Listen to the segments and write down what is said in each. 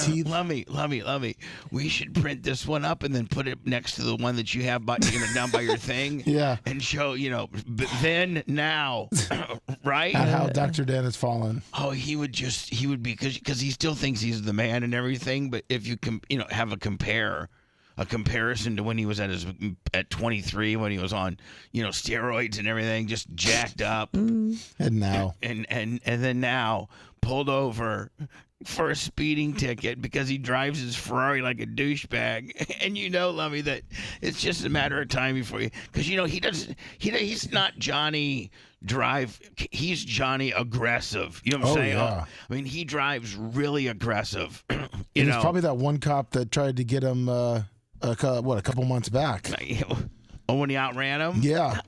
teeth. Let me. We should print this one up and then put it next to the one that you have down by your thing. Yeah. And show, then, now, right? And how Dr. Dan has fallen. Oh, he would be, because he still thinks he's the man and everything. But if you have a comparison to when he was at 23, when he was on, steroids and everything, just jacked up. And now. And then now pulled over for a speeding ticket because he drives his Ferrari like a douchebag. And Lummy, that it's just a matter of time before you, because he's not Johnny drive, he's Johnny aggressive. You know what I'm saying? Yeah. I mean, he drives really aggressive. It's probably that one cop that tried to get him a couple months back. Oh, when he outran him? Yeah.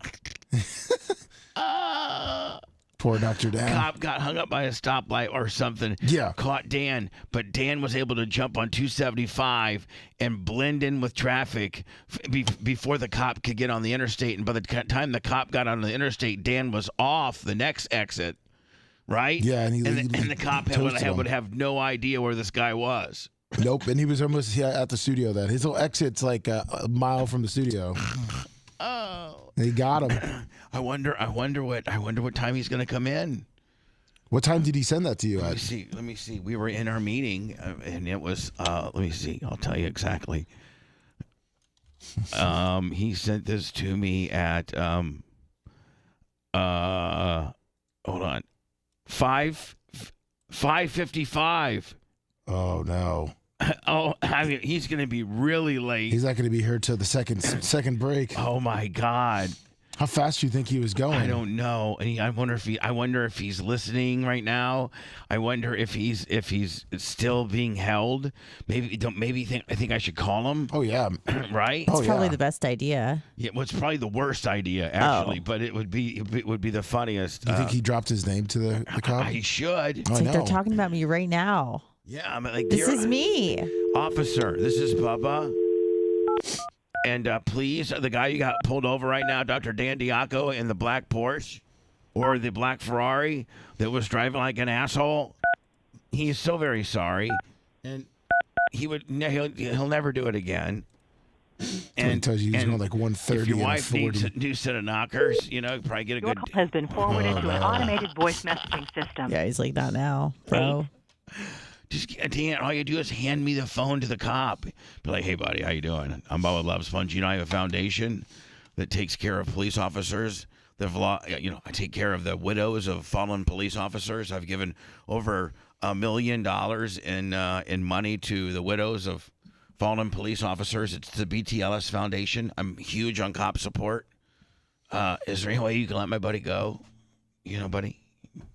Poor Dr. Dan. Cop got hung up by a stoplight or something. Yeah. Caught Dan, but Dan was able to jump on 275 and blend in with traffic before the cop could get on the interstate. And by the time the cop got on the interstate, Dan was off the next exit, right? Yeah, and the cop would have no idea where this guy was. Nope, and he was almost at the studio then. His little exit's like a mile from the studio. Oh. He got him. I wonder what time he's going to come in. What time did he send that to you at? Let me see. We were in our meeting, and it was. Let me see. I'll tell you exactly. He sent this to me at. Hold on. 5:55. Oh no. Oh, I mean, he's going to be really late. He's not going to be here till the second break. Oh my God. How fast do you think he was going? I don't know. And I wonder if he's listening right now. I wonder if he's still being held. I think I should call him. Oh yeah. Right? It's probably the best idea. Yeah, well, it's probably the worst idea actually, but it would be the funniest. Do you think he dropped his name to the cop? He should. It's like they're talking about me right now. Yeah, I mean, like, this is me. Officer, this is Bubba. And please, the guy you got pulled over right now, Dr. Dan Diaco, in the black Porsche or the black Ferrari that was driving like an asshole. He is so very sorry, and he'll never do it again. And he tells you he's going like 130. If your wife needs a new set of knockers, probably get a good. Your call has been forwarded to an automated voice messaging system. Yeah, he's like, not now, bro. Just, Dan, all you do is hand me the phone to the cop. Be like, hey, buddy, how you doing? I'm Bubba the Love Sponge. I have a foundation that takes care of police officers. I take care of the widows of fallen police officers. I've given over $1 million in money to the widows of fallen police officers. It's the BTLS Foundation. I'm huge on cop support. Is there any way you can let my buddy go?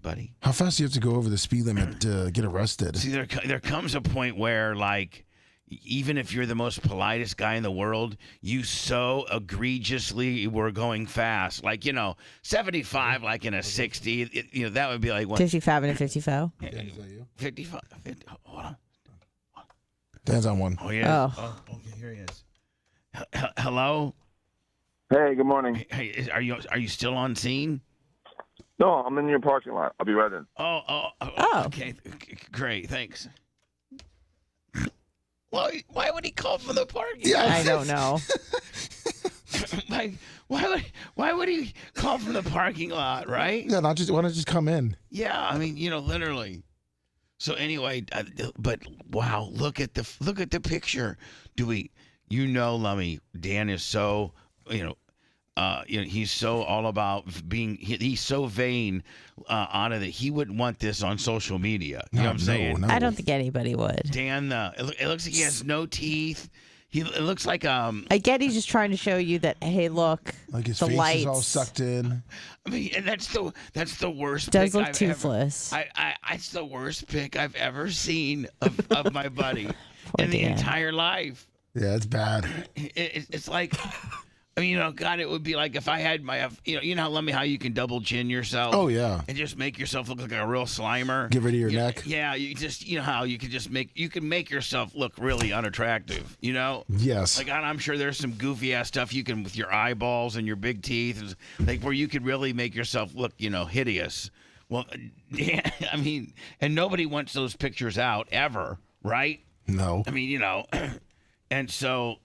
Buddy. How fast do you have to go over the speed limit to get arrested? See, there comes a point where, like, even if you're the most politest guy in the world, you so egregiously were going fast. Like, 75, like in a 60, that would be like what? 55 and a 55. Dan, is that you? 55. Hold on. Dan's on one. Oh, yeah. Oh. Okay, here he is. Hello? Hey, good morning. Hey, are you still on scene? No, I'm in your parking lot. I'll be right in. Oh. Okay, great, thanks. Well, why would he call from the parking lot? I don't know. Like, why would he call from the parking lot, right? Yeah, why not just come in? Yeah, I mean, literally. So anyway, but wow, look at the picture. Lummy, Dan is so, he's so all about being. He's so vain on it that he wouldn't want this on social media. You know what I'm saying? No. I don't think anybody would. Dan, it looks like he has no teeth. It looks like I get he's just trying to show you that. Hey, look, like his the face lights is all sucked in. I mean, and that's the worst. Does pic look I've toothless. it's the worst pic I've ever seen of my buddy in the Dan. entire life. Yeah, it's bad. It's like. I mean, God, it would be like if I had my, how you can double chin yourself. Oh, yeah. And just make yourself look like a real Slimer. Get rid of your neck. Yeah, you just, how you can just make yourself look really unattractive, Yes. Like, I'm sure there's some goofy ass stuff you can, with your eyeballs and your big teeth, like where you could really make yourself look, hideous. Well, yeah, I mean, and nobody wants those pictures out ever, right? No. I mean, and so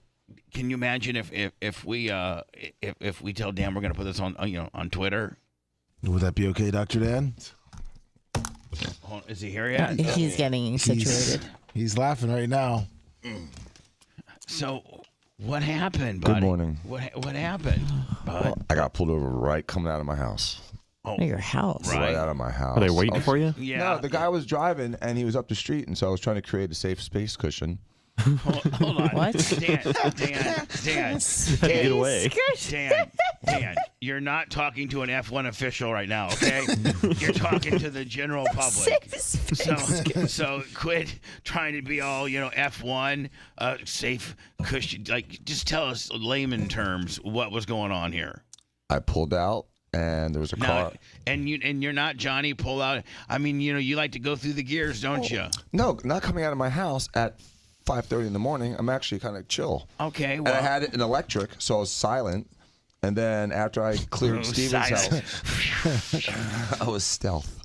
can you imagine if we tell Dan we're going to put this on on Twitter? Would that be okay, Dr. Dan? Is he here yet? He's getting situated. He's laughing right now. So what happened, buddy? Good morning. What happened, bud? Well, I got pulled over right coming out of my house. At your house. Right. Right out of my house. Are they waiting for you? Yeah. No, the guy was driving and he was up the street, and so I was trying to create a safe space cushion. Hold on. What? Dan, Get away. Dan, you're not talking to an F1 official right now, okay? You're talking to the general public. So quit trying to be all, F1, safe cushion. Like, just tell us layman terms what was going on here. I pulled out and there was a car. And you're not Johnny pull out. I mean, you like to go through the gears, don't you? No, not coming out of my house at 5:30 in the morning. I'm actually kind of chill. Okay, well. And I had it in electric, so I was silent. And then after I cleared Steven's house, I was stealth.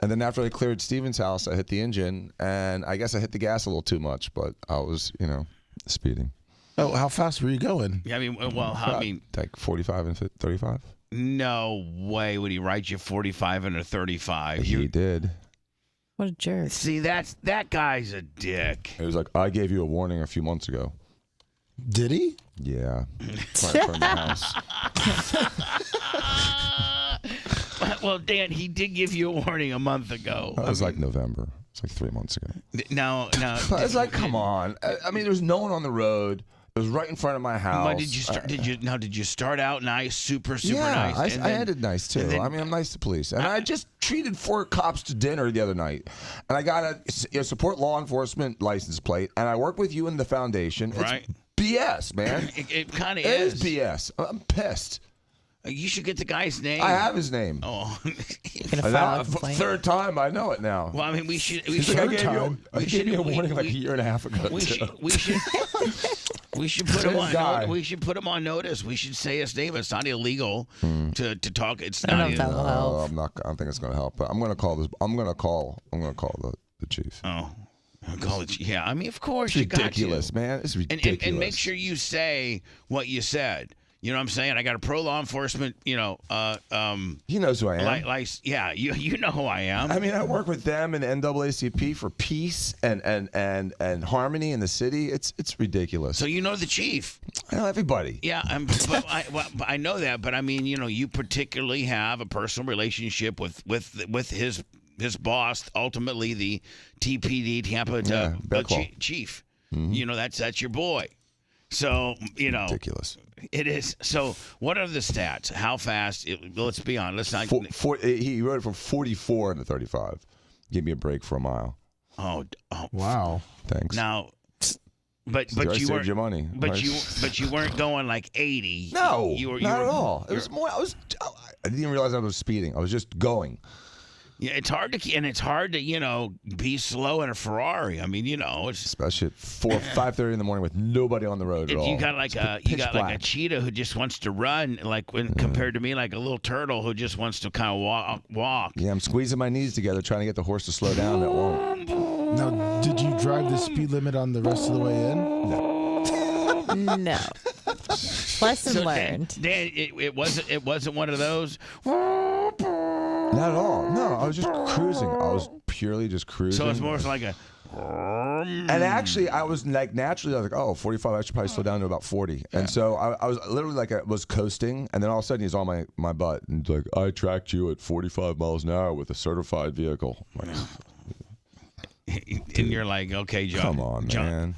And then after I cleared Steven's house, I hit the engine, and I guess I hit the gas a little too much, but I was, speeding. Oh, how fast were you going? Yeah, Like 45 and 35. No way would he write you 45 and a 35. He did. What a jerk. See, that guy's a dick. It was like, I gave you a warning a few months ago. Did he? Yeah. Right in front of my house. Well, Dan, he did give you a warning a month ago. That was like November. It's like 3 months ago. No. It's like, come on. I mean, there's no one on the road. It was right in front of my house. But did you start out nice, super yeah, nice? I ended nice too. I mean, I'm nice to police, and I just treated 4 cops to dinner the other night, and I got a support law enforcement license plate, and I work with you in the foundation. Right. It's BS, man. It kind of It is. is BS. I'm pissed. You should get the guy's name. I have his name. Oh. Gonna And file now, a complaint. Third time, I know it now. Well, I mean, we should. He's like, I gave you a warning like a year and a half ago. We too. should put him This guy. on. We should put him on notice. We should say his name. It's not illegal to talk. It's I don't not. know if that will help. I'm not. I don't think it's going to help. But I'm going to call this. I'm going to call the chief. Oh, college. Yeah, I mean, of course It's you got to. ridiculous, man. It's ridiculous. And make sure you say what you said. You know what I'm saying? I got a pro law enforcement. He knows who I am. Yeah, you know who I am. I mean, I work with them and the NAACP for peace and harmony in the city. It's ridiculous. So you know the chief. I know everybody. Yeah, but I know that. But I mean, you particularly have a personal relationship with his boss, ultimately the TPD Tampa chief. Mm-hmm. That's your boy. So Ridiculous. It is. So what are the stats? How fast? Let's be honest. Let's not. He rode it from 44 into 35. Give me a break for a mile. Oh, Wow. Thanks. now, but I you saved weren't. your money. But you weren't going like 80. No, you were, not at all. It was more. I didn't even realize I was speeding. I was just going. Yeah, it's hard to be slow in a Ferrari. I mean, it's Especially at 5:30 in the morning with nobody on the road at all. you got like a cheetah who just wants to run, like when compared to me, like a little turtle who just wants to kind of walk. Yeah, I'm squeezing my knees together trying to get the horse to slow down. That won't. Now, did you drive the speed limit on the rest of the way in? No. Lesson learned. Dan, it wasn't one of those. Not at all. No, I was just cruising. I was purely just cruising. So it's more like a. And actually, I was like, naturally, I was like, 45, I should probably slow down to about 40. And so I was literally like, I was coasting. And then all of a sudden, he's on my butt. And he's like, I tracked you at 45 miles an hour with a certified vehicle. Like, and you're like, okay, John. Come on, man.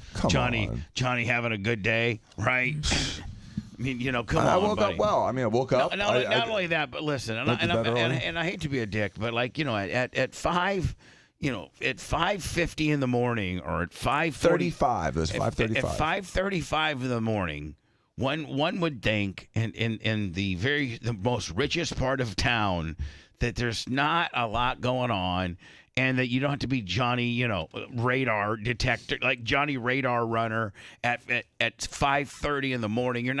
Johnny having a good day, right? I mean, come on, I wook buddy. up well. I mean, I woke up. Not only that, but listen, and I hate to be a dick, but like, at 5, at 5:50 in the morning, or at 5:35. It was 5:35. At 5:35 in the morning, one would think, in the most richest part of town, that there's not a lot going on, and that you don't have to be Johnny, radar detector, like Johnny Radar Runner at 5:30 in the morning.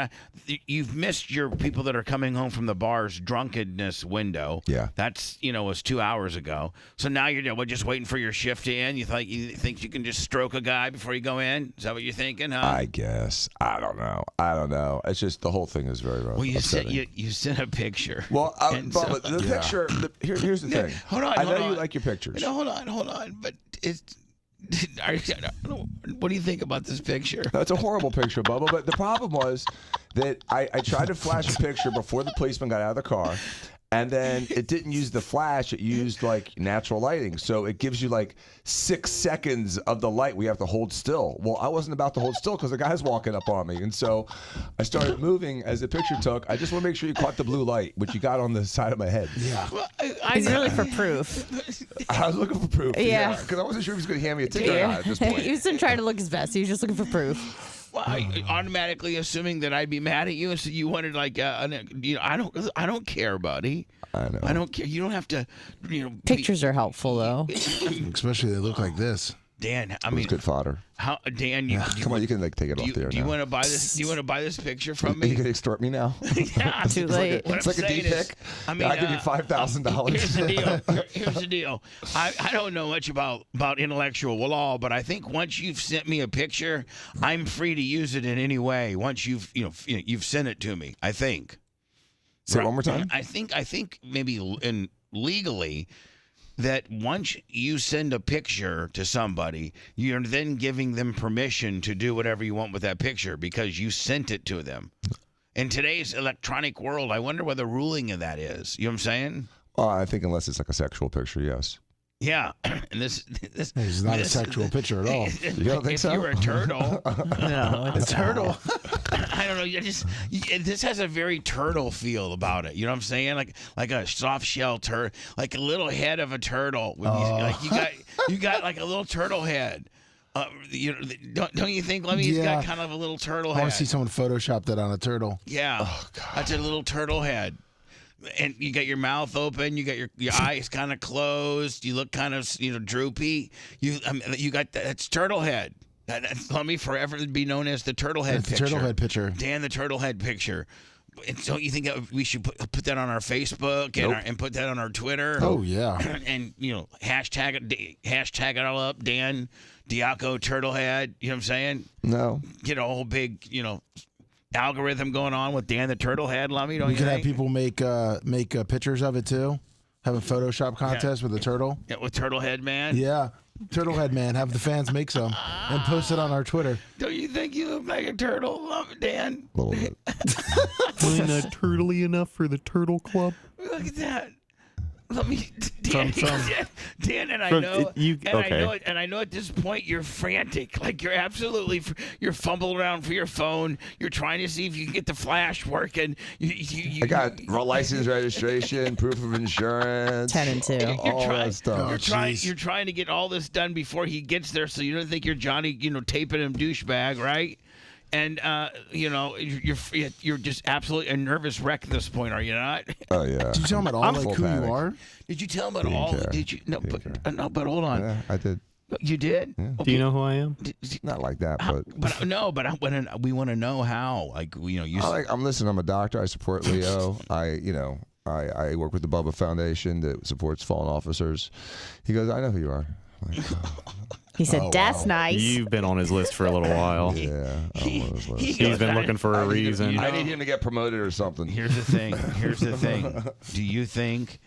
You've missed your people that are coming home from the bar's drunkenness window. Yeah. That's, was 2 hours ago. So now you're just waiting for your shift to end. You think you can just stroke a guy before you go in? Is that what you're thinking, huh? I guess. I don't know. It's just the whole thing is very wrong. Well, you sent a picture. Well, but the picture. Here's the thing. Hold on. I know you like your pictures. No, hold on. But what do you think about this picture? That's a horrible picture, Bubba. But the problem was that I tried to flash a picture before the policeman got out of the car. And then it didn't use the flash. It used like natural lighting. So it gives you like 6 seconds of the light we have to hold still. Well, I wasn't about to hold still because the guy's walking up on me. And so I started moving as the picture took. I just want to make sure you caught the blue light, which you got on the side of my head. Yeah. Well, He's really for proof. I was looking for proof. Yeah. Because I wasn't sure if he was going to hand me a ticket or not at this point. He wasn't trying to look his best. He was just looking for proof. Well, automatically assuming that I'd be mad at you, and so you wanted I don't care, buddy. I know. I don't care. You don't have to, Pictures are helpful, though. Especially they look like this. Dan, I It was mean, good fodder. how Dan? Come on, you can take it off there Do you now. want to buy this? Do you want to buy this picture from You me? can extort me now. Yeah, Too late. What It's I'm like a saying deep is, pick. I mean, I'll give you $5,000. Here's the deal. Here's the deal. I don't know much about intellectual law, but I think once you've sent me a picture, I'm free to use it in any way. Once you've sent it to me, I think. Say it one more time. I think maybe legally that once you send a picture to somebody, you're then giving them permission to do whatever you want with that picture because you sent it to them. In today's electronic world, I wonder what the ruling of that is. You know what I'm saying? I think unless it's like a sexual picture, yes. Yeah, and this It's not a sexual picture at all. You don't think if so? you're a turtle, No, A turtle. I don't know. This has a very turtle feel about it. You know what I'm saying? Like a soft shell turtle, like a little head of a turtle. You got like a little turtle head. Don't you think, Lemmy? He's got kind of a little turtle I head. want to see someone Photoshop that on a turtle. Yeah, that's a little turtle head. And you got your mouth open, you got your eyes kind of closed, you look kind of droopy. You got that's turtle head. Let me forever be known as the turtle head picture. The turtle head picture. Dan, the turtle head picture. And so you think that we should put that on our Facebook and put that on our Twitter? Oh yeah. And hashtag it all up, Dan Diaco turtle head. You know what I'm saying? No. Get a whole big algorithm going on with Dan the Turtle Head, Lummy, don't We you could have think? people make pictures of it too. Have a Photoshop contest with a turtle. Yeah, with Turtle Head Man? Yeah. Turtle Head Man. Have the fans make some and post it on our Twitter. Don't you think you look like a turtle, Dan? A little bit. Am I not turtly enough for the turtle club? Look at that. Let me, Dan, Dan, and I From- know, you- and okay. I know at this point you're frantic, like you're fumbling around for your phone. You're trying to see if you can get the flash working. I got license registration, proof of insurance. 10 and 2. All that stuff. You're trying to get all this done before he gets there, so you don't think you're Johnny, taping him douchebag, right? And you're just absolutely a nervous wreck at this point, are you not? Oh yeah. Did you tell him at all like full who panic. you are? Did you tell him about Didn't all? care. Did you? No, Didn't but hold on. Yeah, I did. You did? Yeah. Do you know who I am? Not like that, but. We want to know how. Like you. I'm listening. I'm a doctor. I support Leo. I work with the Bubba Foundation that supports fallen officers. He goes, I know who you are. I'm like, He said, "That's nice." You've been on his list for a little while. yeah, I'm on his list. He's been looking for a reason. I need him to get promoted or something. Here's the thing. Do you think?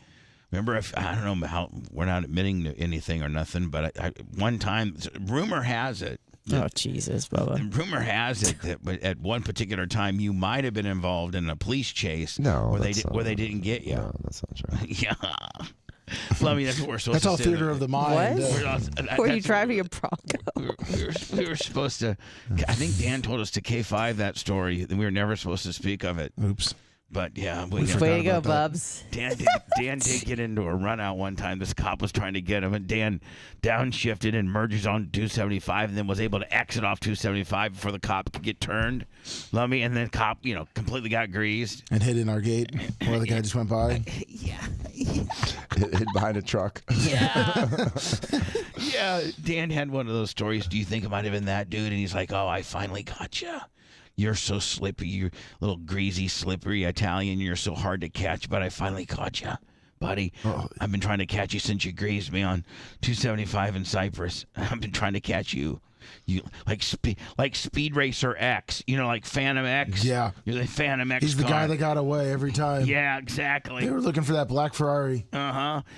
Remember, I don't know how we're not admitting to anything or nothing, but one time, rumor has it. Oh Jesus, Bubba. Rumor has it that at one particular time you might have been involved in a police chase. No, where they didn't get you. No, that's not true. Yeah. Well, I mean, that's what we're supposed That's to all say. theater of the mind. What? Were you driving a Bronco? We were supposed to. I think Dan told us to K5 that story, and we were never supposed to speak of it. Oops. But yeah, We Way to go, Bubs. Dan did get into a run out one time. This cop was trying to get him, and Dan downshifted and merges on 275, and then was able to exit off 275 before the cop could get turned. Love me, and then cop, completely got greased. And hit in our gate where the guy just went by. Yeah. hid behind a truck. Yeah. Yeah. Dan had one of those stories. Do you think it might have been that dude? And he's like, oh, I finally got you. You're so slippery. You're little greasy, slippery Italian. You're so hard to catch, but I finally caught you, buddy. I've been trying to catch you since you grazed me on 275 in Cyprus. I've been trying to catch you. You like Speed Racer X, like Phantom X. Yeah, you're the Phantom X. He's the guy that got away every time. Yeah, exactly. They were looking for that black Ferrari.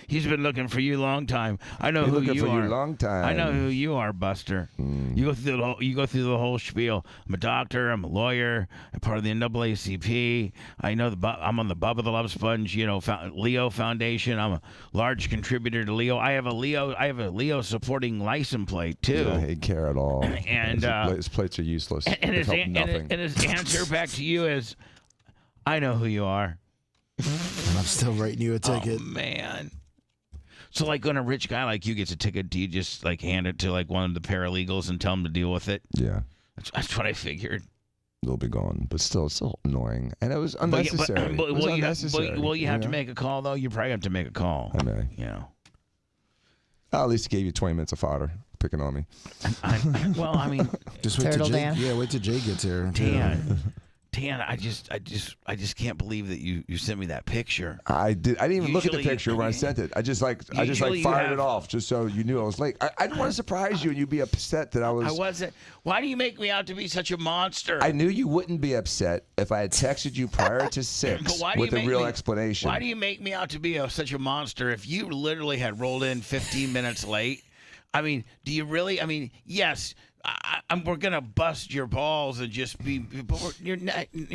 He's been looking for you a long time. I know who you are. Long time. I know who you are, Buster. You go through the whole spiel. I'm a doctor. I'm a lawyer. I'm part of the NAACP. I know I'm on the Bubba the Love Sponge. Leo Foundation. I'm a large contributor to Leo. I have a Leo supporting license plate too. Yeah, he care at all. And his plates are useless. And his answer back to you is, I know who you are. And I'm still writing you a ticket. Oh, man. So, like, when a rich guy like you gets a ticket, do you just, like, hand it to, like, one of the paralegals and tell them to deal with it? Yeah. That's what I figured. They'll be gone, but still, it's still annoying. And it was unnecessary. Will you have to make a call, though? You probably have to make a call. I may. At least he gave you 20 minutes of fodder picking on me. Just wait till Jay. Yeah, wait till Jay gets here. Dan, I just can't believe that you sent me that picture. I didn't even look at the picture when I sent it. I just fired it off just so you knew I was late. I didn't want to surprise you and you'd be upset that I was. I wasn't. Why do you make me out to be such a monster? I knew you wouldn't be upset if I had texted you prior to 6 with a real explanation. Why do you make me out to be such a monster if you literally had rolled in 15 minutes late? I mean, do you really? I mean, yes. We're gonna bust your balls and just be. But you're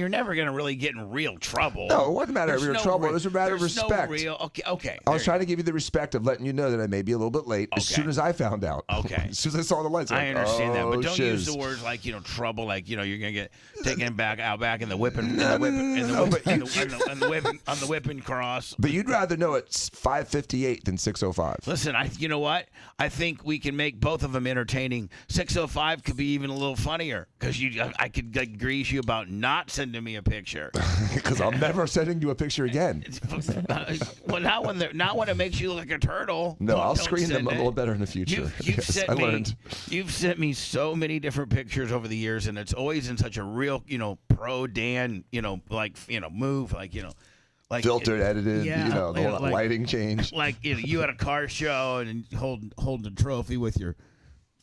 never gonna really get in real trouble. No, it wasn't a matter of real trouble. It was a matter of respect. Okay. I was trying to give you the respect of letting you know that I may be a little bit late. As soon as I found out. Okay. As soon as I saw the lights. I understand that, but don't use the words like trouble. Like you're gonna get taken back in the whipping on the whipping cross. But you'd rather know it's 5:58 than 6:05. Listen, you know what? I think we can make both of them entertaining. 6:05 could be even a little funnier because I could grease you about not sending me a picture. Because I'm never sending you a picture again. Well, not when it makes you look like a turtle. No, I'll screen them a little better in the future. You've sent me so many different pictures over the years, and it's always in such a real, pro Dan, move, like filtered, edited, the lighting change. Like you at a car show and holding a trophy with your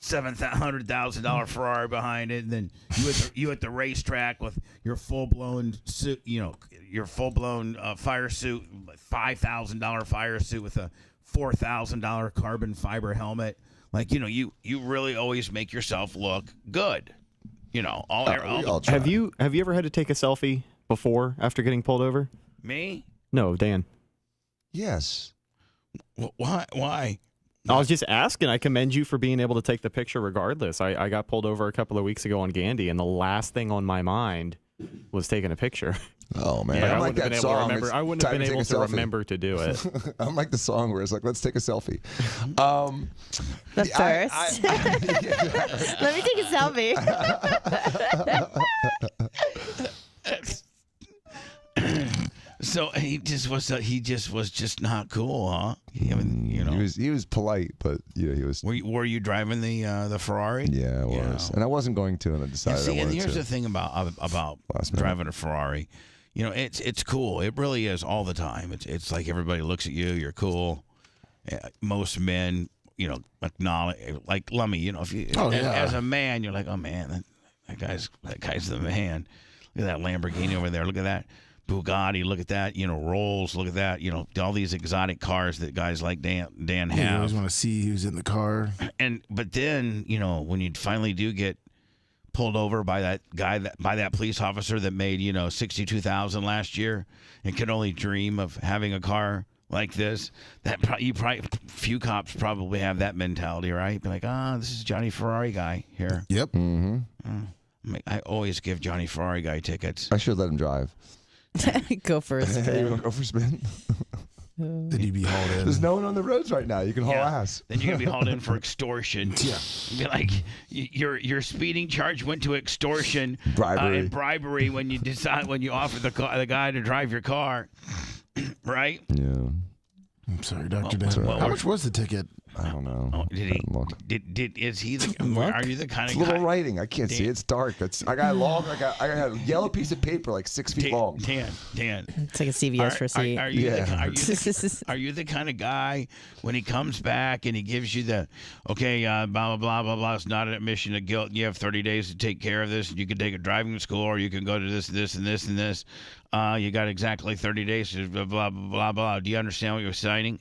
$700,000 Ferrari behind it, and then you at the racetrack with your full blown suit, your full blown fire suit, $5,000 fire suit with a $4,000 carbon fiber helmet. Like you really always make yourself look good. Have you ever had to take a selfie before after getting pulled over? Me? No, Dan. Yes. Why? I was just asking. I commend you for being able to take the picture regardless. I got pulled over a couple of weeks ago on Gandy, and the last thing on my mind was taking a picture. Oh, man. I like that song. I wouldn't have been able to remember to do it. I'm like the song where it's like, let's take a selfie. But first, let me take a selfie. So he just was just not cool, huh? He was polite, but he was. Were you driving the Ferrari? Yeah, I was, and I wasn't going to, and I decided I wanted to. And here's the thing about driving a Ferrari, it's cool. It really is all the time. It's like everybody looks at you. You're cool. Most men, acknowledge, like Lummy. If you as a man, you're like, oh man, that guy's the man. Look at that Lamborghini over there. Look at that. Bugatti, look at that, Rolls, look at that, all these exotic cars that guys like Dan have. You always want to see who's in the car. But then, when you finally do get pulled over by that guy, by that police officer that made, $62,000 last year and could only dream of having a car like this, few cops probably have that mentality, right? Be like, this is Johnny Ferrari guy here. Yep. Mm-hmm. I always give Johnny Ferrari guy tickets. I should let him drive. Go for a spin. You want to go for a spin? Then you'd be hauled in. There's no one on the roads right now. You can haul ass. Then you're gonna be hauled in for extortion. Yeah. Be like, your speeding charge went to extortion, bribery, when you offer the guy to drive your car, right? Yeah. I'm sorry, Dr. Dan. all right. How much was the ticket? I don't know. Oh, did he? Look. Is he the? Are you the kind It's of little guy? writing. I can't see. It's dark. I got a yellow piece of paper like 6 feet long. Dan. It's like a CVS receipt. Are you Yeah. are you the kind of guy when he comes back and he gives you the blah blah blah blah blah? It's not an admission of guilt. You have 30 days to take care of this. You can take a driving school, or you can go to this and this and this. You got exactly 30 days to blah blah blah blah. Do you understand what you're signing?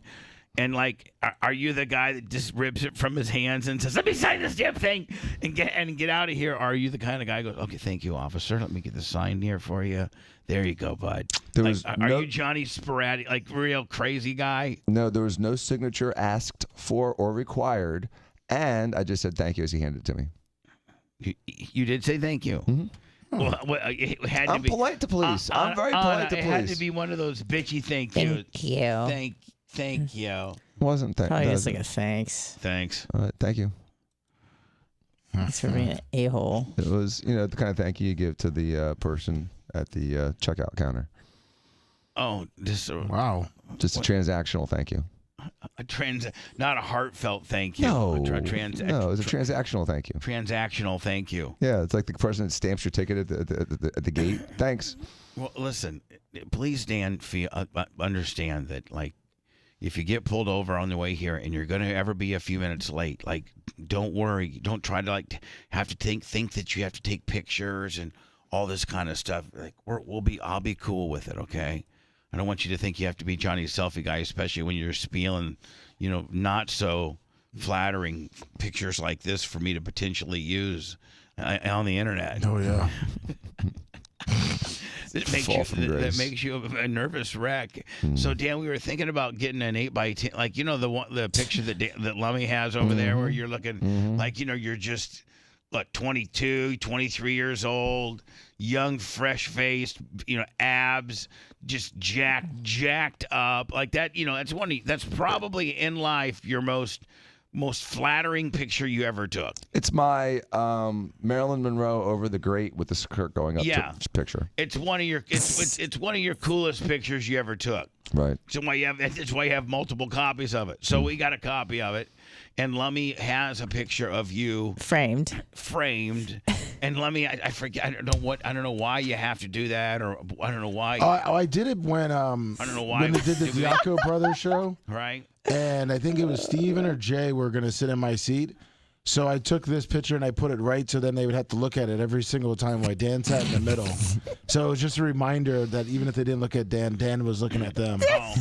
And like, are you the guy that just rips it from his hands and says, "Let me sign this damn thing and get out of here"? Or are you the kind of guy who goes, "Okay, thank you, officer. Let me get the sign here for you. There you go, bud." Are you Johnny Sporadic, like real crazy guy? No, there was no signature asked for or required, and I just said thank you as he handed it to me. You did say thank you. Mm-hmm. Well, it had to I'm be polite to police. I'm very polite to police. It had to be one of those bitchy thank you. Thank you. Wasn't that? Probably just like a thanks. Thanks. Thank you. Thanks for being an a-hole. It was, the kind of thank you give to the person at the checkout counter. Oh, Wow. Just a transactional thank you. Not a heartfelt thank you. No, no, it's a transactional thank you. Transactional thank you. Yeah, it's like the person that stamps your ticket at the gate. Thanks. Well, listen, please, Dan, understand that, like, if you get pulled over on the way here and you're going to ever be a few minutes late, like, don't worry. Don't try to, like, have to think that you have to take pictures and all this kind of stuff. Like, I'll be cool with it, okay? I don't want you to think you have to be Johnny's selfie guy, especially when you're spieling, not so flattering pictures like this for me to potentially use on the internet. Oh, yeah. That makes you a nervous wreck. So Dan, we were thinking about getting an 8x10, like the picture that Lummy has over there, where you're looking like you're just 22, 23 years old, young, fresh faced, abs, just jacked up like that. That's probably in life your most flattering picture you ever took. It's my Marilyn Monroe over the grate with the skirt going up picture. It's one of your it's one of your coolest pictures you ever took. Right. So that's why you have multiple copies of it. So we got a copy of it, and Lummy has a picture of you framed. And Lummy, I forget. I don't know why you have to do that, or I don't know why. I did it when I don't know why when they did the Diaco Brothers show. Right. And I think it was Steven or Jay were going to sit in my seat. So I took this picture and I put it right so then they would have to look at it every single time while Dan sat in the middle. So it was just a reminder that even if they didn't look at Dan was looking at them. Oh.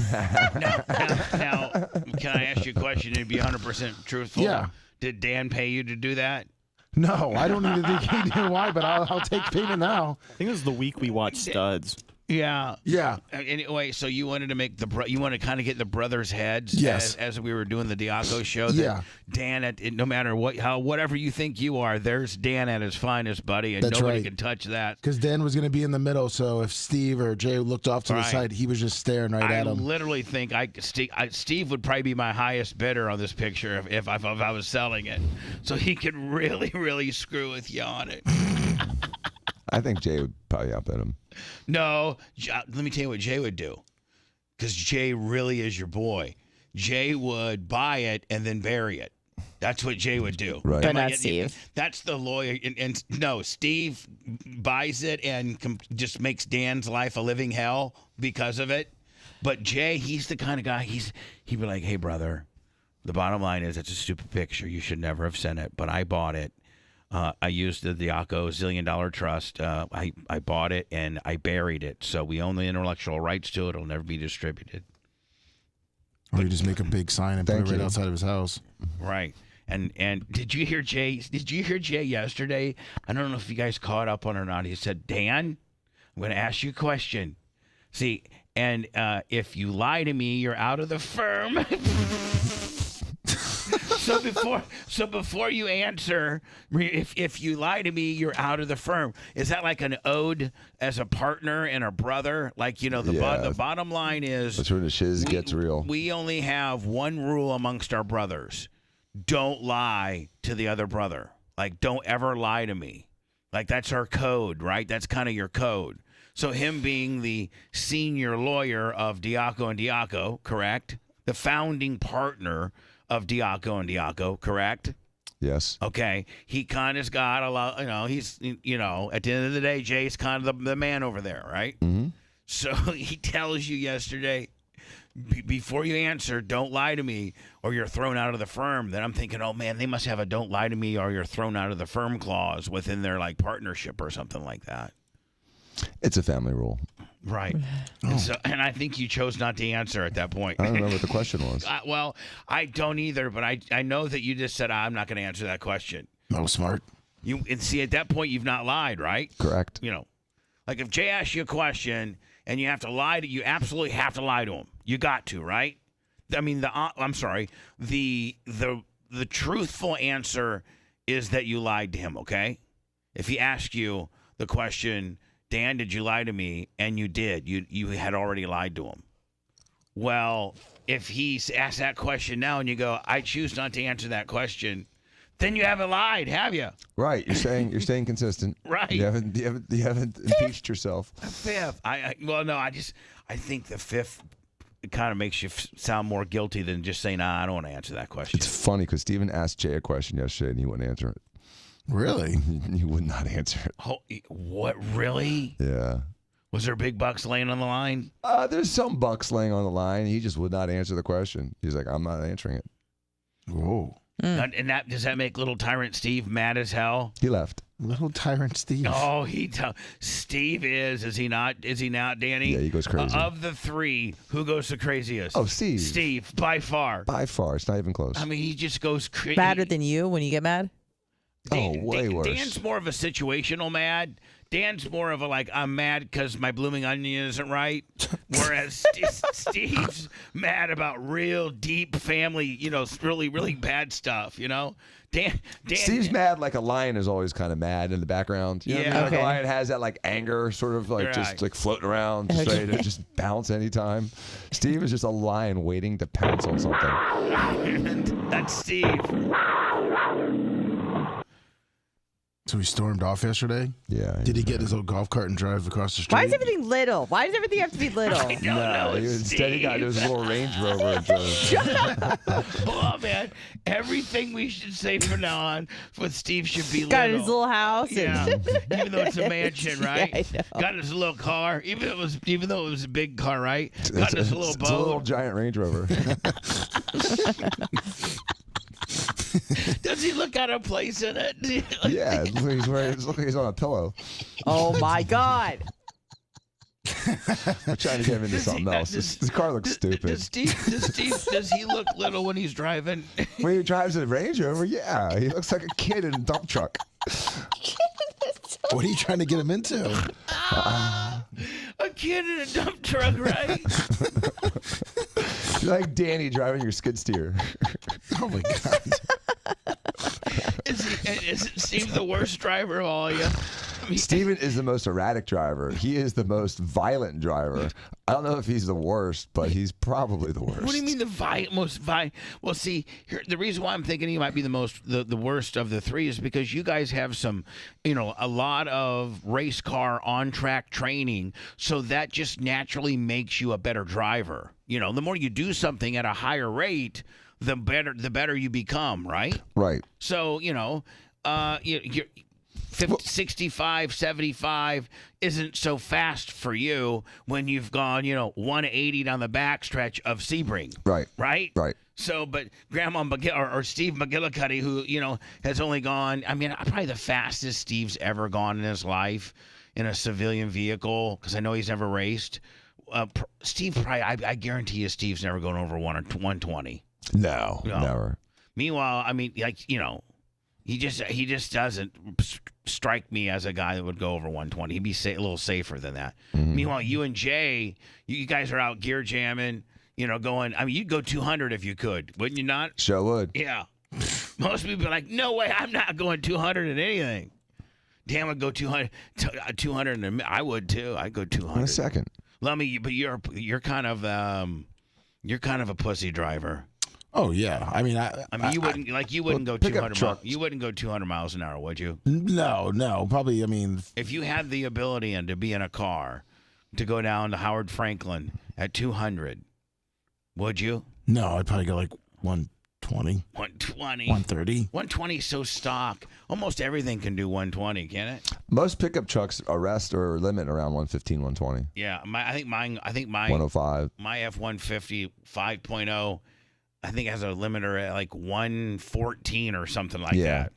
Now, can I ask you a question and be 100% truthful? Yeah. Did Dan pay you to do that? No, I don't even think he knew why, but I'll take payment now. I think it was the week we watched Studs. Yeah. Yeah. Anyway, so you wanted to make you want to kind of get the brothers' heads, yes, as we were doing the Diaco show. Yeah. Dan, no matter whatever you think you are, there's Dan at his finest, buddy, and that's nobody right. can touch that. Because Dan was going to be in the middle, so if Steve or Jay looked off to the side, he was just staring right at him. I literally think Steve would probably be my highest bidder on this picture if I was selling it, so he could really, really screw with you on it. I think Jay would probably outbid him. No, let me tell you what Jay would do, because Jay really is your boy. Jay would buy it and then bury it. That's what Jay would do. Right. But not Steve. That's the lawyer. And no, Steve buys it and just makes Dan's life a living hell because of it. But Jay, he's the kind of guy, he'd be like, hey, brother, the bottom line is it's a stupid picture. You should never have sent it, but I bought it. I used the Diaco $1 zillion trust. I bought it and I buried it. So we own the intellectual rights to it. It'll never be distributed. Or you just make a big sign and put it right outside of his house. Right. And did you hear Jay? Did you hear Jay yesterday? I don't know if you guys caught up on it or not. He said, Dan, I'm going to ask you a question. See, and if you lie to me, you're out of the firm. So before you answer, if you lie to me, you're out of the firm. Is that like an ode as a partner and a brother? Like, the bottom line is that's when the shiz gets real. We only have one rule amongst our brothers. Don't lie to the other brother. Like, don't ever lie to me. Like, that's our code, right? That's kind of your code. So him being the senior lawyer of Diaco and Diaco, correct? the founding partner of Diaco and Diaco, correct? Yes. Okay, he kind of's got a lot. He's at the end of the day, Jay's kind of the man over there, right? Mm-hmm. So he tells you yesterday, before you answer, don't lie to me, or you're thrown out of the firm. Then I'm thinking, oh man, they must have a don't lie to me, or you're thrown out of the firm clause within their like partnership or something like that. It's a family rule. Right. And I think you chose not to answer at that point. I don't remember what the question was. Well, I don't either, but I know that you just said, I'm not going to answer that question. No, smart. And see, at that point, you've not lied, right? Correct. Like if Jay asks you a question and you have to lie you absolutely have to lie to him. You got to, right? I mean, I'm sorry. The truthful answer is that you lied to him, okay? If he asks you the question, Dan, did you lie to me? And you did. You had already lied to him. Well, if he asks that question now and you go, I choose not to answer that question, then you haven't lied, have you? Right. You're staying consistent. Right. You haven't impeached yourself. Fifth. I think the fifth kind of makes you sound more guilty than just saying, nah, I don't want to answer that question. It's funny because Steven asked Jay a question yesterday and he wouldn't answer it. Really? He would not answer it. Oh, what, really? Yeah. Was there big bucks laying on the line? There's some bucks laying on the line. He just would not answer the question. He's like, I'm not answering it. Whoa. And does that make little tyrant Steve mad as hell? He left. Little tyrant Steve. Oh, Steve is he not? Is he not, Danny? Yeah, he goes crazy. Of the three, who goes the craziest? Oh, Steve. Steve, by far. By far. It's not even close. I mean, he just goes crazy. Badder than you when you get mad? Way worse. Dan's more of a situational mad. Dan's more of a I'm mad because my blooming onion isn't right. Whereas Steve's mad about real deep family, really, really bad stuff, Dan Steve's mad like a lion is always kind of mad in the background. You know what I mean? Like a lion has that anger sort of just floating around, just ready to just bounce anytime. Steve is just a lion waiting to pounce on something. And that's Steve. So he stormed off yesterday? Yeah. Did he get his little golf cart and drive across the street? Why is everything little? Why does everything have to be little? I don't know. Instead he got his little Range Rover and drove. Oh, man. Everything we should say from now on with Steve should be Got little. his little house. Yeah. Even though it's a mansion, right? Yeah, I know. Got his little car. Even though it was a big car, right? Got his little boat. It's a little giant Range Rover. Does he look out of place in it? Yeah, he's looking, he's on a pillow. Oh my God. We're trying to get him into something else. This car looks stupid. Does he look little when he's driving? When he drives a Range Rover, yeah, he looks like a kid in a dump truck. What are you trying to get him into? A kid in a dump truck, right? You're like Danny driving your skid steer. Oh my God. Isn't Steve the worst driver of all you? I mean, Steven is the most erratic driver. He is the most violent driver. I don't know if he's the worst, but he's probably the worst. What do you mean most violent? Well, see, the reason why I'm thinking he might be the worst of the three is because you guys have some, a lot of race car on track training, so that just naturally makes you a better driver. The more you do something at a higher rate, the better you become, right? Right. So, you're 65, 75 isn't so fast for you when you've gone, 180 down the backstretch of Sebring. Right. Right? Right. So, but Grandma or Steve McGillicuddy, who, has only gone, probably the fastest Steve's ever gone in his life in a civilian vehicle, because I know he's never raced. Steve probably, I guarantee you Steve's never going over 120. No, never. Meanwhile, he just doesn't strike me as a guy that would go over 120. He'd be a little safer than that. Mm-hmm. Meanwhile, you and Jay, you guys are out gear jamming, going. You'd go 200 if you could, wouldn't you not? Sure would. Yeah. Most people are like, no way, I'm not going 200 in anything. Dan would go 200, and I would too. I'd go 200 in a second. Lummy, but you're kind of a pussy driver. Oh yeah, you wouldn't go 200 miles. You wouldn't go 200 miles an hour, would you? No, probably. If you had the ability and to be in a car to go down to Howard Franklin at 200, would you? No, I'd probably go like 120. 120. 130. 120 is so stock. Almost everything can do 120, can it? Most pickup trucks arrest or limit around 115, 120. Yeah, I think mine 105. my F-150 5.0 I think has a limiter at like 114 or something like that.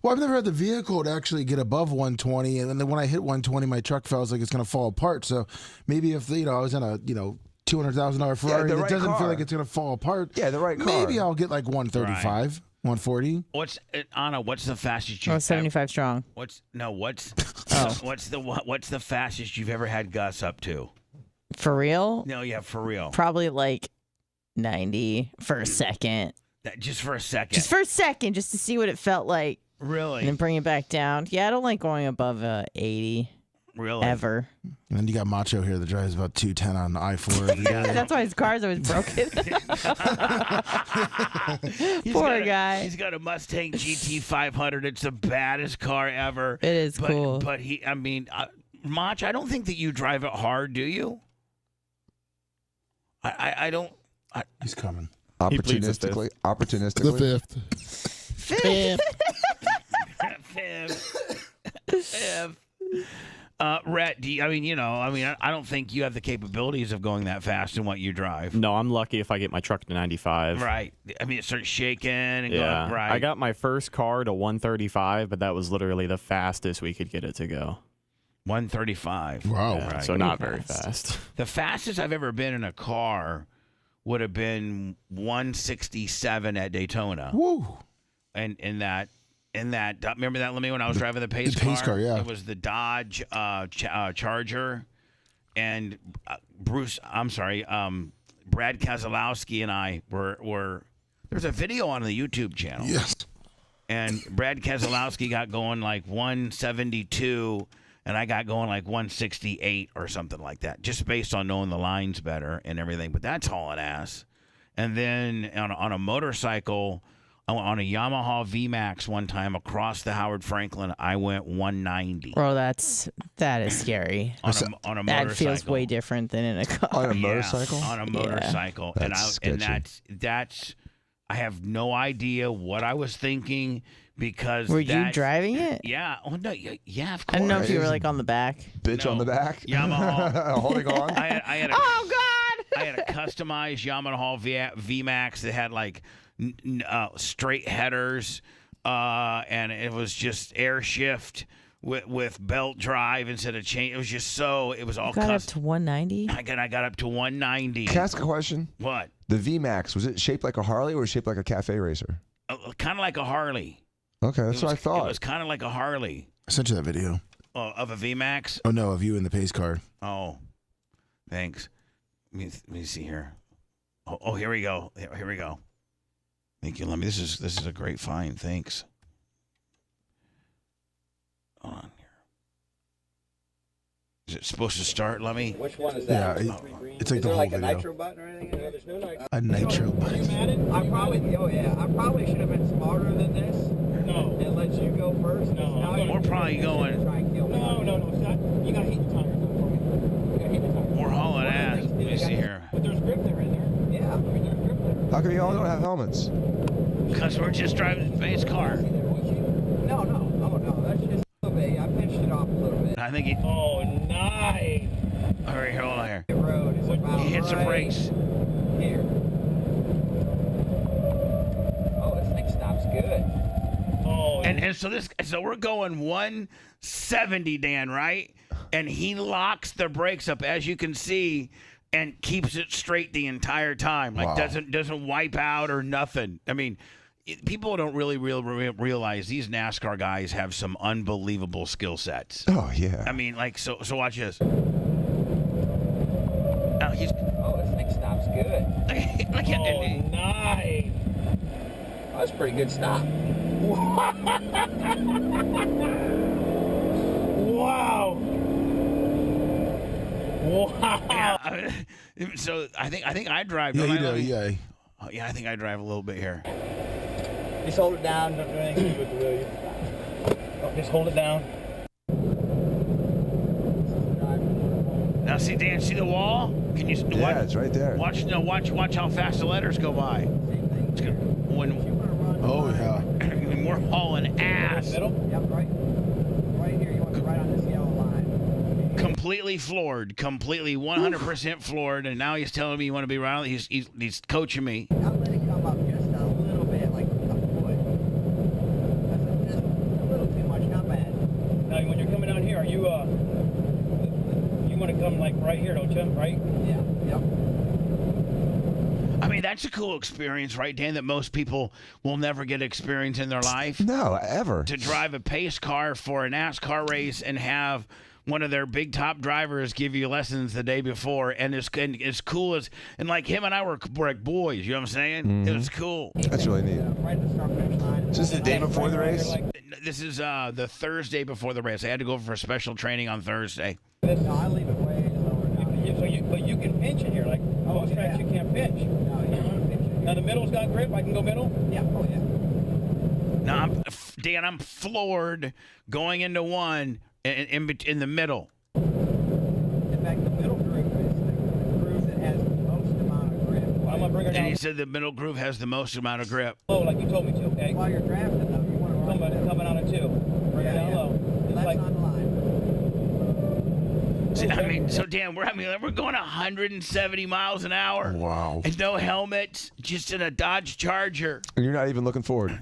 Well, I've never had the vehicle to actually get above 120, and then when I hit 120, my truck feels like it's going to fall apart. So maybe if I was in a $200,000 Ferrari that doesn't feel like it's going to fall apart. Yeah, the right car. Maybe I'll get like 135, 140. Anna? What's the fastest you've 75 strong. What's the fastest you've ever had Gus up to? For real? No, yeah, for real. Probably like 90 for a second. Just for a second. Just for a second, just to see what it felt like. Really? And then bring it back down. Yeah, I don't like going above 80. Really? Ever. And then you got Macho here that drives about 210 on I-4 every day. That's why his car's always broken. Poor guy. He's got a Mustang GT 500. It's the baddest car ever. It is cool. But Mach, I don't think that you drive it hard, do you? I don't. He's coming. Opportunistically. The fifth. Rhett, I don't think you have the capabilities of going that fast in what you drive. No, I'm lucky if I get my truck to 95. Right. I mean, it starts shaking and going. Right. I got my first car to 135, but that was literally the fastest we could get it to go. 135. Wow. Yeah, Right. so not very fast. The fastest I've ever been in a car would have been 167 at Daytona. Woo. And in that, remember that Lemmy when I was driving the pace car? The pace car, yeah. It was the Dodge Charger, and Brad Keselowski and I were. There's a video on the YouTube channel. Yes. And Brad Keselowski got going like 172, and I got going like 168 or something like that, just based on knowing the lines better and everything. But that's hauling ass. And then on a motorcycle, on a Yamaha VMAX one time across the Howard Franklin, I went 190. Bro, that is scary. on a motorcycle. That feels way different than in a car. On a motorcycle? On a motorcycle. That's That's I have no idea what I was thinking because Were you driving it? Yeah. Oh no. Yeah. Of course. I don't know if you were like on the back. Bitch on the back? Yamaha. Holding on? I had Oh God! I had a customized Yamaha VMAX that had like straight headers, and it was just air shift with belt drive instead of chain. It was just it was all Got up custom. to 190. I got up to 190. Can I ask a question? What? The VMAX, was it shaped like a Harley or shaped like a cafe racer? Kind of like a Harley. Okay, that's what I thought. It was kind of like a Harley. I sent you that video. Of a VMAX? Oh, no, of you in the pace car. Oh, thanks. Let me see here. Oh, here we go. Here we go. Thank you, Lemmy. This is a great find. Thanks. Hold on here. Is it supposed to start, Lemmy? Which one is that? Yeah, it's like is the there whole like video. a nitro button or anything? No, there's no nitro. A nitro button. I probably should have been smarter than this. No. And let you go first. No. We're probably going. No. Stop. You gotta heat the tires up for me. You gotta heat the tires. We're hauling ass. Let me see here. But there's grip there in there. Yeah, there's grip there. How come you all don't have helmets? Because we're just driving the base car. No. That's just a little bit. I pinched it off a little bit. I think he. Oh, nice. All right, hold on here. The road is about He hits the brakes. Here. Oh, this thing stops good. Oh. And so we're going 170, Dan, right? And he locks the brakes up, as you can see, and keeps it straight the entire time. Like doesn't wipe out or nothing. I mean, people don't really realize these NASCAR guys have some unbelievable skill sets. Oh yeah. I mean, like so watch this. Oh, this thing stops good. Nice. Oh, that's a pretty good stop. Wow. Yeah, so I think I drive. Yeah, don't you I, do. Lemmy? Yeah. Oh, yeah, I think I drive a little bit here. Just hold it down. Don't do anything with the wheel. Oh, just hold it down. Now see, Dan, see the wall? Can you? Yeah, it's right there. Watch how fast the letters go by. It's gonna, Oh yeah. when we're hauling ass. Middle? Yep, right. Right here, you want to right on this yellow line. Completely floored, completely 100% floored, and now he's telling me you want to be around. He's coaching me. I'll let it come up just a little bit, like a foot. That's just a little too much, not bad. Now, when you're coming down here, are you want to come like right here, don't you? Right? Yeah. Yep. I mean, that's a cool experience, right, Dan, that most people will never get experience in their life. No, ever. To drive a pace car for a NASCAR race and have one of their big top drivers give you lessons the day before, and as cool as, and like him and I were like boys, you know what I'm saying? Mm-hmm. It was cool. That's really neat. Right at the start finish line. Is this the day before the race? This is the Thursday before the race. I had to go for special training on Thursday. No, I leave it way lower now. But you can pinch in here, like most tracks you can't pinch. No, you don't want to pinch. Now the middle's got grip. I can go middle. Yeah. Oh yeah. Now, Dan, I'm floored going into one in the middle. In fact, the middle groove is the groove that has the most amount of grip. I'm gonna bring her down. And he said the middle groove has the most amount of grip. Low, like you told me to. Okay. While you're drafting, though, you want to coming on it too. Bring it down low. Just like on the line. See, I mean, so Dan, we're going 170 miles an hour. Wow. And no helmets, just in a Dodge Charger. And you're not even looking forward.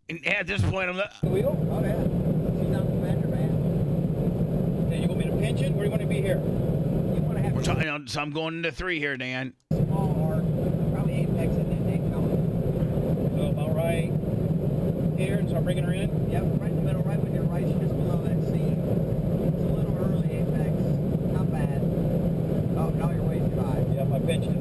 And at this point, I'm The wheel? Oh yeah. She's on the fender, man. Yeah, you want me to pinch it? Where do you want to be here? You want to have. we're talking. So I'm going into 3 here, Dan. Small arc, probably apex and then they come. So about right here, and start bringing her in. Yep, right in the middle, right with your right, just below that seam. It's a little early apex, not bad. Oh, now you're way too high. Yep, I pinched it.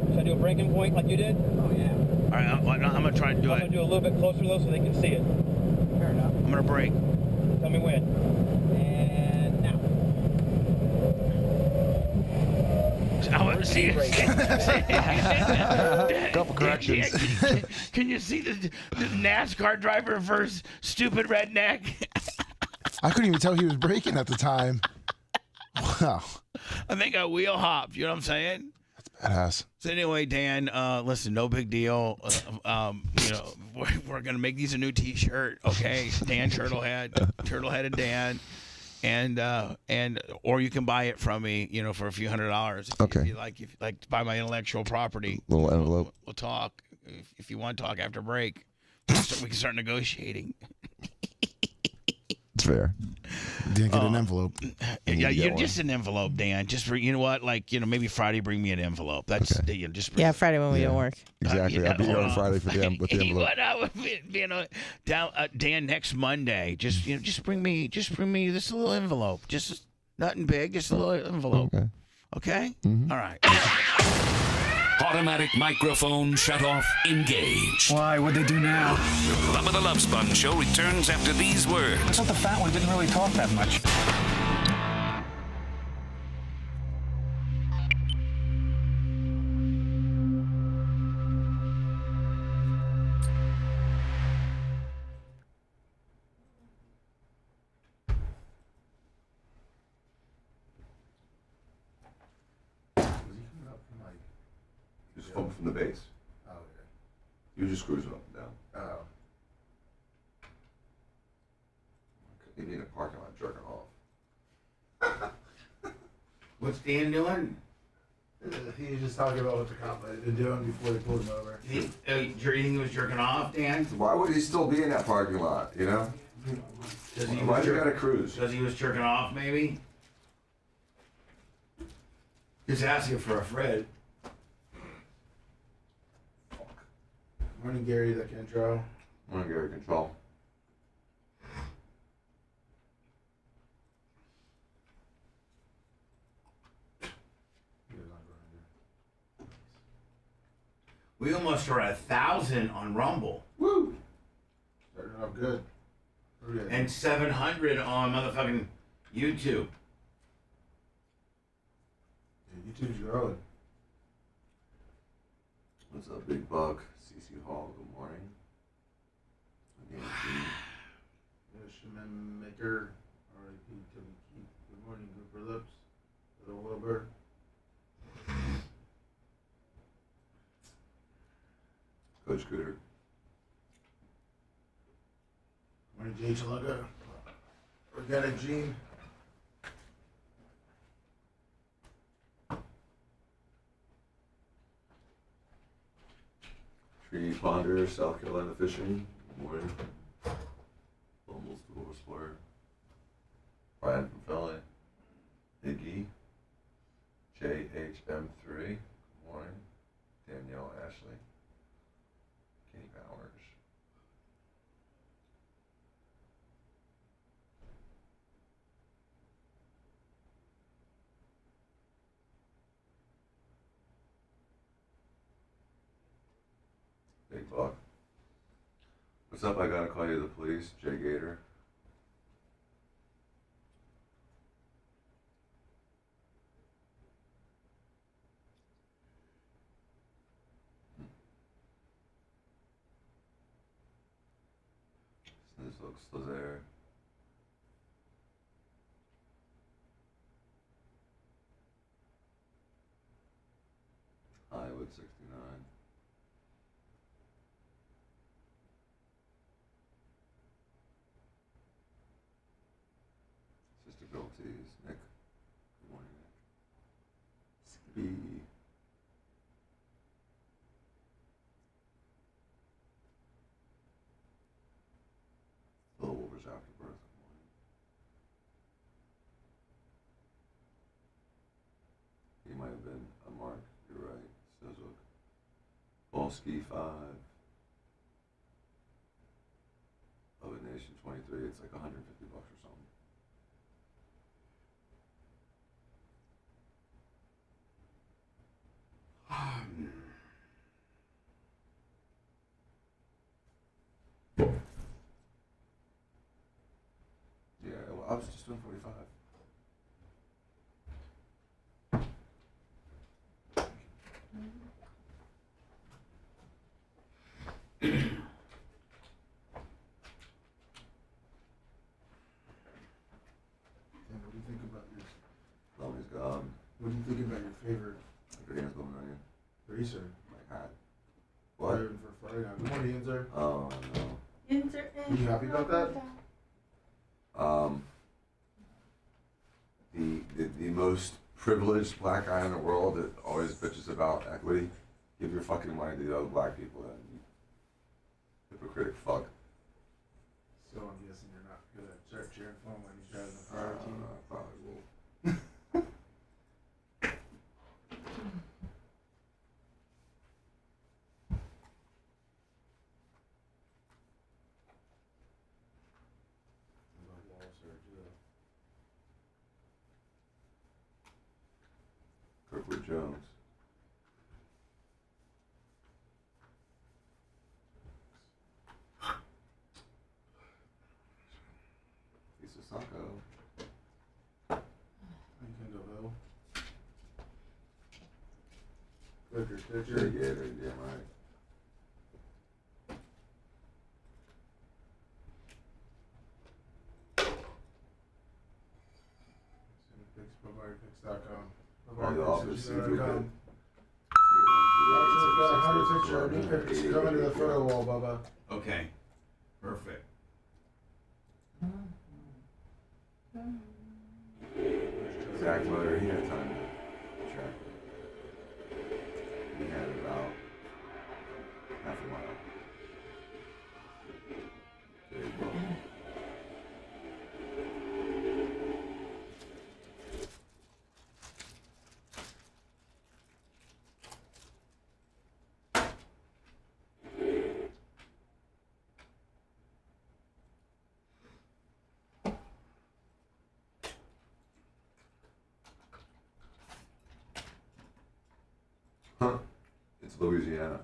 Should I do a breaking point like you did? Oh yeah. All right, I'm gonna try to do I'm it. gonna do a little bit closer though, so they can see it. Fair enough. I'm gonna break. Tell me when. And now. Couple corrections. Can you see the NASCAR driver versus stupid redneck? I couldn't even tell he was braking at the time. Wow. I think I wheel hopped. You know what I'm saying? Badass. So anyway, Dan, listen, no big deal. We're gonna make these a new T-shirt, okay? Dan Turtleheaded Dan, and or you can buy it from me, for a few $100s. Okay. If you like to buy my intellectual property, Little envelope. we'll talk. If you want to talk after break, we can start negotiating. It's fair. Didn't get an envelope. Yeah, get you're one. just an envelope, Dan. Just for, you know what, maybe Friday bring me an envelope. That's just Yeah, Friday when we don't work. Exactly. I'll be here on Friday for with the envelope. Dan, next Monday, just bring me this little envelope. Just nothing big, just a little envelope. Okay? All right. Automatic microphone shut off. Engage. Why? What'd they do now? Bubba the Love Sponge show returns after these words. I thought the fat one didn't really talk that much. Just from the base. Oh, okay. You just cruising up and down. Oh. Maybe in a parking lot jerking off. What's Dan doing? He was just talking about what the cop had been doing before they pulled him over. You think he was jerking off, Dan? Why would he still be in that parking lot, you know? Why'd you gotta cruise? Because he was jerking off, maybe? Just asking for a Fred. Morning, Gary, the intro. I'm gonna get her control. We almost are 1,000 on Rumble. Woo! Starting off good. Okay. And 700 on motherfucking YouTube. Yeah, YouTube's growing. What's up, Big Buck? CC Hall, good morning. Maker. scooter. Morning, Jay Chalaga. Organic Gene. Tree Ponder, South Carolina Fishing. Morning. Almost Divorce Player. Brian from Philly. Iggy. JHM3. Good morning. Danielle Ashley. Kenny Powers. Big Buck. What's up? I gotta call you the police. Jay Gator. This looks Lazaire. Hollywood 69. Sister Bill Tees. Nick. Good morning, Nick. Skippy. Little Wolvers Afterbirth. Good morning. He might have been a Mark. You're right. Snowzook. Ballski 5. Love It Nation 23. It's like $150 or something. Yeah, well, I was just doing 45. What do you think about your? Lommy's gone. What do you think about your favorite Everything's going on here. racer? My hat. What? Driving for Friday night. Good morning, Inzer. Oh, no. Are you happy about that? The most privileged black guy in the world that always bitches about equity. Give your fucking money to the other black people, then. You hypocritic fuck. So I'm guessing you're not gonna start cheering for him when he's driving the car team. Probably will. Kirkwood Jones. Lisa Sacco. Kendall Hill. Flicker Jay Stitcher. Gator, damn right. Bubbarpicks.com. Call the office, see if you'll get. Got 100 picture of new pictures coming to the photo wall, Bubba. Okay. Perfect. Zach Motor, he had time to track it. He had about half a mile. There you go. Huh? It's Louisiana.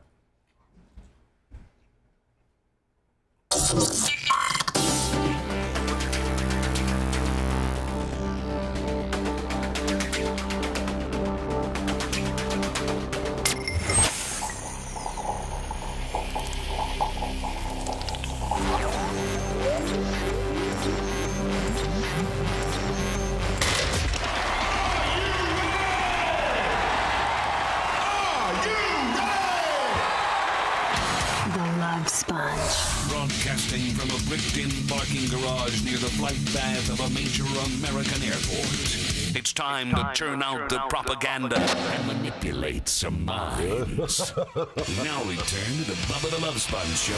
Broadcasting from a bricked-in parking garage near the flight path of a major American airport. It's time to turn out the propaganda and manipulate some minds. Now we turn to the Bubba the Love Sponge Show.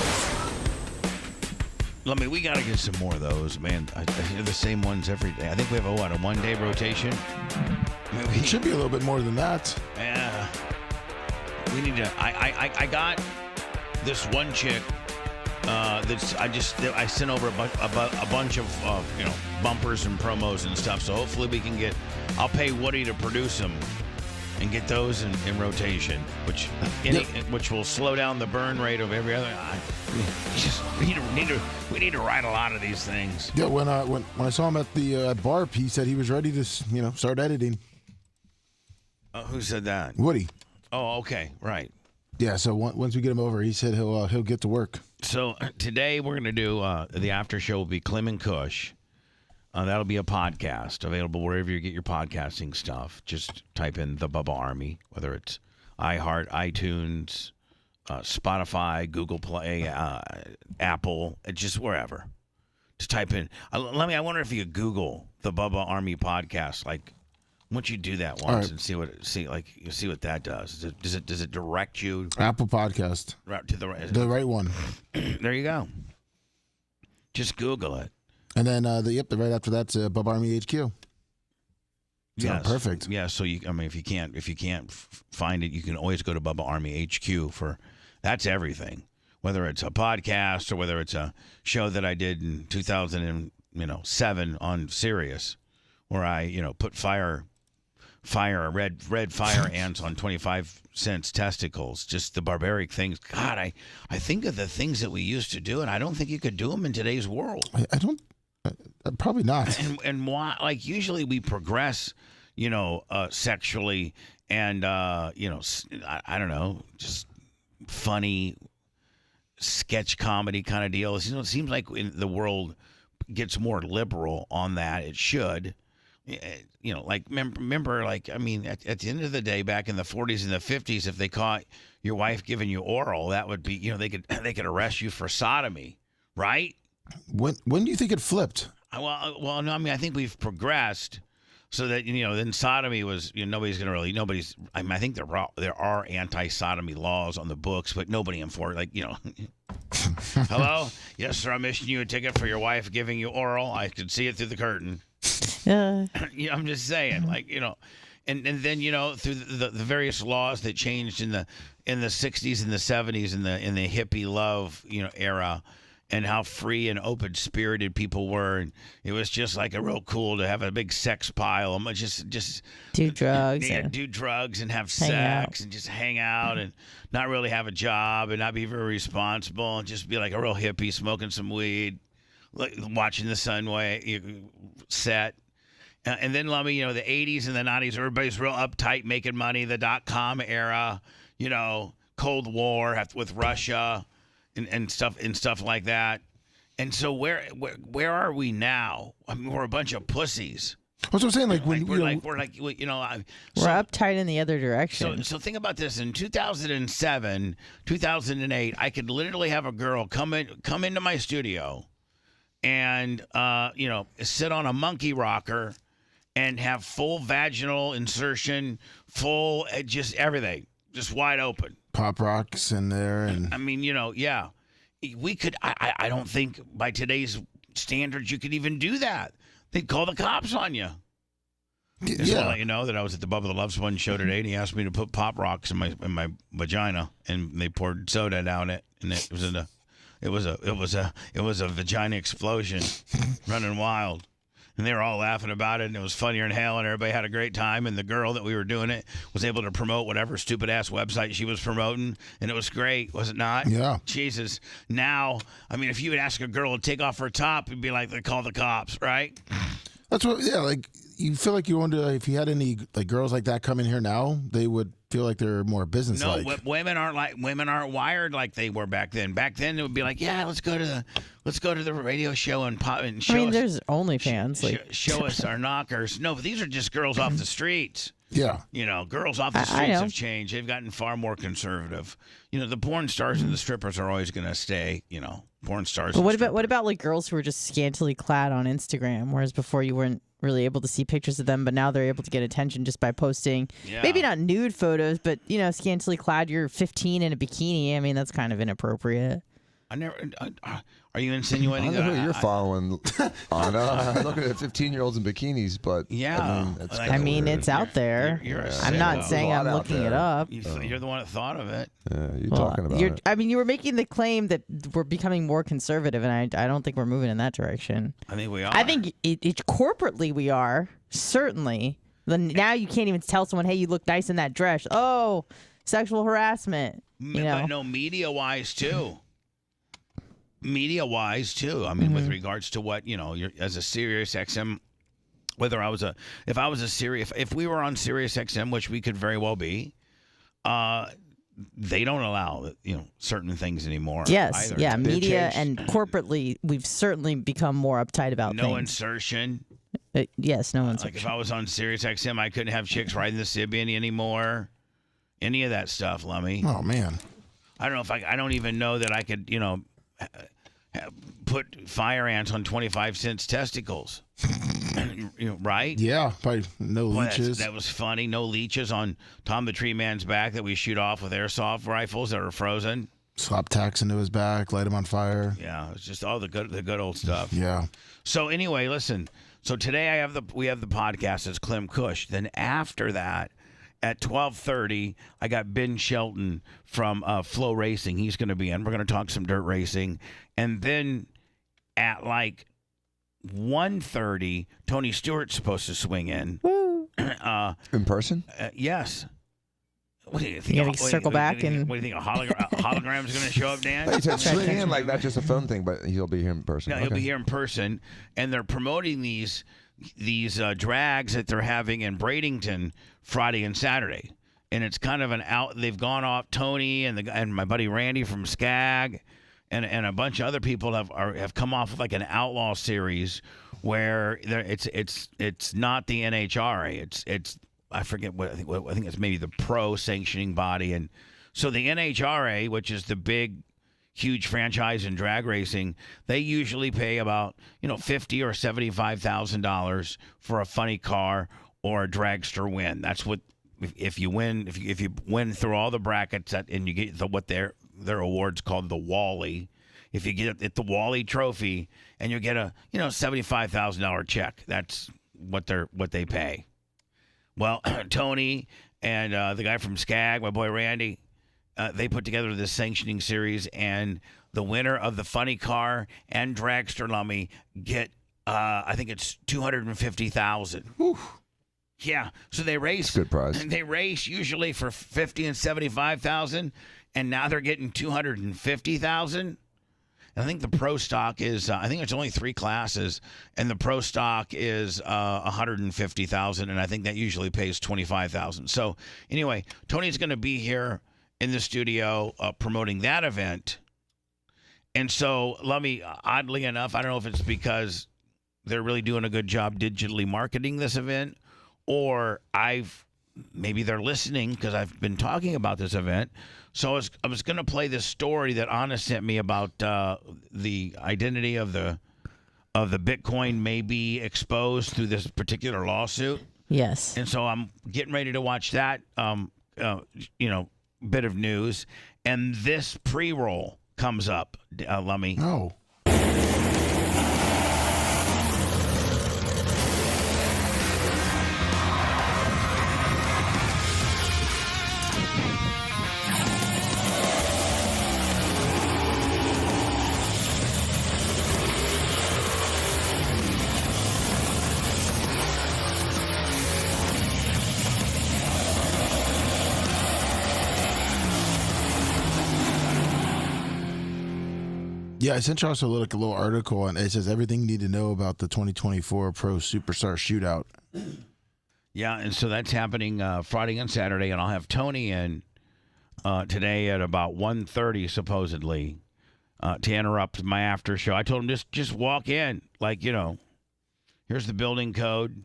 We got to get some more of those, man. I hear the same ones every day. I think we have a one-day rotation? It should be a little bit more than that. Yeah. We need to. I got this one chick. I sent over a bunch of bumpers and promos and stuff. So hopefully we can get. I'll pay Woody to produce them and get those in rotation, which will slow down the burn rate of every other. We need to write a lot of these things. Yeah, when I saw him at the bar, he said he was ready to start editing. Who said that? Woody. Oh, okay, right. Yeah, so once we get him over, he said he'll get to work. So today we're going to do the after show will be Clem and Kush. That'll be a podcast available wherever you get your podcasting stuff. Just type in the Bubba Army, whether it's iHeart, iTunes, Spotify, Google Play, Apple, just wherever. Just type in. I wonder if you could Google the Bubba Army podcast. Like, once you do that once and see what that does. Does it direct you? Apple Podcast. Right to the right one. There you go. Just Google it. And then right after that's Bubba Army HQ. Yeah, perfect. Yeah, so if you can't find it, you can always go to Bubba Army HQ for that's everything. Whether it's a podcast or whether it's a show that I did in 2007 on Sirius, where I put red fire ants on 25 cents testicles, just the barbaric things. God, I think of the things that we used to do, and I don't think you could do them in today's world. I don't. Probably not. And why? Like usually we progress, sexually, and I don't know, just funny sketch comedy kind of deal. It seems like the world gets more liberal on that. It should. Remember, at the end of the day, back in the 40s and the 50s, if they caught your wife giving you oral, that would be, they could arrest you for sodomy, right? When do you think it flipped? Well, no, I think we've progressed so that, then sodomy was, I think there are anti-sodomy laws on the books, but nobody enforced, hello? Yes, sir, I'm issuing you a ticket for your wife giving you oral. I could see it through the curtain. I'm just saying, and then through the various laws that changed in the 60s and the 70s in the hippie love era, and how free and open spirited people were, and it was just like a real cool to have a big sex pile and just do drugs, do drugs and have sex and just hang out and not really have a job and not be very responsible and just be like a real hippie smoking some weed, like watching the sun set. And then, the 80s and the 90s, everybody's real uptight, making money. The .com era, Cold War with Russia and stuff like that. And so where are we now? We're a bunch of pussies. That's what I'm saying. We're uptight in the other direction. So think about this. In 2007, 2008, I could literally have a girl come into my studio and sit on a monkey rocker and have full vaginal insertion, full just everything, just wide open. Pop rocks in there, and we could. I don't think by today's standards you could even do that. They'd call the cops on you. Just want to let you know that I was at the Bubba the Love Sponge show today, and he asked me to put pop rocks in my vagina, and they poured soda down it, and it was a vagina explosion, running wild. And they were all laughing about it, and it was funnier than hell, and everybody had a great time. And the girl that we were doing it was able to promote whatever stupid-ass website she was promoting, and it was great, was it not? Yeah. Jesus. Now, if you would ask a girl to take off her top, it'd be like they call the cops, right? That's what, you feel like you wonder if you had any girls like that come in here now, they would feel like they're more business-like. No, women aren't wired like they were back then. Back then, it would be like, yeah, let's go to the radio show and pop and show us. There's OnlyFans. Show us our knockers. No, but these are just girls off the streets. Yeah. Girls off the streets have changed. They've gotten far more conservative. The porn stars and the strippers are always going to stay, porn stars. But what about like girls who are just scantily clad on Instagram, whereas before you weren't really able to see pictures of them, but now they're able to get attention just by posting maybe not nude photos, but scantily clad. You're 15 in a bikini. I mean, that's kind of inappropriate. I never. Are you insinuating I don't know that who you're following on. I'm looking at 15-years in bikinis, but I mean, it's out there. I'm not saying I'm looking it up. You're the one that thought of it. You're talking about it. I mean, you were making the claim that we're becoming more conservative, and I don't think we're moving in that direction. I think we are. I think corporately we are, certainly. Now you can't even tell someone, hey, you look nice in that dress. Oh, sexual harassment. But no, media-wise, too. Media-wise, too. I mean, with regards to what, you're as a Sirius XM, if we were on Sirius XM, which we could very well be, they don't allow, certain things anymore. Yes, either. Media and corporately, we've certainly become more uptight about no things. Insertion. Yes, no insertion. Like if I was on Sirius XM, I couldn't have chicks riding the Sibian anymore. Any of that stuff, Lummy. Oh, man. I don't know if I don't even know that I could, put fire ants on 25 cents testicles. Right? Yeah, probably no leeches. That was funny. No leeches on Tom the Tree Man's back that we shoot off with airsoft rifles that are frozen. Slap tacks into his back, light him on fire. Yeah, it's just all the good old stuff. Yeah. So anyway, listen. So today we have the podcast as Clem Cush. Then after that, at 12:30, I got Ben Shelton from Flow Racing. He's going to be in. We're going to talk some dirt racing. And then at like 1:30, Tony Stewart's supposed to swing in. In person? Yes. What do you think? You gotta circle back and... What do you think? A hologram's going to show up, Dan? He said swing in like that's just a phone thing, but he'll be here in person. Yeah, he'll be here in person. And they're promoting these drags that they're having in Bradenton Friday and Saturday, and it's kind of they've gone off. Tony and my buddy Randy from Skag and a bunch of other people have come off with like an outlaw series where it's not the NHRA, it's I forget what I think it's maybe the pro sanctioning body. And so the NHRA, which is the big huge franchise in drag racing, they usually pay about $50,000 or $75,000 for a funny car or a dragster win. That's what if you win through all the brackets and you get what their awards called the Wally. If you get the Wally trophy and you get a $75,000 check, that's what they pay. Well, Tony and the guy from Skag, my boy Randy, they put together this sanctioning series, and the winner of the funny car and dragster Lummy get I think it's $250,000. Yeah, so they race. Good prize. They race usually for $50,000 and $75,000, and now they're getting $250,000. I think the pro stock is I think it's only 3 classes, and the pro stock is $150,000, and I think that usually pays $25,000. So anyway, Tony's going to be here in the studio promoting that event. And so, Lummy, oddly enough, I don't know if it's because they're really doing a good job digitally marketing this event, or maybe they're listening because I've been talking about this event. So I was going to play this story that Anna sent me about the identity of the Bitcoin may be exposed through this particular lawsuit. Yes. And so I'm getting ready to watch that bit of news, and this pre-roll comes up, Lummy. Oh. Yeah, I sent you also a little article, and it says everything you need to know about the 2024 Pro Superstar Shootout. Yeah, and so that's happening Friday and Saturday, and I'll have Tony in today at about 1:30 supposedly to interrupt my after show. I told him just walk in, here's the building code,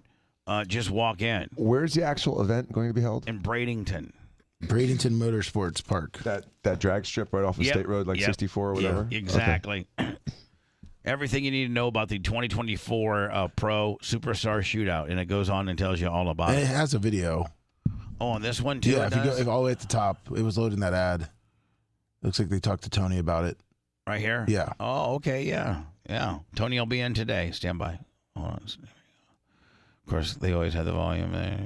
just walk in. Where's the actual event going to be held? In Bradenton. Bradenton Motorsports Park. That drag strip right off of State Road, like 64 or whatever? Yeah, exactly. Okay. Everything you need to know about the 2024 Pro Superstar Shootout, and it goes on and tells you all about it. It has a video. Oh, on this one too? Yeah, if you go all the way at the top, it was loading that ad. Looks like they talked to Tony about it. Right here? Yeah. Oh, okay, yeah. Yeah. Tony will be in today. Stand by. Hold on. Of course, they always have the volume there.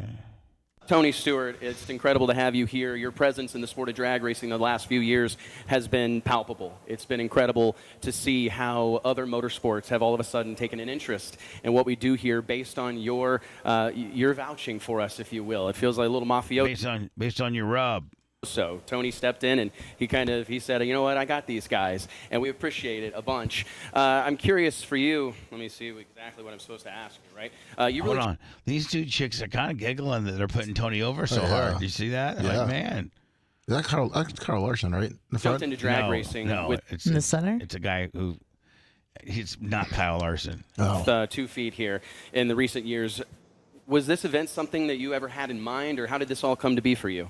Tony Stewart, it's incredible to have you here. Your presence in the sport of drag racing the last few years has been palpable. It's been incredible to see how other motorsports have all of a sudden taken an interest in what we do here based on your vouching for us, if you will. It feels like a little mafioso. Based on your rub. So Tony stepped in and he said, you know what, I got these guys, and we appreciate it a bunch. I'm curious for you. Let me see exactly what I'm supposed to ask you. Right? Hold on. These two chicks are kind of giggling that they're putting Tony over so hard. Do you see that? Yeah. Like, man. Is that Carl Larson, right? In the front? Jumped into drag racing. No, it's in the center. It's a guy who. He's not Kyle Larson. Oh. 2 feet here in the recent years. Was this event something that you ever had in mind, or how did this all come to be for you?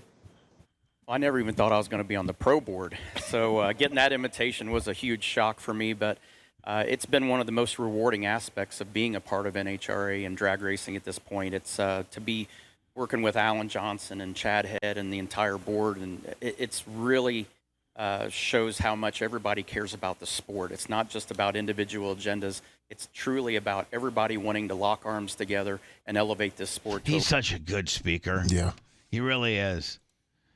I never even thought I was going to be on the pro board. So getting that invitation was a huge shock for me, but it's been one of the most rewarding aspects of being a part of NHRA and drag racing at this point. It's to be working with Alan Johnson and Chad Head and the entire board, and it's really shows how much everybody cares about the sport. It's not just about individual agendas. It's truly about everybody wanting to lock arms together and elevate this sport. He's such a good speaker. Yeah. He really is.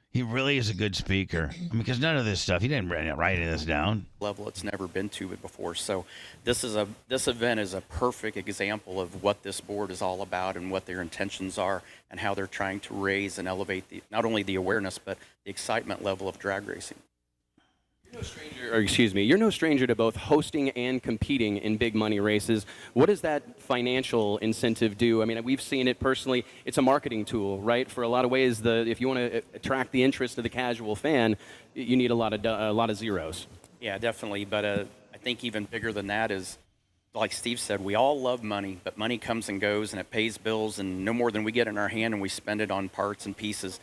He really is a good speaker. I mean, because none of this stuff, he didn't write any of this down. Level it's never been to before. So this event is a perfect example of what this board is all about and what their intentions are and how they're trying to raise and elevate not only the awareness but the excitement level of drag racing. You're no stranger to both hosting and competing in big money races. What does that financial incentive do? I mean, we've seen it personally. It's a marketing tool, right? For a lot of ways, if you want to attract the interest of the casual fan, you need a lot of zeros. Yeah, definitely. But I think even bigger than that is, like Steve said, we all love money, but money comes and goes, and it pays bills, and no more than we get in our hand, and we spend it on parts and pieces.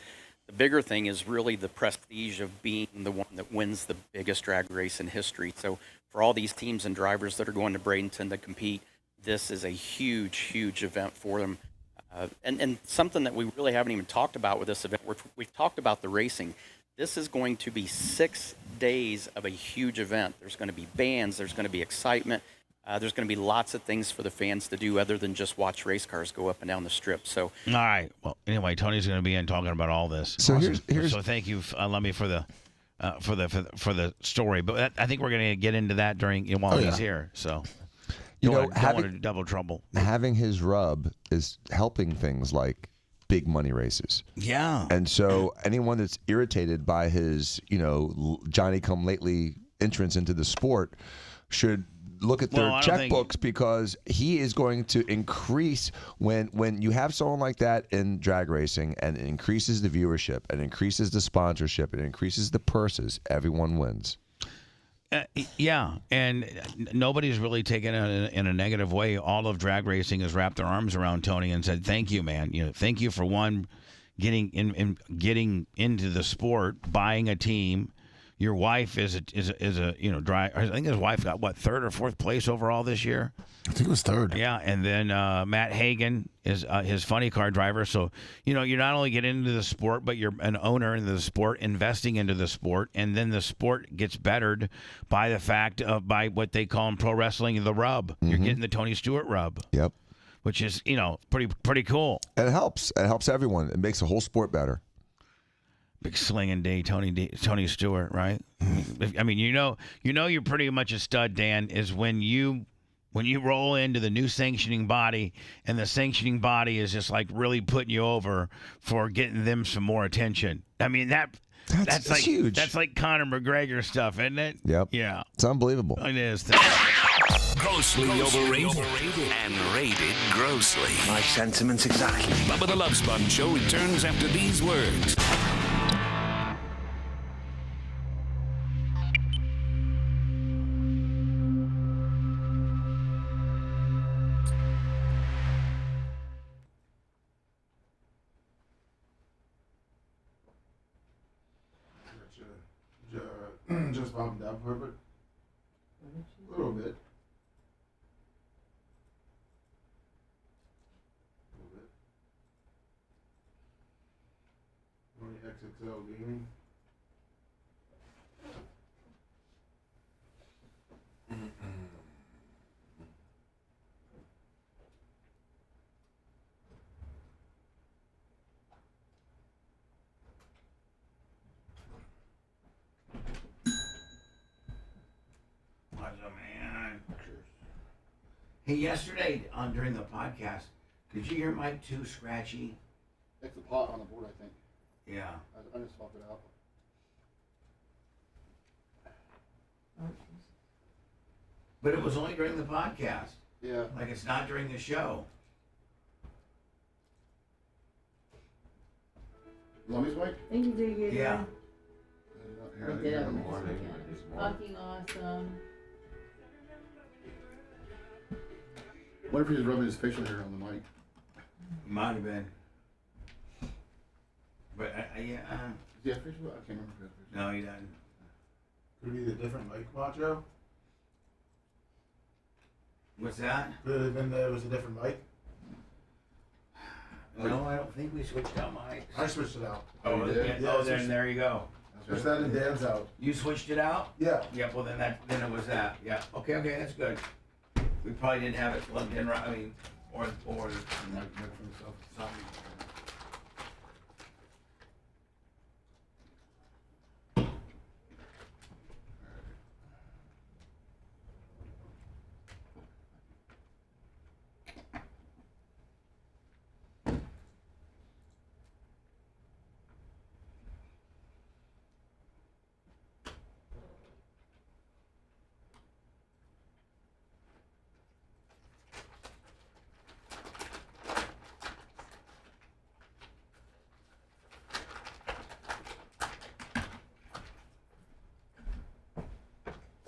The bigger thing is really the prestige of being the one that wins the biggest drag race in history. So for all these teams and drivers that are going to Bradenton to compete, this is a huge, huge event for them. And something that we really haven't even talked about with this event, we've talked about the racing. This is going to be 6 days of a huge event. There's going to be bands, there's going to be excitement. There's going to be lots of things for the fans to do other than just watch race cars go up and down the strip. So, all right. Well, anyway, Tony's going to be in talking about all this. So awesome. here's so thank you, Lemmy, for the story. But I think we're going to get into that during while he's here. So you don't want to double trouble. Having his rub is helping things like big money races. Yeah. And so anyone that's irritated by his Johnny come lately entrance into the sport should look at their checkbooks, because he is going to increase when you have someone like that in drag racing, and it increases the viewership, and increases the sponsorship, it increases the purses. Everyone wins. Yeah, and nobody's really taken it in a negative way. All of drag racing has wrapped their arms around Tony and said, "Thank you, man. Thank you for getting into the sport, buying a team." Your wife is a driver. I think his wife got 3rd or 4th place overall this year. I think it was 3rd. Yeah, and then Matt Hagen is his funny car driver. So you're not only getting into the sport, but you're an owner in the sport, investing into the sport, and then the sport gets bettered by the fact of by what they call in pro wrestling the rub. Mm-hmm. You're getting the Tony Stewart rub. Yep. Which is pretty cool. And it helps. It helps everyone. It makes the whole sport better. Big slinging day, Tony Stewart, right? I mean, you're pretty much a stud, Dan. Is when you roll into the new sanctioning body, and the sanctioning body is just like really putting you over for getting them some more attention. I mean that's like huge. That's like Conor McGregor stuff, isn't it? Yep. Yeah. It's unbelievable. It is. Grossly overrated and rated grossly. My sentiments exactly. Bubba the Love Sponge Show returns after these words. fist bump down for it, but a little bit. XXL gaming. Man. Hey, yesterday during the podcast, could you hear Mike too scratchy? It's the pot on the board, I think. Yeah. I just swapped it out. But it was only during the podcast. Yeah. Like it's not during the show. You want me to wait? Thank you, Diggy. Yeah. I did it fucking awesome. What if he was rubbing his facial hair on the mic? Might have been. But yeah. Does he have facial? I can't remember if he has facial. No, he doesn't. Could it be the different mic, Macho? What's that? Could it have been that it was a different mic? No, I don't think we switched out mics. I switched it out. Oh, You yeah, did? oh, then there you go. Switched that and Dan's out. You switched it out? Yeah. Yeah. Well, then it was that. Yeah. Okay. Okay. That's good. We probably didn't have it plugged in right. I mean, or Mic from himself. something.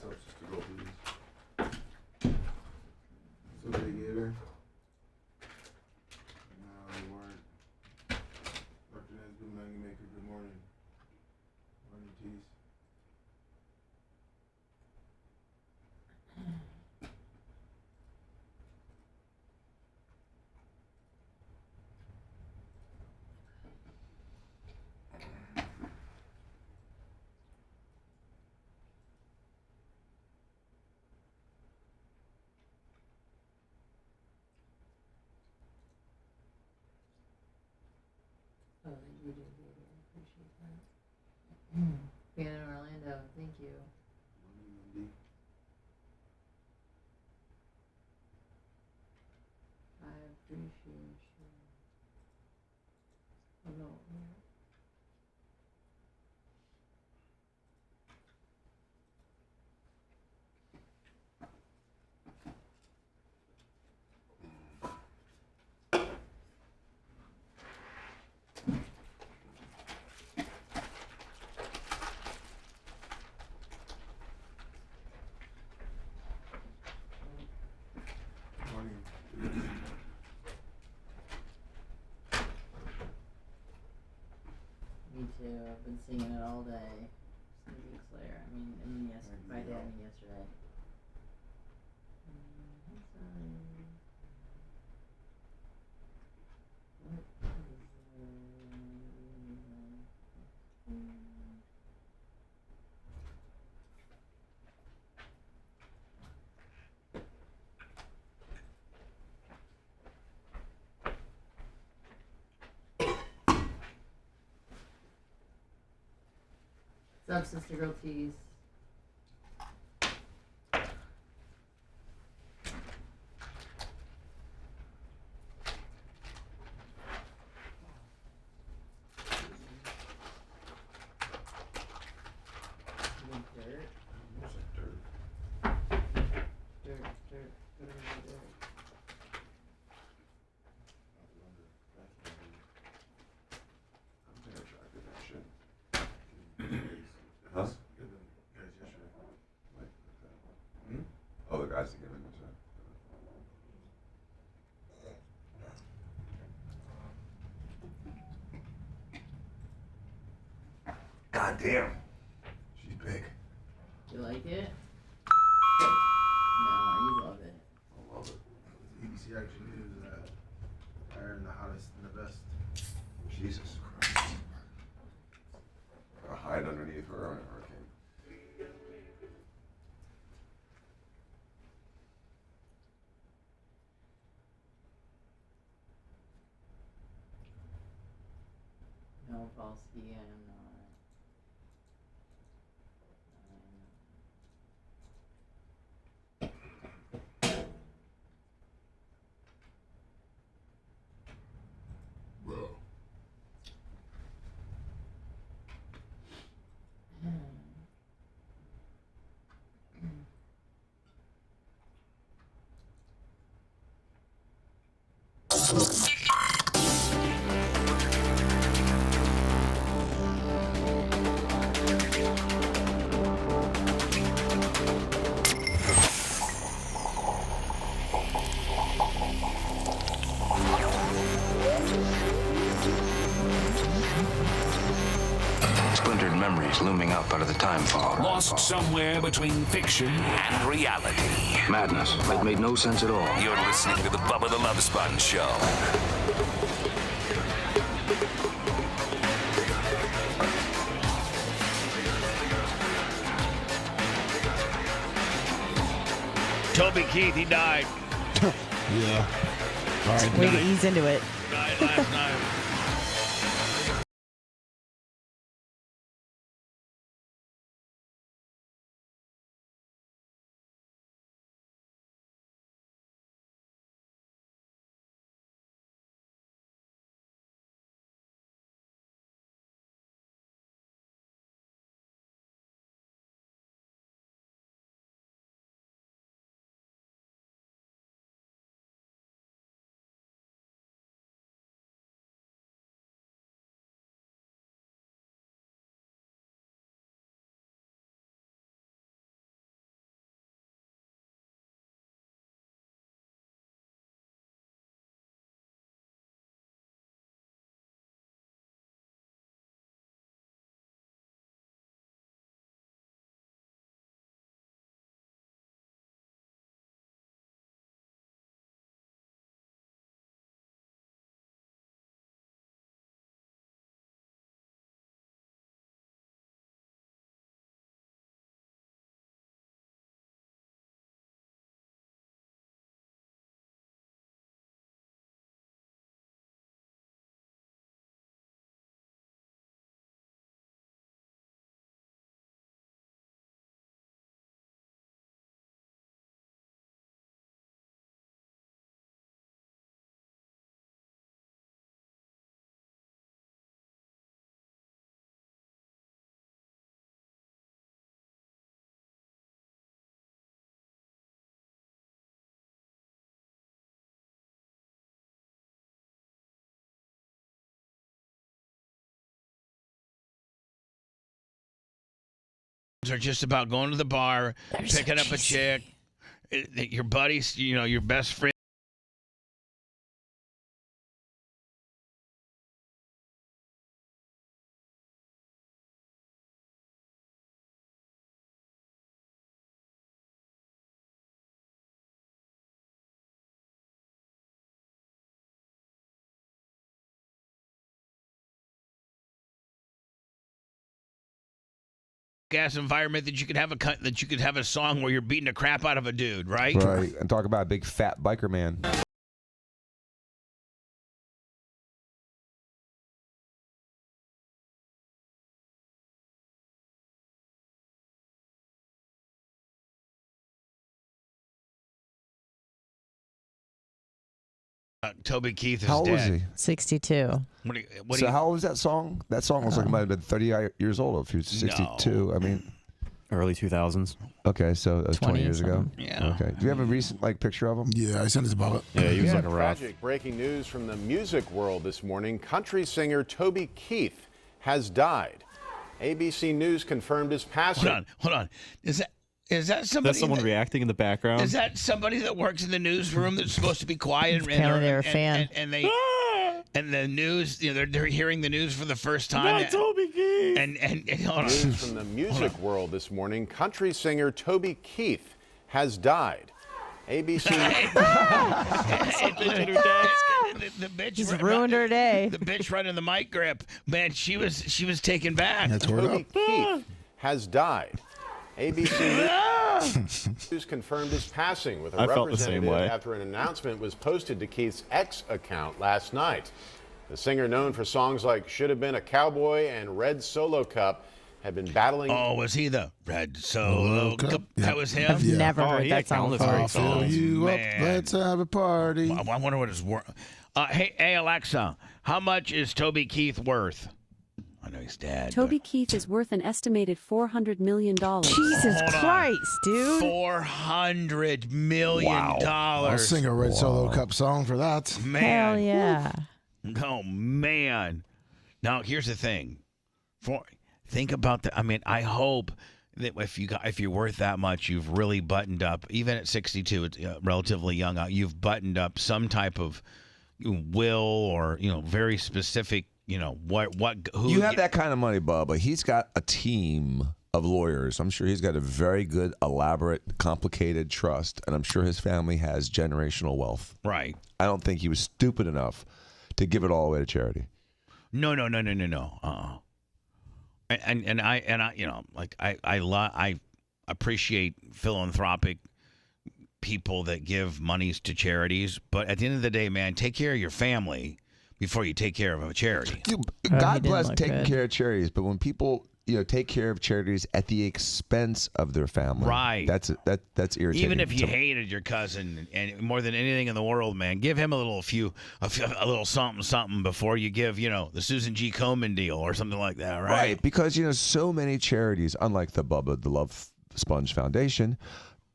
So it's just to go through these. So they gave her. No, they weren't. Dr. Nesbitt, Maggie Maker, good morning. Morning, teas. Oh, you did good. I appreciate that. Being in Orlando, thank you. I appreciate you. Oh, no. Me too. I've been singing it all day. Sleeping Slayer. I mean yesterday. What's up, Sister Girl Tees? Huh? Oh, the guys together. God damn. She's big. like it? No, you love it. I love it. ABC Action News hiring the hottest and the best. Jesus Christ. Gotta hide underneath her on a hurricane. No, Balsky, I am not. Splintered memories looming up out of the time fog. Lost somewhere between fiction and reality. Madness that made no sense at all. You're listening to the Bubba the Love Sponge Show. Toby Keith, he died. Yeah. All right. Way to ease into it. Died last night. Are just about going to the bar, picking up a chick, your buddies, your best friend. Gas environment that you could have a song where you're beating the crap out of a dude, right? Right, and talk about a big fat biker man. Toby Keith is How old dead. was he? 62. So how old was that song? That song looks like it might have been 30 years old if he was 62. No. I mean, early 2000s. Okay, so that was 20 years ago. Yeah. Okay. Do you have a recent picture of him? Yeah, I sent it to Bubba. Yeah, he was like a rough. Tragic breaking news from the music world this morning. Country singer Toby Keith has died. ABC News confirmed his passing. Hold on. Is that somebody? That's someone reacting in the background. Is that somebody that works in the newsroom that's supposed to be quiet? Apparently they're a fan. And they And the news, they're hearing the news for the first time. Not Toby Keith. And hold on. News from the music world this morning. Country singer Toby Keith has died. ABC. The bitch Just ruined her day. The bitch running the mic grip, man. She was taken back. Toby Keith has died. ABC News confirmed his passing with a I felt the same representative way. after an announcement was posted to Keith's X account last night. The singer, known for songs like Should Have Been a Cowboy and Red Solo Cup, had been battling. Oh, was he the Red Solo Cup? That was him? I've never heard that song before. I'll fill you up. Let's have a party. I wonder what his worth. Hey, Alexa, how much is Toby Keith worth? I know he's dead. Toby Keith is worth an estimated $400 million. Jesus Christ, dude. $400 million. I'll sing a Red Solo Cup song for that. Man. Hell yeah. Oh, man. Now, here's the thing. Think about that. I mean, I hope that if you're worth that much, you've really buttoned up. Even at 62, it's relatively young. You've buttoned up some type of will or very specific. Who you have that kind of money, Bubba. He's got a team of lawyers. I'm sure he's got a very good, elaborate, complicated trust, and I'm sure his family has generational wealth. Right. I don't think he was stupid enough to give it all away to charity. No. And I appreciate philanthropic people that give monies to charities, but at the end of the day, man, take care of your family before you take care of a charity. God bless taking care of charities, but when people take care of charities at the expense of their family, right? That's irritating. Even if you hated your cousin and more than anything in the world, man, give him a little something before you give the Susan G. Komen deal or something like that, right? Right, because so many charities, unlike the Bubba the Love Sponge Foundation,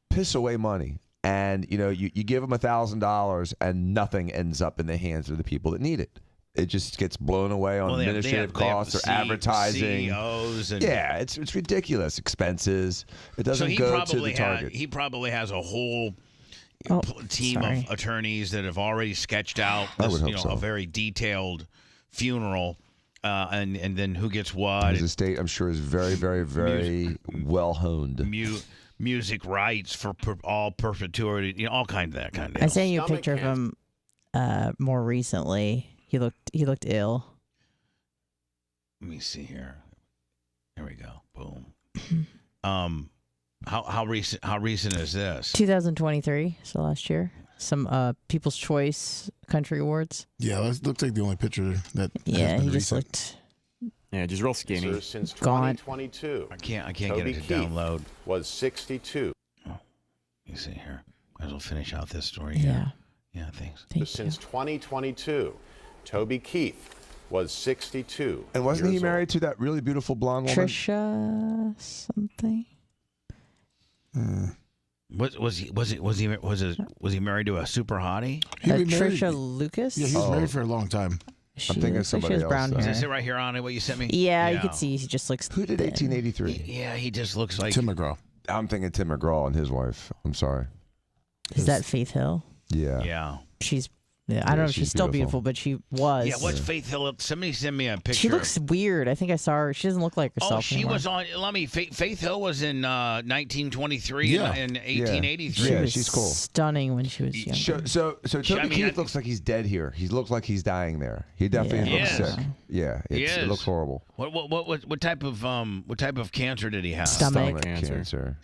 piss away money. And you give them $1,000 and nothing ends up in the hands of the people that need it. It just gets blown away on administrative costs or advertising. CEOs and it's ridiculous expenses. It doesn't go to the target. He probably has a whole team of attorneys that have already sketched out this, a very detailed funeral, and then who gets what. His estate, I'm sure, is very, very, very well honed. Music rights for all perpetuity, all kinds of that kind of deal. I sent you a picture of him more recently. He looked ill. Let me see here. There we go. Boom. How recent is this? 2023, so last year. Some People's Choice Country Awards. Yeah, that looks like the only picture that. Yeah, he just looked. Yeah, just real skinny. Since Gone. 2022, I can't get Toby it to Keith download. Was 62. You see here. Might as well finish out this story. Yeah. Yeah, thanks. Since 2022, Toby Keith was 62. And wasn't he married to that really beautiful blonde woman? Trisha something. Was he married to a super hottie? Trisha Lucas? Yeah, he was married for a long time. I'm thinking of somebody else. Brown hair. Does it say right here on it what you sent me? Yeah, you could see he just looks. Who did 1883? Yeah, he just looks like Tim McGraw. I'm thinking Tim McGraw and his wife. I'm sorry. Is that Faith Hill? Yeah. Yeah. She's. Yeah, I don't know if she's still beautiful, but she was. Yeah, what's Faith Hill? Somebody send me a picture. She looks weird. I think I saw her. She doesn't look like herself. Oh, she anymore. was on. Let me. Faith Hill was in 1923 and 1883. She was she's cool. Stunning when she was younger. So Toby Keith looks like he's dead here. He looks like he's dying there. He definitely looks sick. Yeah, it looks horrible. What type of cancer did he have? Stomach cancer.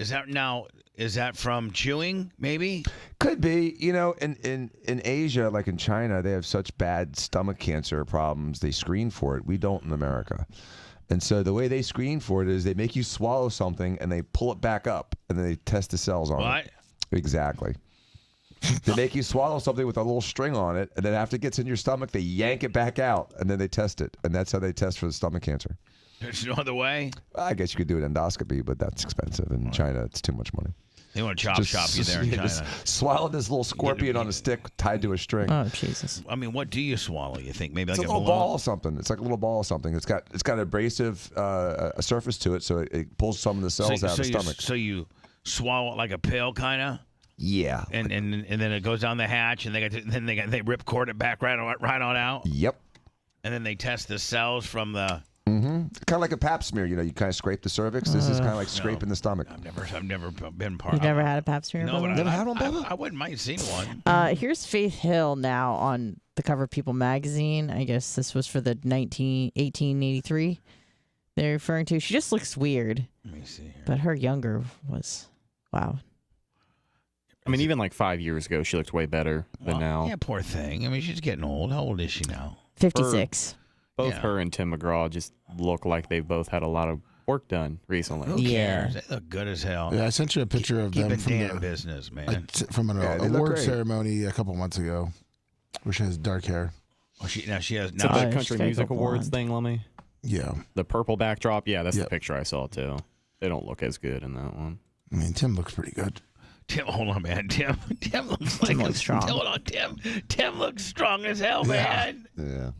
Is that from chewing? Maybe. Could be. In Asia, like in China, they have such bad stomach cancer problems. They screen for it. We don't in America. And so the way they screen for it is they make you swallow something and they pull it back up and then they test the cells on it. Exactly. They make you swallow something with a little string on it, and then after it gets in your stomach, they yank it back out, and then they test it. And that's how they test for the stomach cancer. There's no other way? I guess you could do an endoscopy, but that's expensive. In China, it's too much money. They want to shop you there in China. Just swallow this little scorpion on a stick tied to a string. Oh, Jesus. I mean, what do you swallow, you think? Maybe it's like a little ball of something. It's like a little ball of something. It's got abrasive a surface to it, so it pulls some of the cells out of the stomach. So you swallow it like a pill, kind of? Yeah. And then it goes down the hatch, and they rip cord it back right on out. Yep. And then they test the cells from the. Kind of like a pap smear, you kind of scrape the cervix. This is kind of like scraping the stomach. I've never been part. You've never had a pap smear? No, but Never had one, Bubba? I wouldn't mind seeing one. Here's Faith Hill now on the cover of People magazine. I guess this was for the 1883 they're referring to. She just looks weird. Let me see here. But her younger was, wow. I mean, even like 5 years ago, she looked way better than now. Yeah, poor thing. I mean, she's getting old. How old is she now? 56. Both her and Tim McGraw just look like they've both had a lot of work done recently. Who cares? They look good as hell. Yeah, I sent you a picture of them from damn the business, man. From an Yeah, they look award great. ceremony a couple months ago, where she has dark hair. Oh, she has It's a big country music awards thing, Lummy. Yeah. The purple backdrop. Yeah, that's the picture I saw too. They don't look as good in that one. I mean, Tim looks pretty good. Tim, hold on, man. Tim looks like looks strong. Hold on, Tim looks strong as hell, man. Yeah.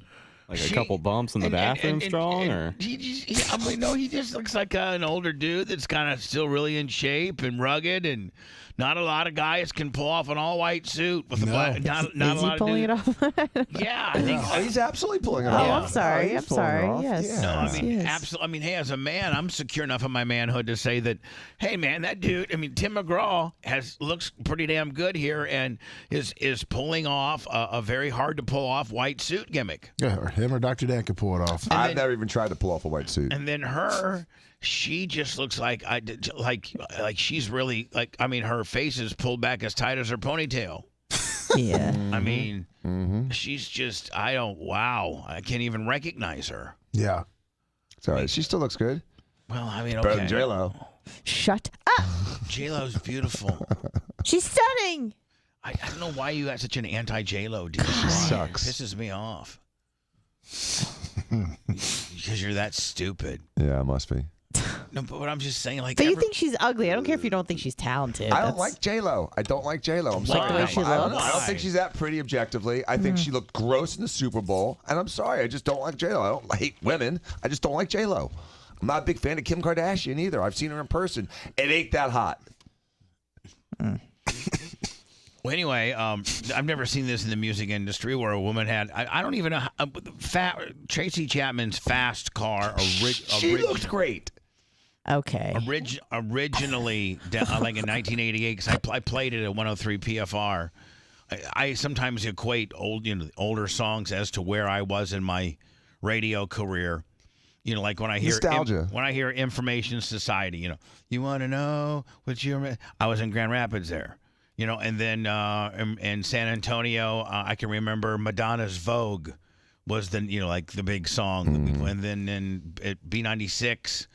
Like a couple bumps in the bathroom strong, or? He just looks like an older dude that's kind of still really in shape and rugged, and not a lot of guys can pull off an all-white suit with a black. Not Is a he lot pulling of it dudes. off? Yeah, I think. Oh, he's absolutely pulling it Oh, off. I'm sorry. He's I'm pulling it sorry. off. Yes. Yeah. No, I Yes, mean, yes. absolutely. I mean, hey, as a man, I'm secure enough in my manhood to say that, hey, man, that dude. I mean, Tim McGraw looks pretty damn good here, and is pulling off a very hard to pull off white suit gimmick. Yeah, or him or Dr. Dan could pull it off. I've never even tried to pull off a white suit. And then she just looks like she's really like. I mean, her face is pulled back as tight as her ponytail. Yeah. I mean, she's just. Wow. I can't even recognize her. Yeah. Sorry, she still looks good. Well, I mean, Better okay. than J-Lo. Shut up. J-Lo's beautiful. She's stunning. I don't know why you got such an anti-J-Lo dude. Sucks. Pisses me off. Because you're that stupid. Yeah, it must be. No, but I'm just saying, like. But you think she's ugly. I don't care if you don't think she's talented. I don't like J-Lo. I don't like J-Lo. I'm sorry. the way she I don't looks? think Why? she's that pretty objectively. I think she looked gross in the Super Bowl. And I'm sorry. I just don't like J-Lo. I don't hate women. I just don't like J-Lo. I'm not a big fan of Kim Kardashian either. I've seen her in person. It ain't that hot. Well, anyway, I've never seen this in the music industry where a woman had. I don't even know. Tracy Chapman's fast car. She looked great. Okay. Originally, like in 1988, because I played it at 103 PFR. I sometimes equate older songs as to where I was in my radio career. Like when I hear Nostalgia. when I hear Information Society. You want to know what I was in Grand Rapids there. And then in San Antonio, I can remember Madonna's Vogue was the like the big song, and then at B96.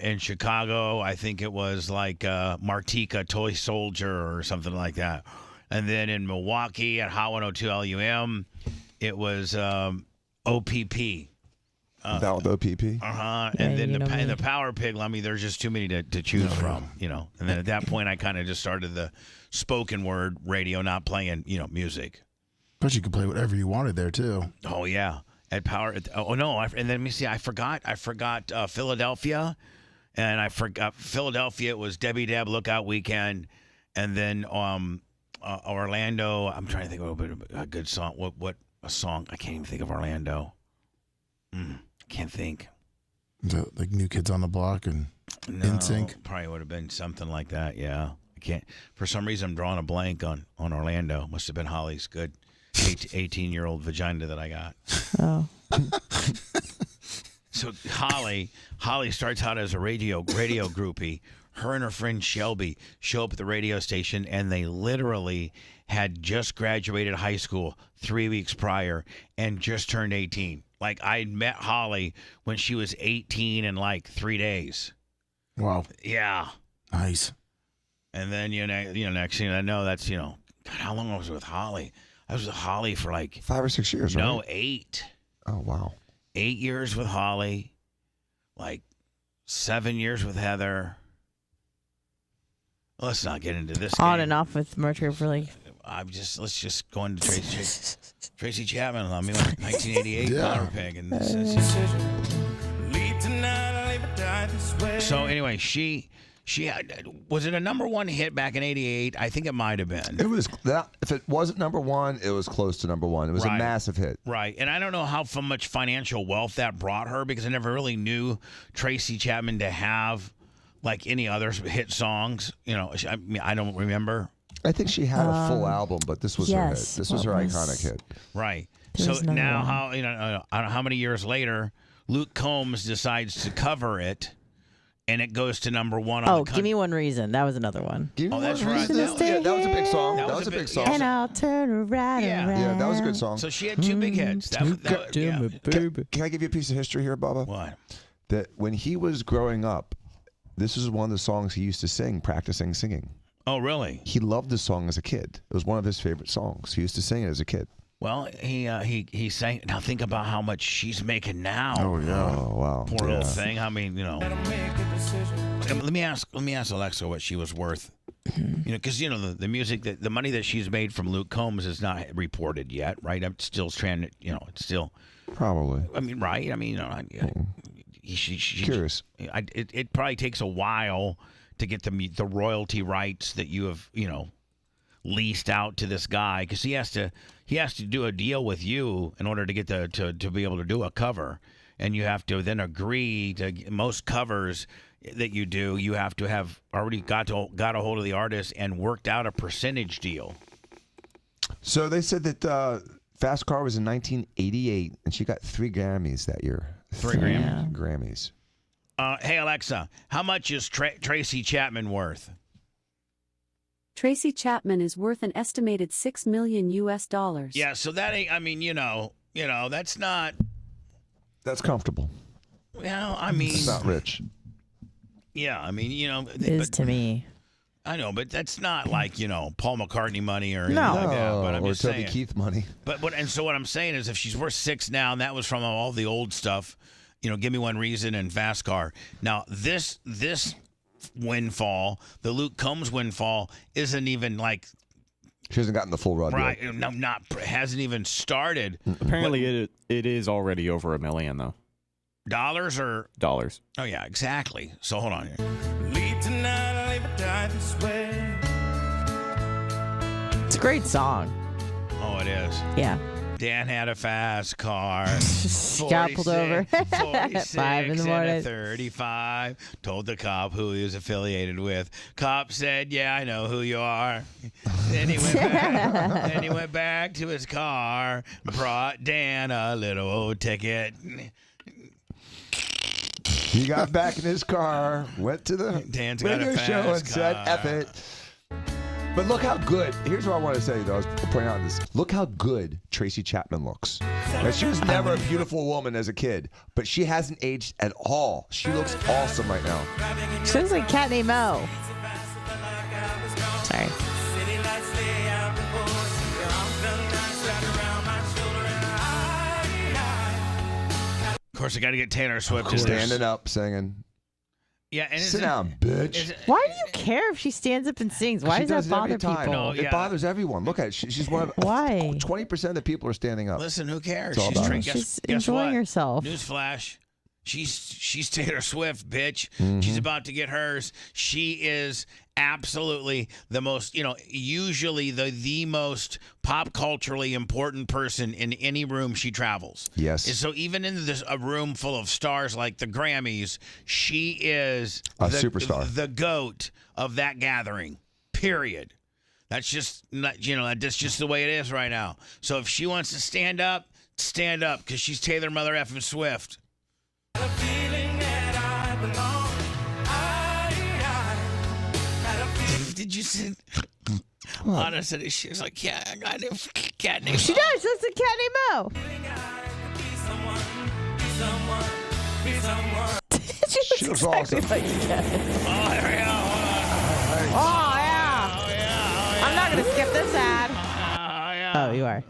In Chicago, I think it was like Martika Toy Soldier or something like that. And then in Milwaukee at Hot 102 LUM, it was OPP. That with OPP? And then the Power Pig, there's just too many to choose from, And then at that point, I kind of just started the spoken word radio, not playing, music. But you could play whatever you wanted there, too. Oh, yeah. At Power. And then let me see. I forgot Philadelphia, and I forgot Philadelphia. It was Debbie Dab Lookout Weekend, and then Orlando. I'm trying to think of a good song. What a song? I can't even think of Orlando. Can't think. Like New Kids on the Block and NSYNC. Probably would have been something like that. Yeah, I can't. For some reason, I'm drawing a blank on Orlando. Must have been Holly's good 18-year-old vagina that I got. Oh. So Holly starts out as a radio groupie. Her and her friend Shelby show up at the radio station, and they literally had just graduated high school 3 weeks prior and just turned 18. Like, I met Holly when she was 18 in like 3 days. Wow. Yeah. Nice. And then next thing I know, that's God, how long I was with Holly? I was with Holly for like 5 or 6 years, right? No, 8. Oh, wow. 8 years with Holly, like 7 years with Heather. Let's not get into this. On and off with Mercury for like. Let's just go into Tracy Chapman. I mean, like 1988 Power Pig, and this. So anyway, she Was it a #1 hit back in '88? I think it might have been. It was that. If it wasn't #1, it was close to #1. It was a massive hit. Right, and I don't know how much financial wealth that brought her because I never really knew Tracy Chapman to have like any other hit songs. You know, I mean, I don't remember. I think she had a full album, but this was her hit. This was her iconic hit. Right. So now, I don't know how many years later, Luke Combs decides to cover it. And it goes to #1 on Give Me One Reason. That was another one. That's right. That was a big song. That was a big song. And I'll turn around. Yeah, that was a good song. So she had 2 big hits. Can I give you a piece of history here, Bubba? What? That when he was growing up, this was one of the songs he used to sing, practicing singing. Oh, really? He loved the song as a kid. It was one of his favorite songs. He used to sing it as a kid. Well, he sang. Now think about how much she's making now. Oh yeah. Oh wow. Poor little thing. I mean, you know. Let me ask Alexa what she was worth. You know, because you know the music the money that she's made from Luke Combs is not reported yet, right? I'm still trying to, you know, it's still probably. I mean, right? I mean, you know, she curious. It probably takes a while to get the royalty rights that you have, you know, leased out to this guy because he has to do a deal with you in order to get to be able to do a cover, and you have to then agree to most covers that you do. You have to have already got a hold of the artist and worked out a percentage deal. So they said that Fast Car was in 1988, and she got 3 Grammys that year. 3 Grammys. Grammys. Hey Alexa, how much is Tracy Chapman worth? Tracy Chapman is worth an estimated $6 million. Yeah, so that ain't. I mean, you know, that's not. That's comfortable. Well, I mean, it's not rich. Yeah, I mean, you know, it is to me. I know, but that's not like, you know, Paul McCartney money or anything like that. But I'm or just Toby saying. Keith money. But and so what I'm saying is, if she's worth 6 now, and that was from all the old stuff, you know, Give Me One Reason and Fast Car. Now this windfall, the Luke Combs windfall, isn't even like. She hasn't gotten the full run. Right? Yet. No, hasn't even started. Apparently, it is already over $1 million though. Dollars or dollars? Oh yeah, exactly. So hold on here. It's a great song. Oh, it is. Yeah. Dan had a fast car. Got pulled over. 46 5 in the morning. and a 35. Told the cop who he was affiliated with. Cop said, "Yeah, I know who you are." Then he went back to his car, brought Dan a little old ticket. He got back in his car, went to the Dan's got a radio fast show and said, car. F it. But look how good. Here's what I want to say, though. I was pointing out this. Look how good Tracy Chapman looks. Now, she was never a beautiful woman as a kid, but she hasn't aged at all. She looks awesome right now. She looks like Cat named Mo. Sorry. Of course, I got to get Taylor Swift standing up, singing. Yeah, and sit down, bitch. Why do you care if she stands up and sings? Why does that bother people? No, It bothers everyone. Look at it. She's one of. Why? 20% of the people are standing up. Listen, who cares? It's all about her. She's enjoying herself. Newsflash. She's Taylor Swift, bitch. Mm-hmm. She's about to get hers. She is absolutely the most, you know, usually the most pop culturally important person in any room she travels. Yes. And so even in a room full of stars like the Grammys, she is A the superstar. the GOAT of that gathering. Period. That's just not, you know, that's just the way it is right now. So if she wants to stand up because she's Taylor Mother effing Swift. Did you see? Anna said she was like, yeah, I got a cat named. She does. That's a Cat named Mo. She looks awesome. Like Oh, here we go. Oh, yeah. I'm not going to skip this ad. Oh, you are.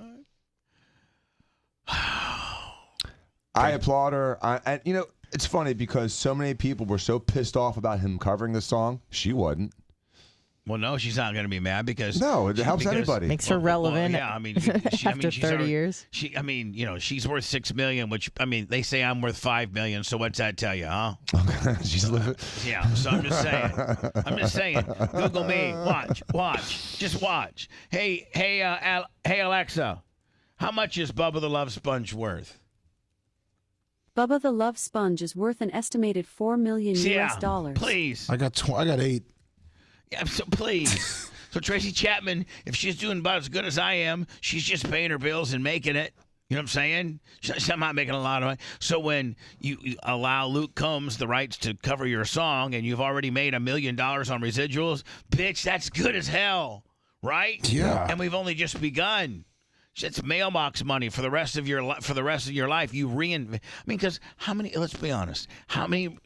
I applaud her. And you know, it's funny because so many people were so pissed off about him covering the song. She wasn't. Well, no, she's not going to be mad because No, it helps anybody. Makes her relevant. yeah, I mean, after 30 years. I mean, she's worth $6 million, which I mean, they say I'm worth $5 million. So what's that tell you, huh? She's living. Yeah. So I'm just saying. Google me. Watch. Just watch. Hey, Alexa, how much is Bubba the Love Sponge worth? Bubba the Love Sponge is worth an estimated $4 million US dollars. Please. I got 8. Yeah, so please. So Tracy Chapman, if she's doing about as good as I am, she's just paying her bills and making it. You know what I'm saying? I'm not making a lot of money. So when you allow Luke Combs the rights to cover your song and you've already made $1 million on residuals, bitch, that's good as hell, right? Yeah. And we've only just begun. It's mailbox money for the rest of your life. You I mean, because how many? Let's be honest. How many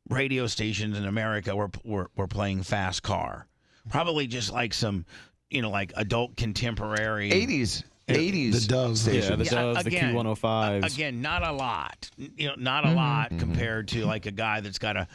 radio stations in America were playing Fast Car? Probably just like some, like adult contemporary 80s. The Dove station. Yeah, the Doves, the Q105s. Again, not a lot. Not a lot compared to like a guy that's got a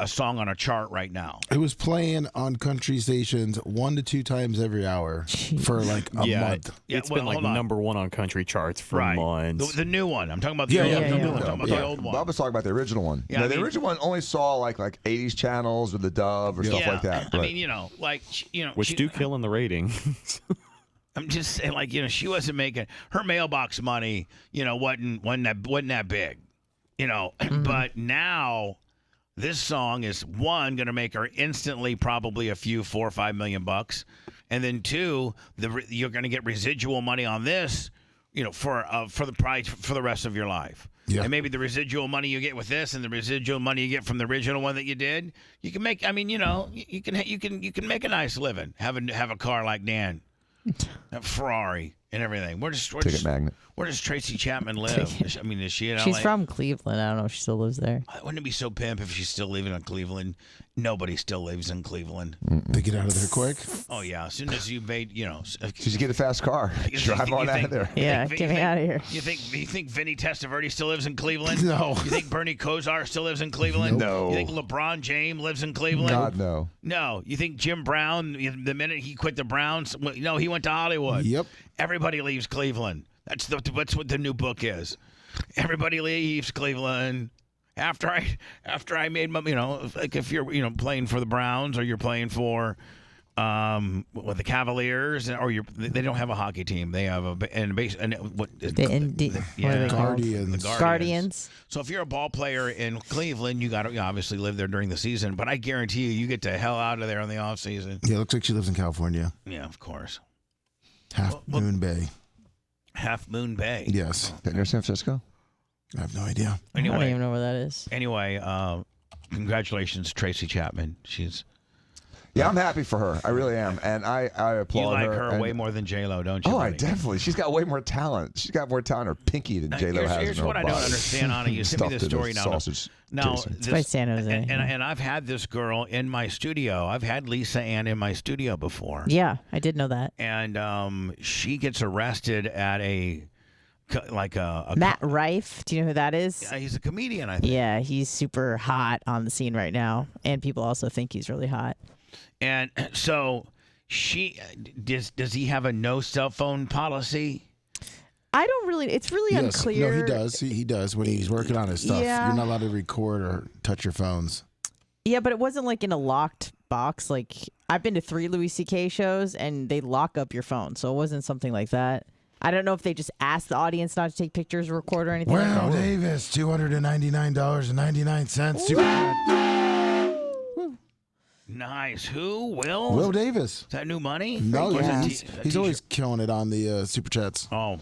song on a chart right now. It was playing on country stations 1 to 2 times every hour for like a month. It's been like number 1 on country charts for months. The new one. I'm talking about the old one. Bob was talking about the original one. Yeah, the original one only saw like 80s channels or the Dove or stuff like that. I mean, which do kill in the ratings. I'm just saying, she wasn't making her mailbox money. Wasn't that big. But now this song is one going to make her instantly probably a few $4 or $5 million bucks, and then 2, you're going to get residual money on this, for the price for the rest of your life. Yeah. And maybe the residual money you get with this and the residual money you get from the original one that you did, you can make. I mean, you can make a nice living. Have a car like Dan, a Ferrari and everything. Where does Tracy Chapman live? I mean, is she in LA? She's from Cleveland. I don't know if she still lives there. Wouldn't it be so pimp if she's still living in Cleveland? Nobody still lives in Cleveland. They get out of there quick. Oh yeah, as soon as you made, just get a fast car, drive on out of there. Yeah, get me out of here. You think Vinny Testaverde still lives in Cleveland? No. You think Bernie Kosar still lives in Cleveland? No. You think LeBron James lives in Cleveland? God, no. No. You think Jim Brown, the minute he quit the Browns, no, he went to Hollywood. Yep. Everybody leaves Cleveland. That's what the new book is. Everybody leaves Cleveland. After I made my, like if you're playing for the Browns or you're playing for the Cavaliers, or they don't have a hockey team. They have Guardians. So if you're a ball player in Cleveland, you obviously live there during the season. But I guarantee you get the hell out of there in the off season. Yeah, it looks like she lives in California. Yeah, of course. Moon Bay. Half Moon Bay. Yes. Near San Francisco? I have no idea. Anyway, I don't even know where that is. Anyway, congratulations, Tracy Chapman. Yeah, I'm happy for her. I really am, and I applaud her. You like her way more than J-Lo, don't you? Oh, buddy? I definitely. She's got way more talent. She's got more talent in her pinky than J-Lo has. Here's in her what I don't understand, Anna. You sent me this story now. It's by San Jose. And I've had this girl in my studio. I've had Lisa Ann in my studio before. Yeah, I did know that. And she gets arrested at a Matt Rife. Do you know who that is? Yeah, he's a comedian, I think. Yeah, he's super hot on the scene right now, and people also think he's really hot. And so does he have a no cell phone policy? I don't really. It's really unclear. No, he does. He does when he's working on his stuff. Yeah. You're not allowed to record or touch your phones. Yeah, but it wasn't like in a locked box. Like I've been to 3 Louis C.K. shows, and they lock up your phone, so it wasn't something like that. I don't know if they just asked the audience not to take pictures or record or anything. Well, like that. Davis, $299.99. Nice. Who? Will? Will Davis. Is that new money? No, he's always killing it on the super chats. Oh,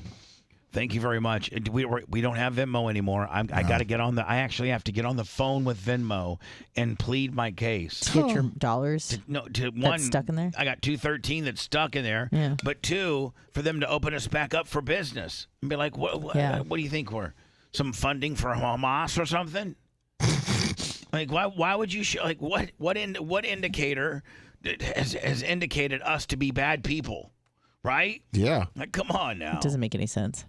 thank you very much. We don't have Venmo anymore. I got to get on I actually have to get on the phone with Venmo and plead my case. To get your dollars? One stuck in there? I got $213 that's stuck in there. Yeah. But 2, for them to open us back up for business and be like, what do you think we're? Some funding for Hamas or something? Like why would you what indicator has indicated us to be bad people, right? Yeah. Like come on now. It doesn't make any sense.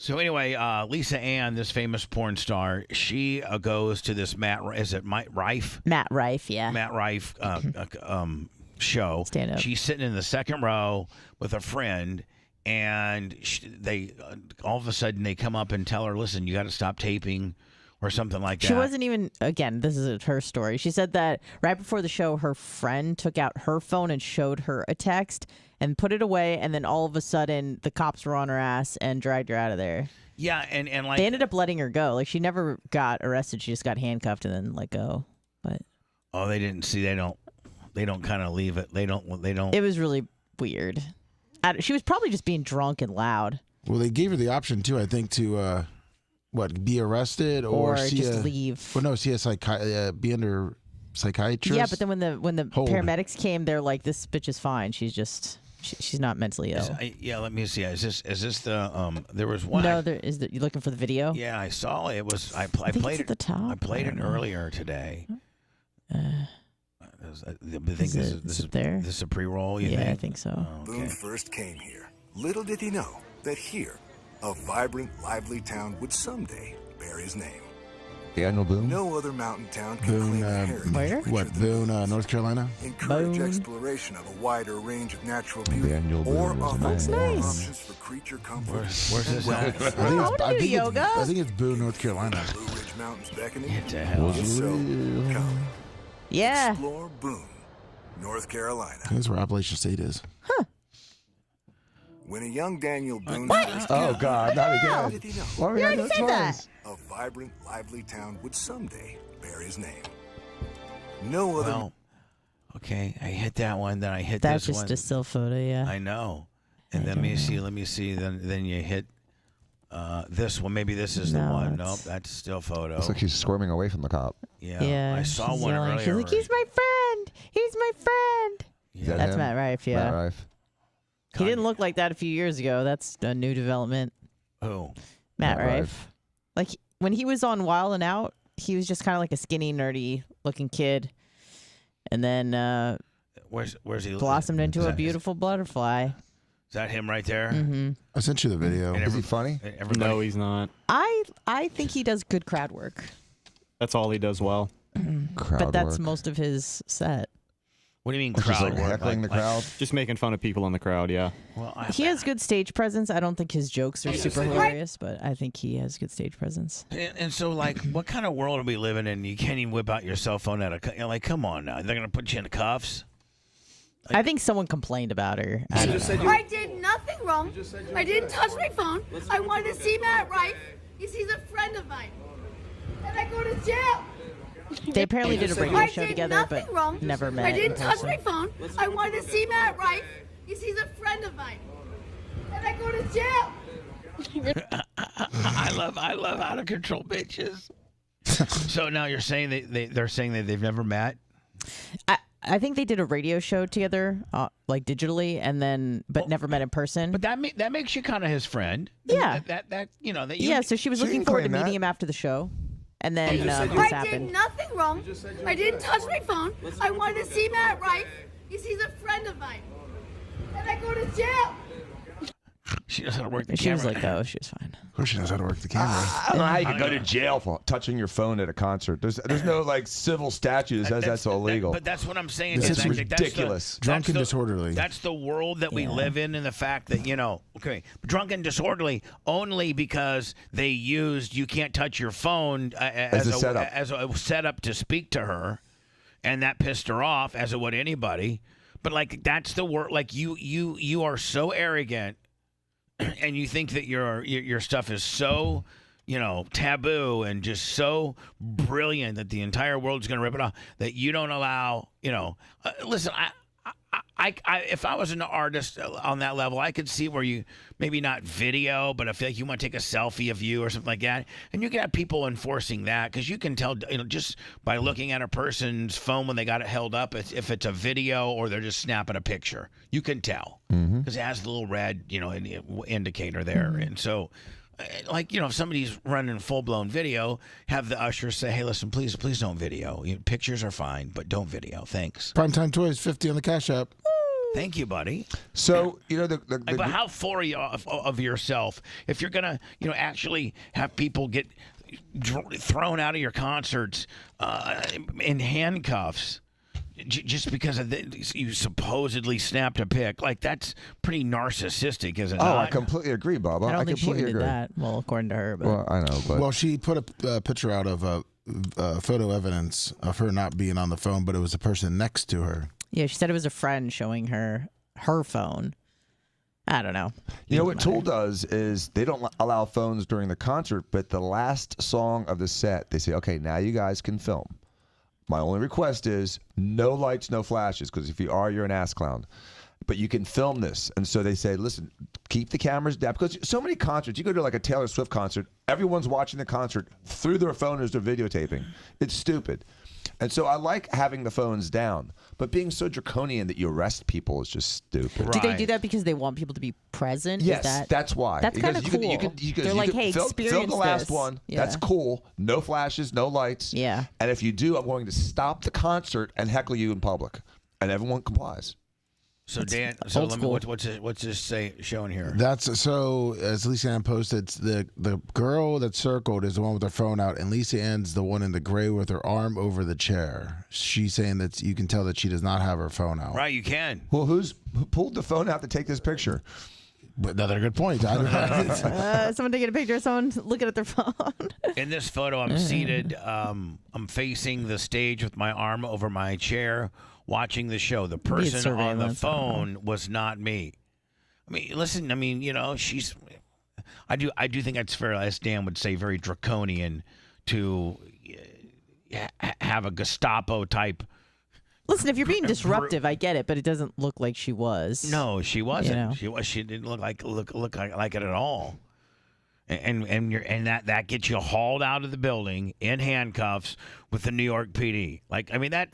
So anyway, Lisa Ann, this famous porn star, she goes to this Matt Rife? Matt Rife, yeah. Matt Rife show. Stand up. She's sitting in the second row with a friend, and they all of a sudden they come up and tell her, "Listen, you got to stop taping." Or something like that. She wasn't even, again, this is her story. She said that right before the show, her friend took out her phone and showed her a text and put it away. And then all of a sudden, the cops were on her ass and dragged her out of there. Yeah, and like they ended up letting her go. Like, she never got arrested. She just got handcuffed and then let go. But they didn't see. They don't kind of leave it. They don't. It was really weird. She was probably just being drunk and loud. Well, they gave her the option too, I think, to be arrested or see just leave. Well, no, see a be under psychiatrist. Yeah, but then when the paramedics came, they're like, "This bitch is fine. She's just she's not mentally ill." Let me see. Is this the there was one? No, you looking for the video? Yeah, I saw it. Was I played it at the top? I played it earlier today. I think this is a pre-roll. You think? I think so. Oh, okay. Boone first came here. Little did he know that here, a vibrant, lively town would someday bear his name. Daniel Boone? No other mountain town can claim the heritage. Where? What, Boone, North Carolina? Encourage exploration of a wider range of natural beauty. Daniel Boone or was offer more nice. options for creature comfort. Where's this at? I think it's Boone, North Carolina. Blue Ridge Mountains beckoning. Get the hell. So, come. Yeah. Explore Boone, North Carolina. That's where Appalachian State is. When a young Daniel Boone Oh, God, not again. did he know Why are we already on this said that. twice? a vibrant, lively town would someday bear his name. No other. Well, okay, I hit that one. Then I hit That's this just one. a still photo, yeah. I know. And let me see. Then you hit this one. Maybe this is the one. Nope, that's still photo. Looks like she's squirming away from the cop. Yeah, I saw she's one yelling. earlier. She's like, "He's my friend. He's my friend." Is that That's him? Matt Rife, yeah. Matt Rife. He didn't look like that a few years ago. That's a new development. Who? Matt Matt Rife. Rife. Like, when he was on Wild and Out, he was just kind of like a skinny, nerdy looking kid. And then Where's he? blossomed into a Is beautiful butterfly. that him right there? Mm-hmm. I sent you the video. And Is he funny? Everybody, No, he's not. I think he does good crowd work. That's all he does well. But that's work. most of his set. What do you mean Just crowd like work? heckling the crowd. Just making fun of people in the crowd, yeah. Well, He has good stage presence. I don't think his jokes are super hilarious, but I think he has good stage presence. and so, like, what kind of world are we living in? You can't even whip out your cell phone at a. Like, come on now. They're gonna put you in cuffs. I think someone complained about her. I did nothing wrong. I didn't touch my phone. I wanted to see Matt Rife. He's a friend of mine. And I go to jail. They apparently did a radio show together, but wrong. never met. I didn't in touch person. my phone. I wanted to see Matt Rife. He's a friend of mine. And I go to jail. I love out of control bitches. So now you're saying they're saying that they've never met. I think they did a radio show together, like digitally, and then but never met in person. But that makes you kind of his friend. Yeah. That you know that you. Yeah, so she was looking forward to meeting him after the show, and then this I happened. did nothing wrong. I didn't touch my phone. I wanted to see Matt Rife. He's a friend of mine. And I go to jail. She knows how to work the She camera. was like, "Oh, she was fine." Of course she knows how to work the camera. I don't know how you can go to jail for touching your phone at a concert. There's no like civil statute that says that's illegal. But that's what I'm saying. This is is that- that's ridiculous. Drunk and disorderly. That's the world that we live in, and the fact that drunk and disorderly only because they used you can't touch your phone as a setup. as a setup to speak to her, and that pissed her off, as it would anybody. But like that's the word. Like you are so arrogant. And you think that your stuff is so, taboo and just so brilliant that the entire world's going to rip it off, that you don't allow, listen, I if I was an artist on that level, I could see where you maybe not video, but I feel like you want to take a selfie of you or something like that, and you can have people enforcing that because you can tell, just by looking at a person's phone when they got it held up, if it's a video or they're just snapping a picture, you can tell because it has the little red, indicator there, and so. Like, if somebody's running full-blown video, have the usher say, hey, listen, please don't video. Pictures are fine, but don't video. Thanks. Primetime Toys, 50 on the Cash App. Thank you, buddy. So you know but how full are you of yourself if you're gonna actually have people get thrown out of your concerts in handcuffs just because you supposedly snapped a pic? Like, that's pretty narcissistic, isn't it? Oh, I completely agree, Bubba. I don't think she completely even did agree. that. Well, according to her, but Well, I know, but Well, she put a picture out of photo evidence of her not being on the phone, but it was the person next to her. yeah, she said it was a friend showing her phone. I don't know. You know what Tool does is they don't allow phones during the concert, but the last song of the set, they say, okay, now you guys can film. My only request is no lights, no flashes, because if you are, you're an ass clown. But you can film this. And so they say, listen, keep the cameras down. Because so many concerts, you go to like a Taylor Swift concert, everyone's watching the concert through their phone as they're videotaping. It's stupid. And so I like having the phones down. But being so draconian that you arrest people is just stupid. Do they do that because they want people to be present? Yes, that's why. That's kind of cool. They're like, hey, experience film the last this. one. Yeah. That's cool. No flashes, no lights. Yeah. And if you do, I'm going to stop the concert and heckle you in public. And everyone complies. So Dan, so let me, what's this say showing here? That's so. As Lisa Ann posted, the girl that circled is the one with her phone out, and Lisa Ann's the one in the gray with her arm over the chair. She's saying that you can tell that she does not have her phone out. Right, you can. Well, who pulled the phone out to take this picture? But another good point. I don't know. Someone taking a picture of someone looking at their phone. In this photo, I'm seated. I'm facing the stage with my arm over my chair, watching the show. The person on the phone was not me. I mean, listen. I mean, she's. I do think that's fair. As Dan would say, very draconian to have a Gestapo type. Listen, if you're being disruptive, I get it, but it doesn't look like she was. No, she wasn't. You know? She didn't look like it at all. And that gets you hauled out of the building in handcuffs with the New York PD. Like, I mean, that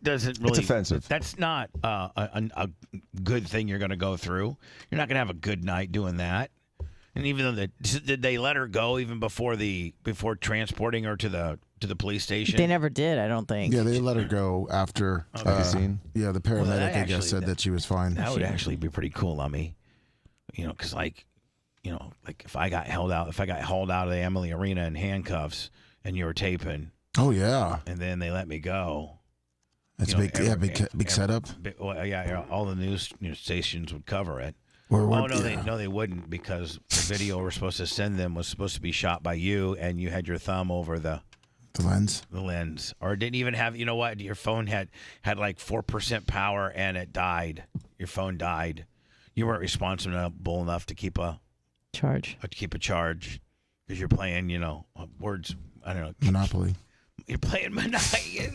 doesn't really. It's offensive. That's not a good thing you're going to go through. You're not going to have a good night doing that. And even though did they let her go even before transporting her to the police station? They never did, I don't think. Yeah, they let her go after the scene. Yeah, the paramedic I guess said that she was fine. That would actually be pretty cool, Lummy. Because like if I got hauled out of the Emily Arena in handcuffs and you were taping. Oh yeah. And then they let me go. That's big setup. Yeah, all the news stations would cover it. They wouldn't, because the video we're supposed to send them was supposed to be shot by you, and you had your thumb over the lens. The lens, or it didn't even have. You know what? Your phone had like 4% power, and it died. Your phone died. You weren't responsible enough to keep a charge. Because you're playing, words. I don't know. Monopoly. You're playing Monopoly.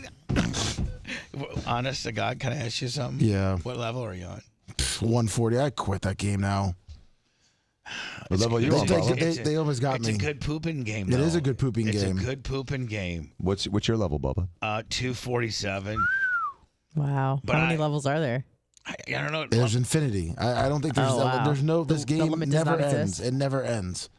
Honest to God, can I ask you something? Yeah. What level are you on? 140. I quit that game now. What level you on? They almost got me. It's a good pooping game. It is a good pooping game. It's a good pooping game. What's your level, Bubba? 247. Wow. How many levels are there? I don't know. There's infinity. I don't think there's. This game limit does never not ends. exist. It never ends.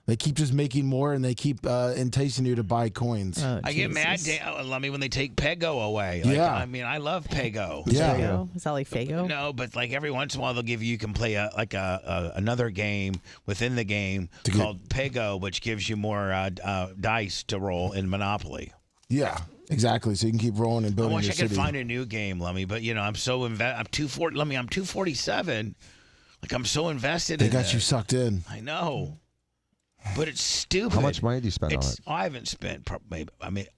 They keep just making more, and they keep enticing you to buy coins. I get mad, Lummy, when they take Pego away. Like, Yeah. I mean, I love Pego. Yeah. Is that like Fago? No, but like every once in a while you can play another game within the game called Pego, which gives you more dice to roll in Monopoly. Yeah, exactly. So you can keep rolling and I building wish your I could city. find a new game, Lummy, but I'm so invested. I'm 247. Like, I'm so invested They in got you this. sucked in. I know. But it's stupid. How much money do you spend on it? I haven't spent.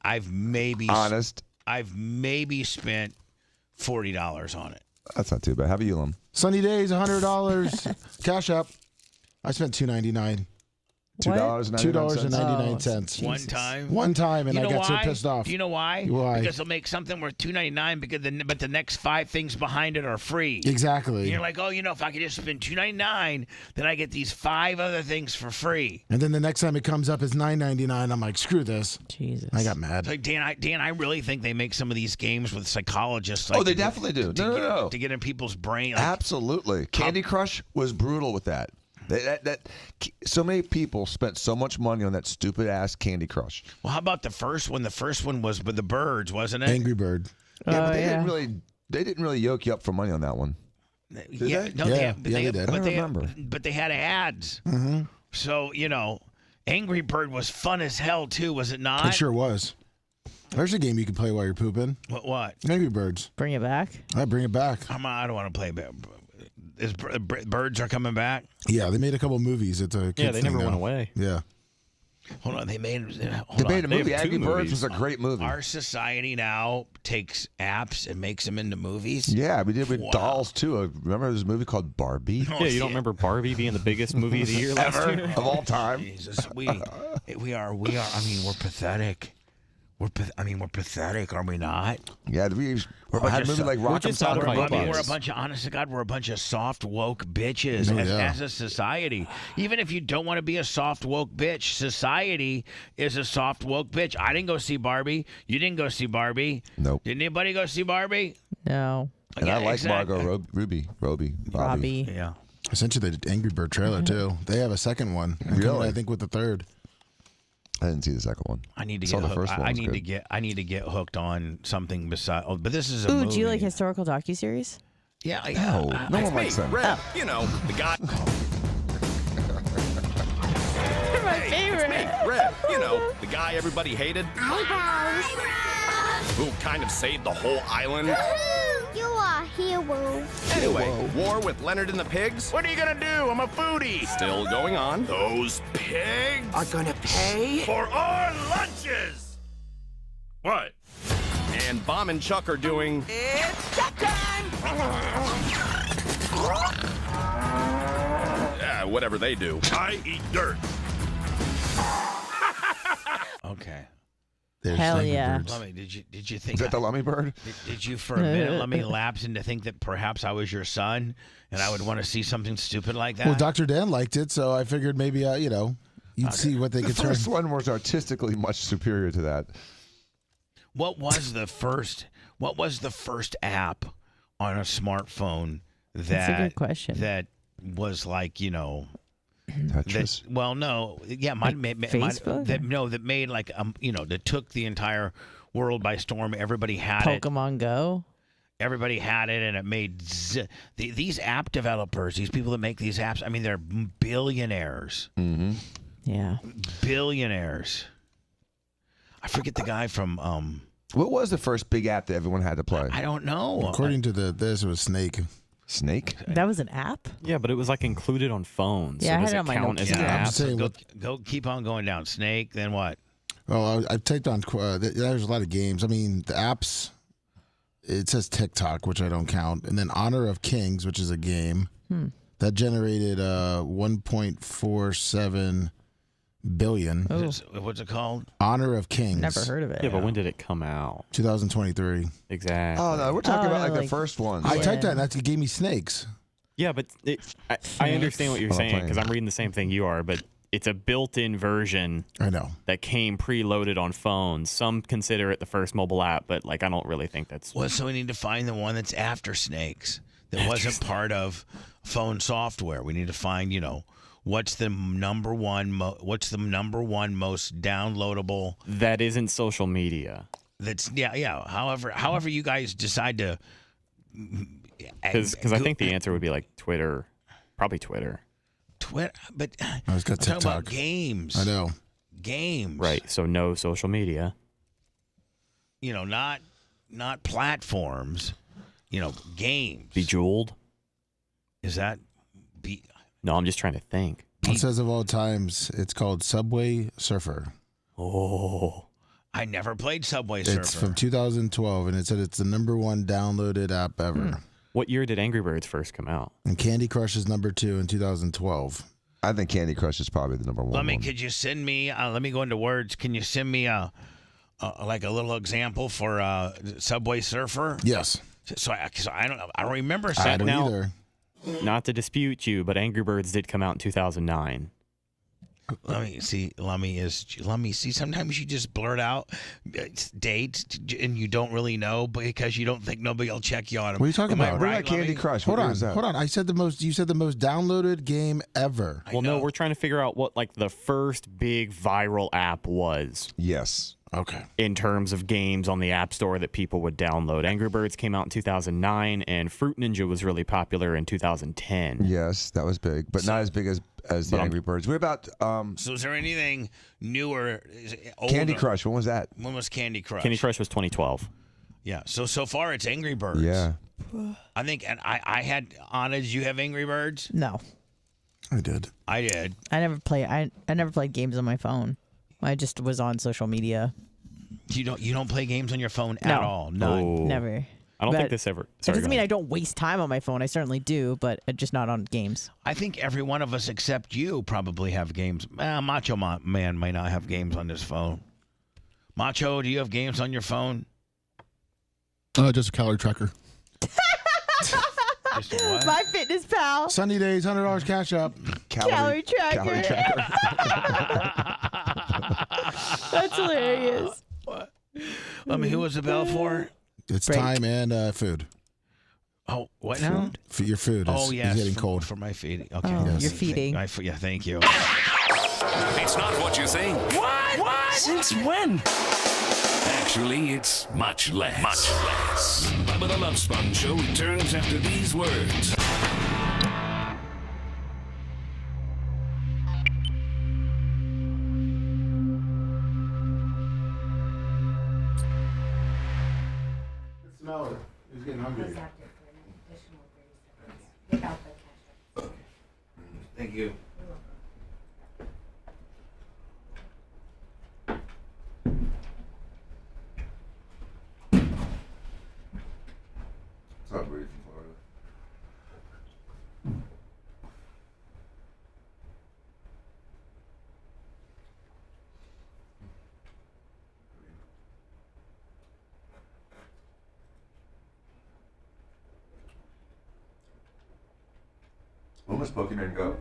I've maybe Honest. I've maybe spent $40 on it. That's not too bad. How about you, Lum? Sunny days, $100. Cash up. I spent $2.99. $2.99. One time, and I got so pissed off. Do you know why? Why? Because they'll make something worth $2.99 but the next 5 things behind it are free. Exactly. And you're like, if I could just spend $2.99, then I get these 5 other things for free. And then the next time it comes up is $9.99. I'm like, screw this. Jesus. I got mad. Like, Dan, I really think they make some of these games with psychologists. Oh, they definitely do. No. To get in people's brain. Absolutely. Candy Crush was brutal with that. So many people spent so much money on that stupid ass Candy Crush. Well, how about the first one? The first one was with the birds, wasn't it? Angry Bird. Yeah, but they didn't really yoke you up for money on that one. Yeah, no, Yeah, they did. But they had ads. Mm-hmm. So Angry Bird was fun as hell too, was it not? It sure was. There's a game you can play while you're pooping. What? Angry Birds. Bring it back. I bring it back. I don't want to play. Birds are coming back. Yeah, they made a couple movies. It's a they never went away. Yeah. Hold on, they made a movie. Angry Birds was a great movie. Our society now takes apps and makes them into movies. Yeah, we did with dolls too. Remember this movie called Barbie? Yeah, you don't remember Barbie being the biggest movie of the year last year? Of all time? Jesus, we are. I mean, we're pathetic. We're pathetic, are we not? Yeah, we had a movie like Rock'em Sock'em Robots. We're a bunch of, honest to God, we're a bunch of soft woke bitches as a society. Even if you don't want to be a soft woke bitch, society is a soft woke bitch. I didn't go see Barbie. You didn't go see Barbie. Nope. Did anybody go see Barbie? No. And I like Margot Robbie. Yeah. I sent you the Angry Bird trailer too. They have a second one. Really? I think with the third. I didn't see the second one. I need to Saw get the first hooked. one. I need to get hooked on something besides. Oh, but this is a Ooh, movie. do you like historical docuseries? Yeah. No one likes them. Red, you know, the guy. They're my favorite. It's me, Red, you know, the guy everybody hated. Eyebrows. Who kind of saved the whole island. You are a hero. Anyway, war with Leonard and the pigs. What are you gonna do? I'm a foodie. Still going on. Those pigs Are gonna pay? for our lunches. What? And Bomb and Chuck are doing. It's check time! Yeah, whatever they do. I eat dirt. Okay. Hell yeah. Lummy, did you think Is that the Lummy Bird? Did you for a minute let me lapse into think that perhaps I was your son and I would want to see something stupid like that? Well, Dr. Dan liked it, so I figured maybe you'd see what they The could turn. first one was artistically much superior to that. What was the first app on a smartphone That's a good question. that was like, Tetris. Facebook? that made like that took the entire world by storm. Everybody had it. Pokemon Go. Everybody had it, and it made these app developers, these people that make these apps. I mean, they're billionaires. Mm-hmm. Yeah. Billionaires. I forget the guy from. What was the first big app that everyone had to play? I don't know. According to this, it was Snake. Snake? That was an app? Yeah, but it was like included on phones. Yeah, I so had does it it on my count as an Nokia. app? I'm saying Go keep on going down. Snake, then what? Well, I typed on. There's a lot of games. I mean, the apps. It says TikTok, which I don't count, and then Honor of Kings, which is a game that generated 1.47 billion. What's it called? Honor of Kings. Never heard of it. Yeah, but when did it come out? 2023. Exactly. Oh, no, we're talking about the first one. I typed that, and that gave me snakes. Yeah, but I understand what you're saying playing. because I'm reading the same thing you are, but it's a built-in version. I know. That came preloaded on phones. Some consider it the first mobile app, but I don't really think that's. Well, so we need to find the one that's after snakes that wasn't part of phone software. We need to find, what's the number one most downloadable that isn't social media. That's However you guys decide to. Because I think the answer would be like Twitter, probably Twitter. Twitter, but it's got I'm talking about TikTok. games. I know. Games. Right. So no social media. Not platforms. Games. Bejeweled. Is that? No, I'm just trying to think. It says of all times, it's called Subway Surfer. Oh. I never played Subway Surfer. It's from 2012, and it said it's the #1 downloaded app ever. What year did Angry Birds first come out? And Candy Crush is #2 in 2012. I think Candy Crush is probably the #1 one. Could you send me? Let me go into words. Can you send me a little example for Subway Surfer? Yes. So I don't know. I don't remember. I don't either. Not to dispute you, but Angry Birds did come out in 2009. Let me see. Sometimes you just blurt out dates and you don't really know because you don't think nobody will check you on them. What are you talking about? What about Candy Crush? Hold What on. is that? Hold on. You said the most downloaded game ever. Well, no, we're trying to figure out what the first big viral app was. Yes. Okay. In terms of games on the App Store that people would download. Angry Birds came out in 2009, and Fruit Ninja was really popular in 2010. Yes, that was big, but not as big as the Angry Birds. What about So is there anything newer? Older? Candy Crush? When was that? When was Candy Crush? Candy Crush was 2012. Yeah. So far it's Angry Birds. Yeah. I think, and I had Anna. Did you have Angry Birds? No. I did. I did. I never played games on my phone. I just was on social media. You don't play games on your phone No. at all? None. Never. I don't But think this ever. It Sorry, doesn't go mean ahead. I don't waste time on my phone. I certainly do, but just not on games. I think every one of us except you probably have games. Macho Man may not have games on his phone. Macho, do you have games on your phone? Just a calorie tracker. Just a what? My Fitness Pal. Sunny days, $100 cash up. Calorie tracker. That's hilarious. Who was the bell for? It's Break. time and food. Oh, what now? For your food. Oh, yes. Is getting cold. For my feeding. Okay. Oh, Yes. you're feeding. Yeah, thank you. It's not what you think. What? Since when? Actually, it's much less. Much less. Bubba the Love Sponge Show returns after these words. Smell it. He's getting hungry. Thank you. It's not breathing, Florida. When was Pokemon Go?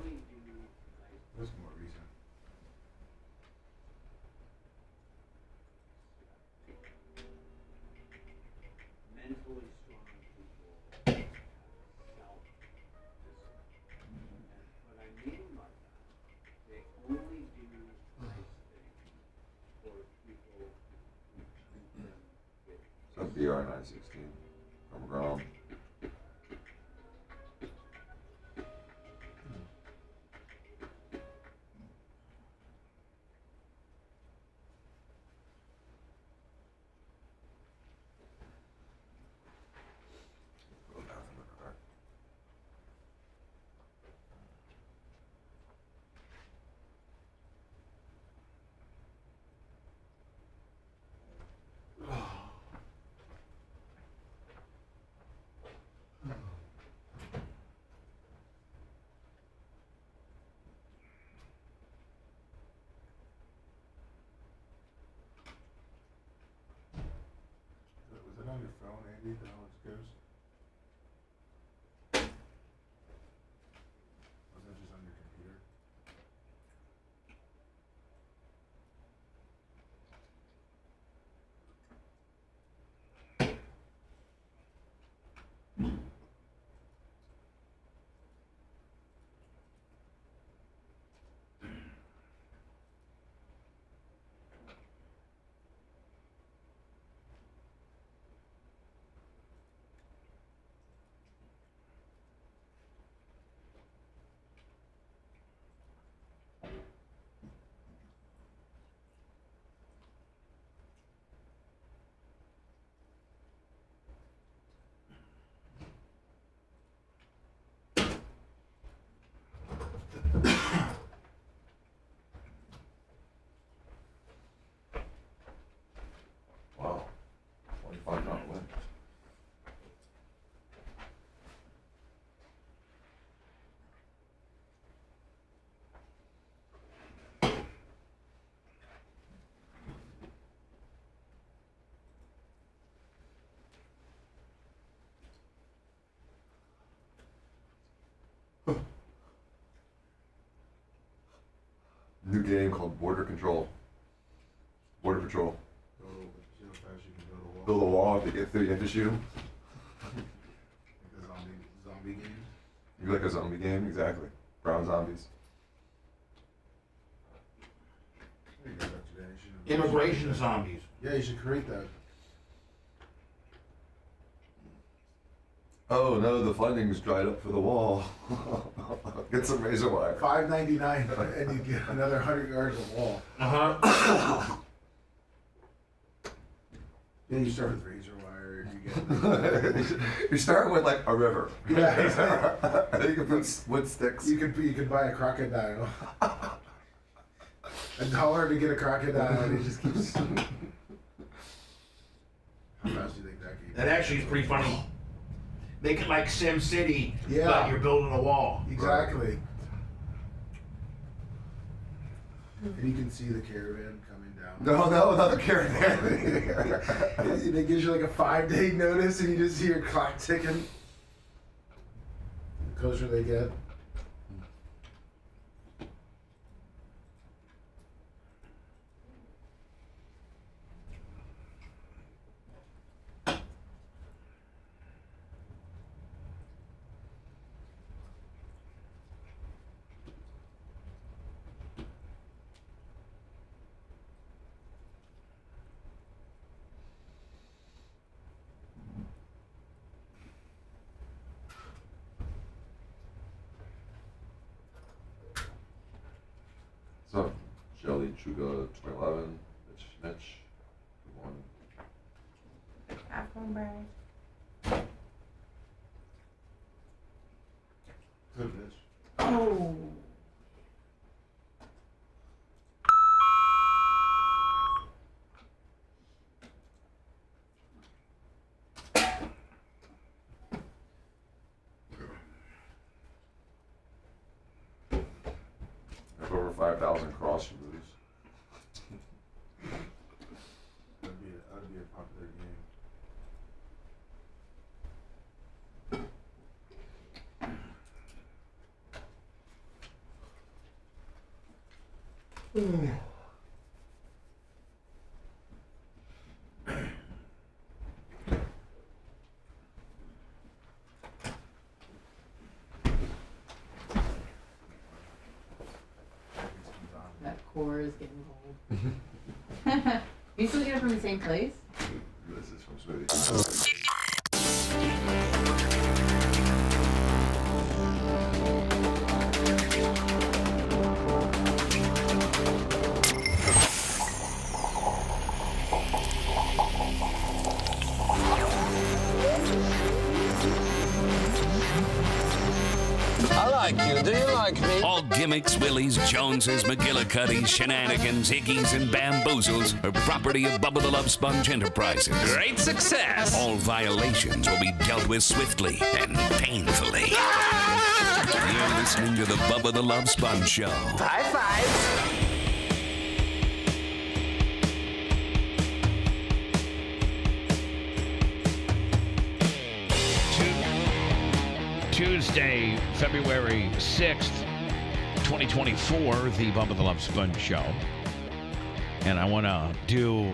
That's more recent. So BR 916 from Grom. Was it on your phone, Andy, that how it goes? Was that just on your computer? Wow. 25 not win. New game called Border Control. Border Patrol. Build a wall. If they get through, you have to shoot them. Like a zombie game. You like a zombie game? Exactly. Brown zombies. There you go, Dr. Danny. Should have Immigration zombies. Yeah, you should create that. Oh no, the funding's dried up for the wall. Get some razor wire. $5.99 and you get another 100 yards of wall. Yeah, you start with razor wire. You get. You start with like a river. Yeah. And then you can put wood sticks. You could buy a crocodile. $1 to get a crocodile, and it just keeps. How fast do you think that keeps? That actually is pretty funny. Make it like Sim City, Yeah. but you're building a wall. Exactly. And you can see the caravan coming down. No, not the caravan. It gives you like a 5-day notice, and you just see your clock ticking. The closer they get. So, Shelly, Truga, 2011, Mitch, good morning. Afghan Brad. Good bitch. Oh. Have over 5,000 cross moves. That'd be a popular game. That core is getting old. You still get it from the same place? This is from Smitty. I like you. Do you like me? All gimmicks, willies, Joneses, McGillicuddies, shenanigans, hickeys, and bamboozles are property of Bubba the Love Sponge Enterprises. Great success! All violations will be dealt with swiftly and painfully. You're listening to the Bubba the Love Sponge Show. High five. Tuesday, February 6th, 2024, the Bubba the Love Sponge Show. And I want to do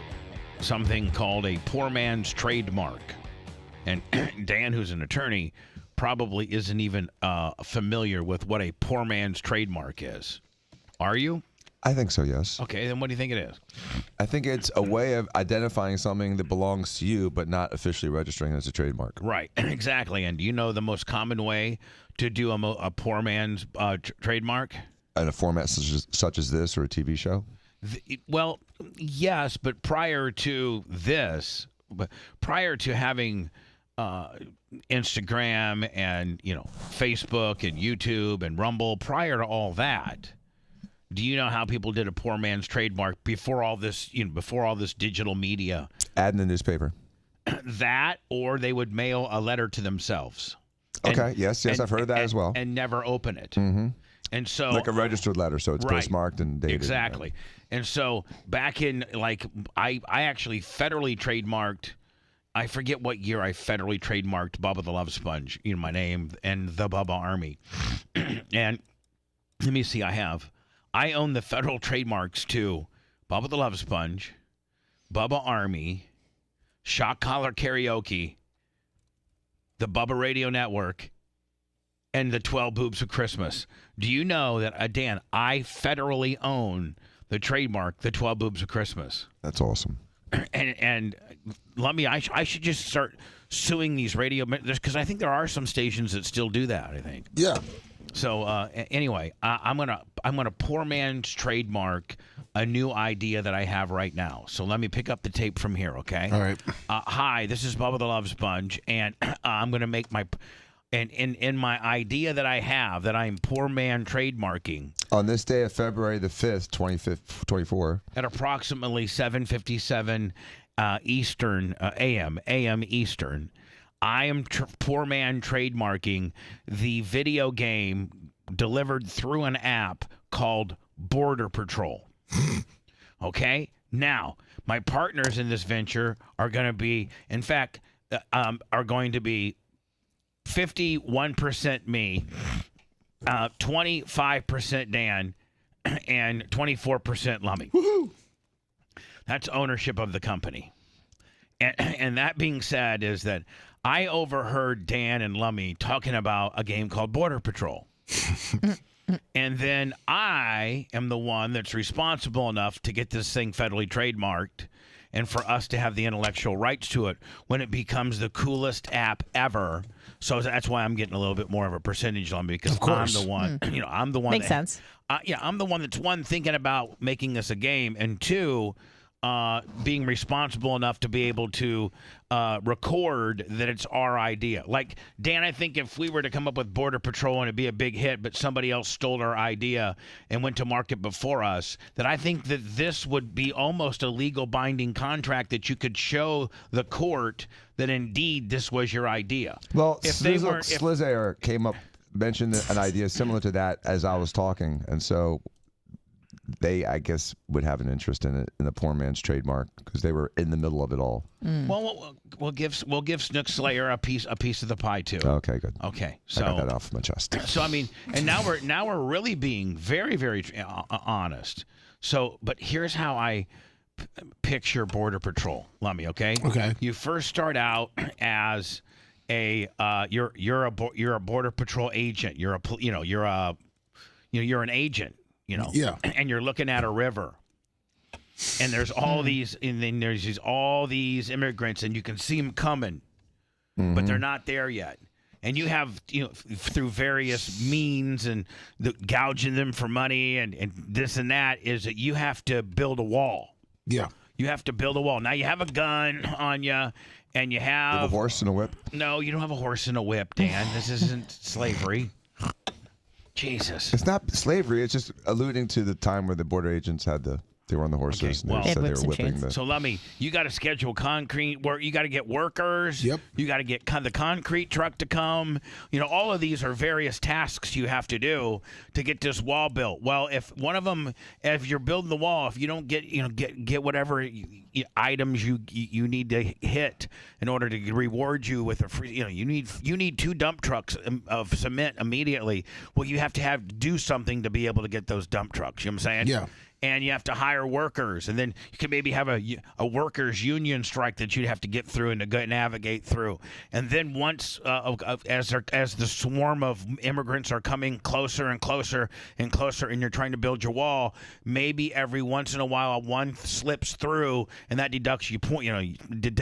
something called a poor man's trademark. And Dan, who's an attorney, probably isn't even familiar with what a poor man's trademark is. Are you? I think so, yes. Okay, then what do you think it is? I think it's a way of identifying something that belongs to you, but not officially registering as a trademark. Right, exactly. And do you know the most common way to do a poor man's trademark? In a format such as this or a TV show? Well, yes, but prior to this, prior to having Instagram and Facebook and YouTube and Rumble, prior to all that, do you know how people did a poor man's trademark before all this? Before all this digital media, ad in the newspaper. That, or they would mail a letter to themselves. Okay. Yes. I've heard of that as well. And never open it. Mm-hmm. And so, like a registered letter, so it's postmarked and dated. Exactly. Right. And so back in I actually federally trademarked. I forget what year I federally trademarked Bubba the Love Sponge. My name and the Bubba Army. And let me see. I own the federal trademarks to Bubba the Love Sponge, Bubba Army, Shock Collar Karaoke, the Bubba Radio Network, and the 12 Boobs of Christmas. Do you know that, Dan, I federally own the trademark, the 12 boobs of Christmas. That's awesome. And let me, I should just start suing these radio, because I think there are some stations that still do that, I think. Yeah. So anyway, I'm gonna poor man's trademark a new idea that I have right now. So let me pick up the tape from here, okay? All right. Hi, this is Bubba the Love Sponge, and I'm gonna make my in my idea that I have that I'm poor man trademarking. On this day of February the 5th, 2024, at approximately 7:57 Eastern AM Eastern. I am poor man trademarking the video game delivered through an app called Border Patrol. Okay? Now, my partners in this venture are going to be, in fact, are going to be 51% me, 25% Dan, and 24% Lummy. Woohoo! That's ownership of the company. And that being said is that I overheard Dan and Lummy talking about a game called Border Patrol. And then I am the one that's responsible enough to get this thing federally trademarked and for us to have the intellectual rights to it when it becomes the coolest app ever. So that's why I'm getting a little bit more of a percentage on me, because I'm the one, I'm the one. Makes sense. I'm the one that's, one, thinking about making this a game, and two, being responsible enough to be able to record that it's our idea. Like, Dan, I think if we were to come up with Border Patrol and it'd be a big hit, but somebody else stole our idea and went to market before us, that I think that this would be almost a legal binding contract that you could show the court that indeed this was your idea. Well, if they weren't, Slizair came up, mentioned an idea similar to that as I was talking, and so they, I guess, would have an interest in it, in the poor man's trademark, because they were in the middle of it all. Well, we'll give Snook Slayer a piece of the pie too. Okay, good. Okay, so I got that off my chest. So I mean, and now we're really being very, very honest. So, but here's how I picture Border Patrol, Lummy. Okay. Okay. You first start out as a you're a Border Patrol agent. You're an agent. Yeah. And you're looking at a river, and there's all these, and then there's all these immigrants, and you can see them coming, but they're not there yet. And you have, through various means and gouging them for money and this and that, is that you have to build a wall. Yeah. You have to build a wall. Now you have a gun on you, and you have a horse and a whip. No, you don't have a horse and a whip, Dan. This isn't slavery. Jesus. It's not slavery. It's just alluding to the time where the border agents they were on the horses. Okay, and they said they were whipping the. So, Lummy, you got to schedule concrete work. You got to get workers. Yep. You got to get the concrete truck to come. All of these are various tasks you have to do to get this wall built. Well, if one of them, if you're building the wall, if you don't get whatever items you need to hit in order to reward you with a free, you need 2 dump trucks of cement immediately. Well, you have to do something to be able to get those dump trucks. You know what I'm saying? Yeah. And you have to hire workers, and then you could maybe have a workers' union strike that you'd have to get through and to navigate through. And then once, as the swarm of immigrants are coming closer and closer and closer, and you're trying to build your wall, maybe every once in a while one slips through, and that deducts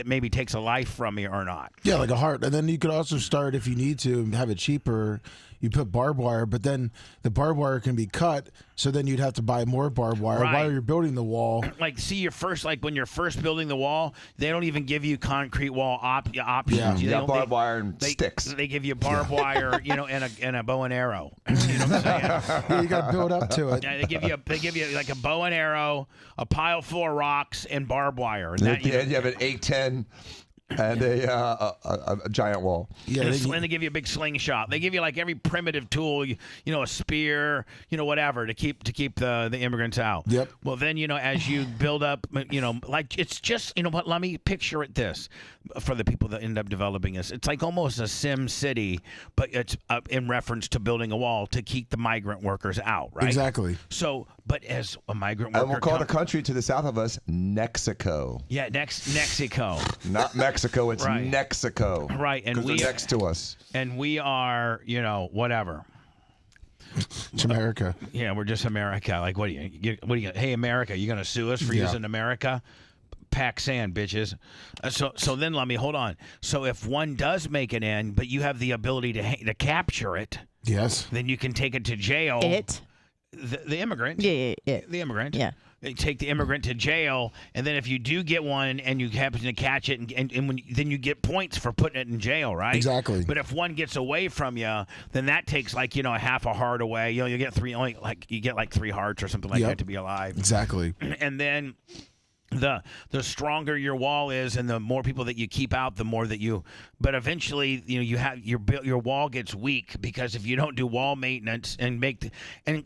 maybe takes a life from you or not. Yeah, like a heart. And then you could also start, if you need to have it cheaper, you put barbed wire, but then the barbed wire can be cut, so then you'd have to buy more barbed wire while you're building the wall. When you're first building the wall, they don't even give you concrete wall options. Yeah, you got barbed wire and sticks. They give you barbed wire, and a bow and arrow. You know what I'm saying? Yeah, you got to build up to it. Yeah, they give you like a bow and arrow, a pile full of rocks, and barbed wire. And at the end, you have an 810. And a giant wall. Yeah, and they give you a big slingshot. They give you like every primitive tool, a spear, whatever to keep the immigrants out. Yep. Well, then as you build up, like it's just what. Let me picture it this for the people that end up developing this. It's like almost a Sim City, but it's in reference to building a wall to keep the migrant workers out. Right. Exactly. So, but as a migrant worker, and we'll call the country to the south of us Mexico. Yeah, Mexico. Not Mexico, it's Mexico. Right, and they're next to us. And we are, whatever. It's America. Yeah, we're just America. Like, what do you? Hey, America, you gonna sue us for using America? Pack sand, bitches. So then let me hold on. So if one does make it in, but you have the ability to capture it, yes, then you can take it to jail. The immigrant. Yeah. The immigrant. Yeah. They take the immigrant to jail, and then if you do get one and you happen to catch it, then you get points for putting it in jail, right? Exactly. But if one gets away from you, then that takes like a half a heart away. You get you get like 3 hearts or something like that to be alive. Exactly. And then the stronger your wall is, and the more people that you keep out, the more that you. But eventually, you have your wall gets weak because if you don't do wall maintenance and and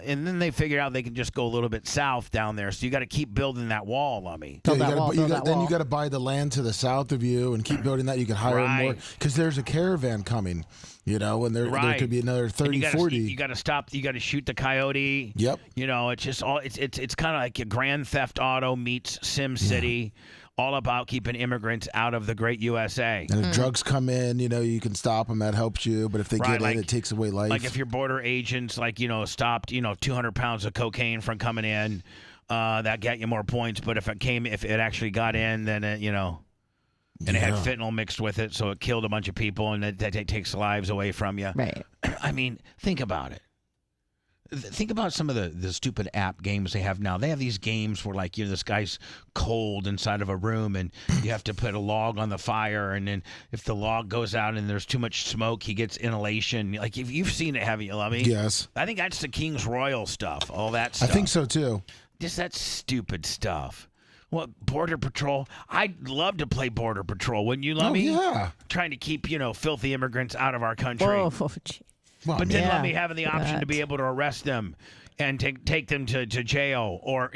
then they figure out they can just go a little bit south down there. So you got to keep building that wall, Lummy. Then you got to buy the land to the south of you and keep building that. You can hire more because there's a caravan coming. And there could be another 30, 40. You got to stop. You got to shoot the coyote. Yep. It's just all. It's kind of like a Grand Theft Auto meets Sim City, all about keeping immigrants out of the great USA. And if drugs come in, you can stop them. That helps you. But if they get in, it takes away life. Like if your border agents, stopped, 200 pounds of cocaine from coming in, that got you more points. But if it actually got in, then and it had fentanyl mixed with it, so it killed a bunch of people, and that takes lives away from you. Right. I mean, think about it. Think about some of the stupid app games they have now. They have these games where, this guy's cold inside of a room, and you have to put a log on the fire, and then if the log goes out and there's too much smoke, he gets inhalation. Like, if you've seen it, haven't you, Lummy? Yes. I think that's the King's Royal stuff, all that stuff. I think so, too. Just that stupid stuff. What, Border Patrol? I'd love to play Border Patrol, wouldn't you, Lummy? Oh, yeah. Trying to keep, filthy immigrants out of our country. Whoa, but then let me having the option to be able to arrest them and take them to jail or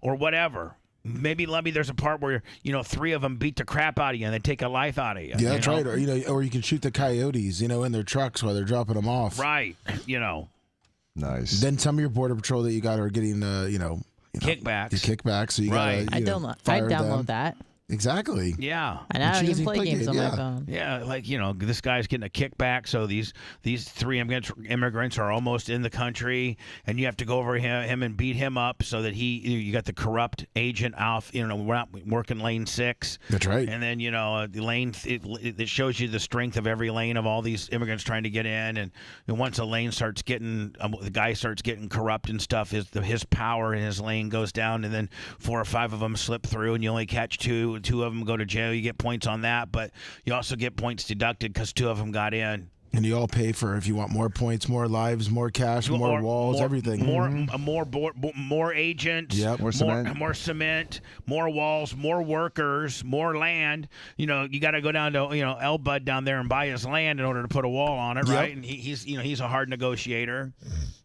whatever. Maybe, Lummy, there's a part where, 3 of them beat the crap out of you and they take a life out of you. Yeah, that's right. Or you can shoot the coyotes, in their trucks while they're dropping them off. Right. Nice. Then some of your Border Patrol that you got are getting, kickbacks. The kickbacks. So you right. gotta, I download that. Exactly. Yeah. I know how to even play games on my phone. Yeah, this guy's getting a kickback, so these 3 immigrants are almost in the country, and you have to go over him and beat him up so that you got the corrupt agent off, we're not working lane 6. That's right. And then, the lane, it shows you the strength of every lane of all these immigrants trying to get in, and once a lane starts getting, the guy starts getting corrupt and stuff, his power in his lane goes down, and then 4 or 5 of them slip through, and you only catch 2 of them go to jail. You get points on that, but you also get points deducted because 2 of them got in. And you all pay for if you want more points, more lives, more cash, more walls, everything. More agents. Yep. More cement. More cement. More walls. More workers. More land. You got to go down to El Bud down there and buy his land in order to put a wall on it, right? And he's a hard negotiator.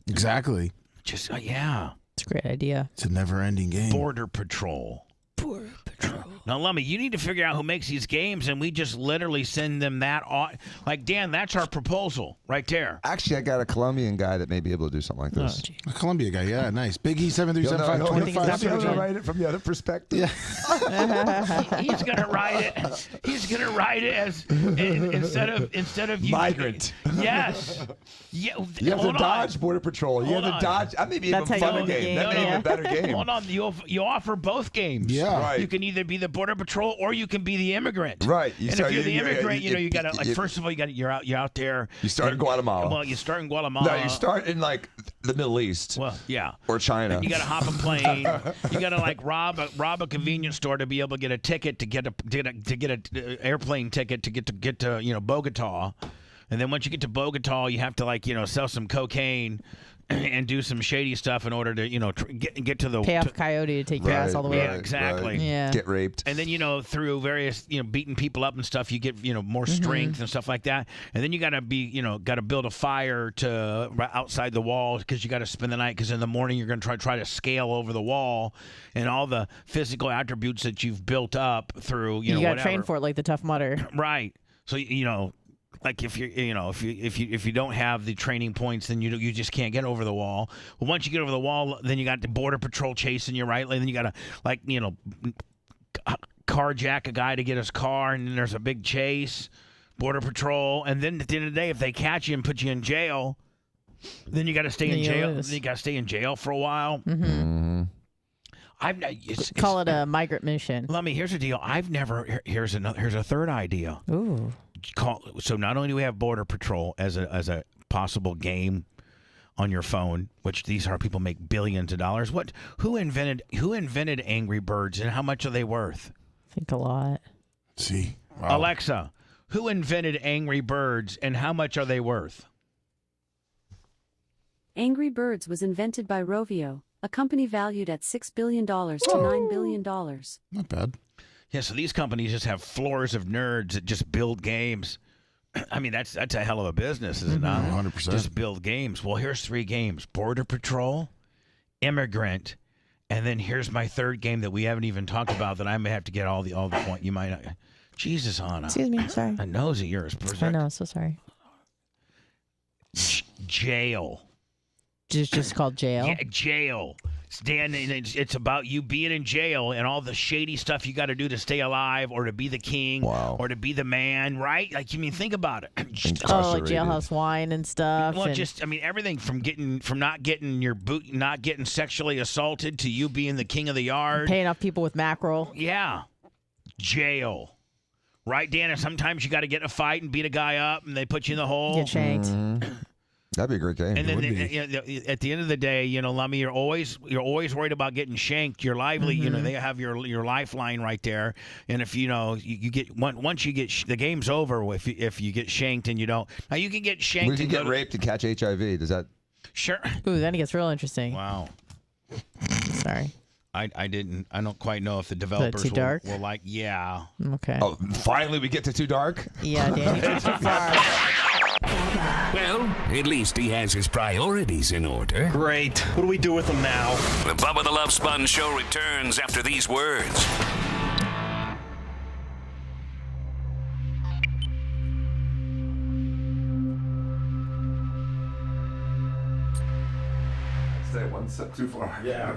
Exactly. Just yeah. It's a great idea. It's a never-ending game. Border Patrol. Now, Lummy, you need to figure out who makes these games, and we just literally send them that. Like, Dan, that's our proposal right there. Actually, I got a Colombian guy that may be able to do something like this. A Colombia guy, yeah, nice. Big E737525. He'll know write it from the other perspective. Yeah. He's gonna write it. He's gonna write it as instead of you. Migrant. Yes. Yeah. You have to dodge Border Patrol. You have to dodge. I may be even fun game. That may be a better game. Hold on. You offer both games. Yeah. Right. You can either be the Border Patrol or you can be the immigrant. Right. If you're the immigrant, you gotta first of all you're out there. You start in Guatemala. Well, you start in Guatemala. No, you start in the Middle East. Well, yeah. Or China. You gotta hop a plane. You gotta rob a convenience store to be able to get a ticket to get a airplane ticket to get to Bogota, and then once you get to Bogota, you have to sell some cocaine and do some shady stuff in order to get to the pay off Coyote to take your ass all the way. Yeah, exactly. Right. Yeah. Get raped. And then through various beating people up and stuff, you get more strength and stuff like that. And then you gotta build a fire to outside the wall because you gotta spend the night because in the morning you're gonna try to scale over the wall and all the physical attributes that you've built up through you gotta whatever. train for it like the Tough Mudder. Right. So like if you don't have the training points, then you just can't get over the wall. Well, once you get over the wall, then you got the Border Patrol chasing you, right? Then you got to carjack a guy to get his car, and then there's a big chase, Border Patrol, and then at the end of the day, if they catch you and put you in jail, Then you got to stay in You jail. lose. Then you got to stay in jail for a while. Mm-hmm. Call it a migrant mission. Let me. Here's the deal. I've never. Here's a third idea. Ooh. So not only do we have Border Patrol as a possible game on your phone, which these are people make billions of dollars. Who invented Angry Birds and how much are they worth? I think a lot. See, wow. Alexa, who invented Angry Birds and how much are they worth? Angry Birds was invented by Rovio, a company valued at $6 billion to $9 billion. Not bad. Yeah, so these companies just have floors of nerds that just build games. I mean, that's a hell of a business, is it not? 100%. Just build games. Well, here's 3 games: Border Patrol, Immigrant, and then here's my third game that we haven't even talked about that I may have to get all the point. You might not. Jesus, Anna. Excuse me, sorry. A nose of yours. I know, so sorry. Jail. Just called jail. Yeah, jail. Stan, it's about you being in jail and all the shady stuff you got to do to stay alive, or to be the king, or to be the man, right? Like, you mean, think about it. Oh, like jailhouse wine and stuff. Well, and everything from not getting sexually assaulted to you being the king of the yard. paying off people with mackerel. Yeah, jail. Right, Dan? And sometimes you got to get in a fight and beat a guy up, and they put you in the hole. Get shanked. That'd be a great game. And then at the end of the day, Lummy, you're always worried about getting shanked. Your lively, they have your lifeline right there. And if you get once you get the game's over if you get shanked and you don't. Now you can get shanked. We can get raped and catch HIV. Does that? Sure. Ooh, then it gets real interesting. Wow. Sorry. I don't quite know if the developers too dark? will like. Yeah. Okay. Oh, finally we get to too dark. Yeah, Danny, too far. Well, at least he has his priorities in order. Great. What do we do with him now? The Bubba the Love Sponge show returns after these words. Stay one step too far. Yeah.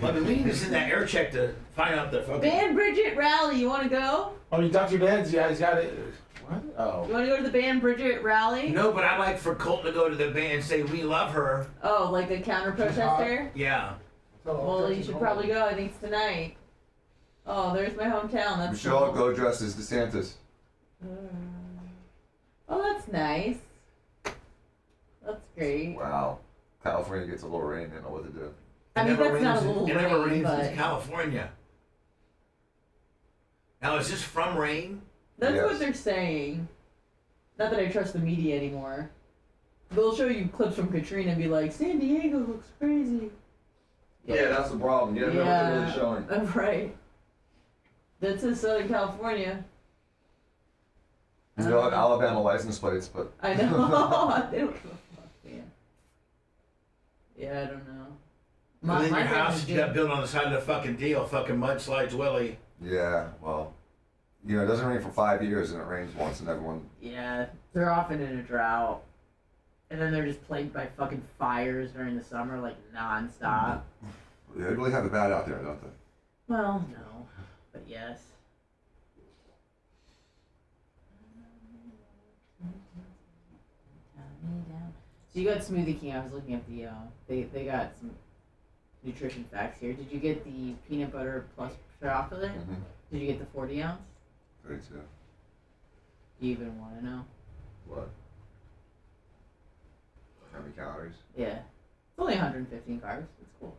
But we need to send that air check to find out the fucking. Ban Bridget rally. You want to go? Oh, you Dr. Dad's? Yeah, he's got it. What? Oh. You want to go to the Ban Bridget rally? No, but I'd like for Colt to go to the band and say we love her. Oh, like a counter protester? Yeah. Well, you should probably go. I think it's tonight. Oh, there's my hometown. That's Michelle, cool. go dressed as DeSantis. Oh, that's nice. That's great. Wow. California gets a little rain. They don't know what to do. I mean, that's not a little It never rain, rains but in California. Now, is this from rain? that's what they're saying. Not that I trust the media anymore. They'll show you clips from Katrina and be like, San Diego looks crazy. Yeah, that's the problem. You never know what they're really showing. Right. That says Southern California. You know, Alabama license plates, but I know. They don't give a fuck, man. Yeah, I don't know. And then your my house family's you got good. built on the side of the fucking deal, fucking mudslides Willie. yeah, well, it doesn't rain for 5 years, and it rains once, and everyone. Yeah, they're often in a drought. And then they're just plagued by fucking fires during the summer, like nonstop. They really have it bad out there, don't they? Well, no, but yes. So you got Smoothie King. I was looking at the they got some nutrition facts here. Did you get the peanut butter plus chocolate? Mm-hmm. Did you get the 40 ounce? 32. Do you even want to know? What? How many calories? Yeah, it's only 115 carbs. It's cool.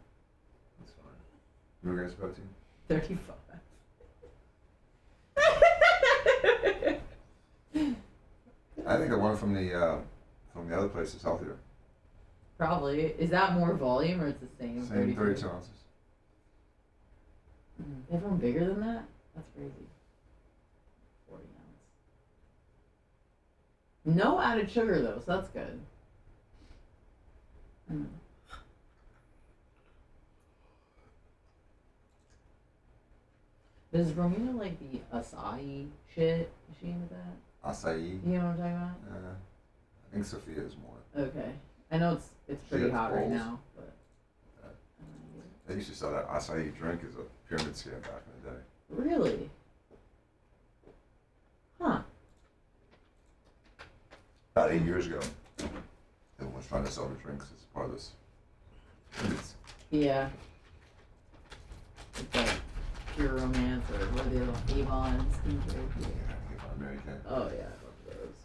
That's fine. Milligrams of protein? 35. I think the one from the other place is healthier. Probably. Is that more volume or it's the same? Same 32 ounces. They have one bigger than that? That's crazy. 40 ounce. No added sugar though, so that's good. Does Romina like the acai shit? Is she into that? Acai. You know what I'm talking about? I think Sophia is more. Okay. I know it's pretty gets hot right bowls. now, but They used to sell that acai drink as a pyramid scam back in the day. really? Huh. about 8 years ago. Everyone was trying to sell their drinks as part of this. Yeah. It's like Pure Romance or what are the other Avon skincare? Avon Mary Kay. Oh yeah, I love those.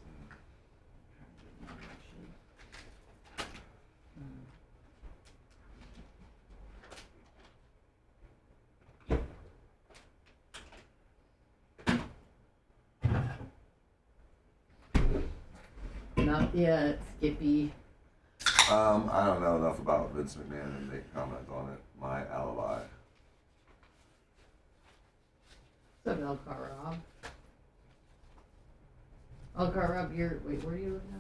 Not yet, Skippy. I don't know enough about Vince McMahon to make comment on it. My alibi. What's up, Elcar Rob? Elcar Rob, wait, where are you living now?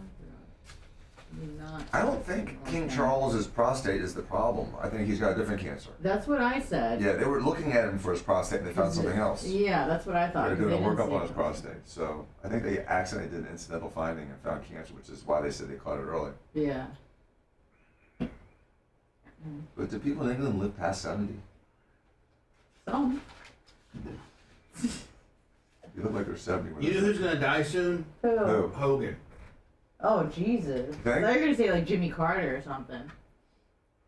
You're not. I don't think King Charles's prostate is the problem. I think he's got a different cancer. That's what I said. Yeah, they were looking at him for his prostate and they found something else. Yeah, that's what I thought. They're doing a workup on his prostate. So I think they accidentally did an incidental finding and found cancer, which is why they said they caught it early. Yeah. But do people in England live past 70? Some. You look like they're 70. when You know they're who's gonna die soon? Who? Hogan. Oh, Jesus. I thought you were going to say like Jimmy Carter or something.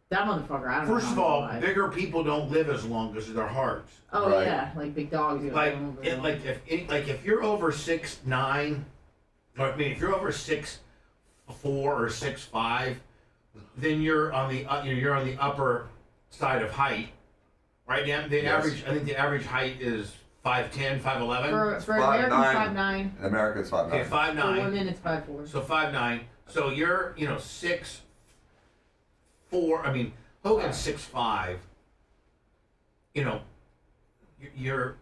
That motherfucker, I don't know. First of all, bigger people don't live as long because of their hearts. Oh, yeah, like big dogs. If you're over 6'9", or I mean, if you're over 6'4" or 6'5", then you're on the upper side of height, right? Dan? I think the average height is 5'10", 5'11". For Americans, 5'9". In America, it's 5'9". Okay, 5'9". For women, it's 5'4". So 5'9". So you're 6'4". I mean, Hogan's 6'5". You're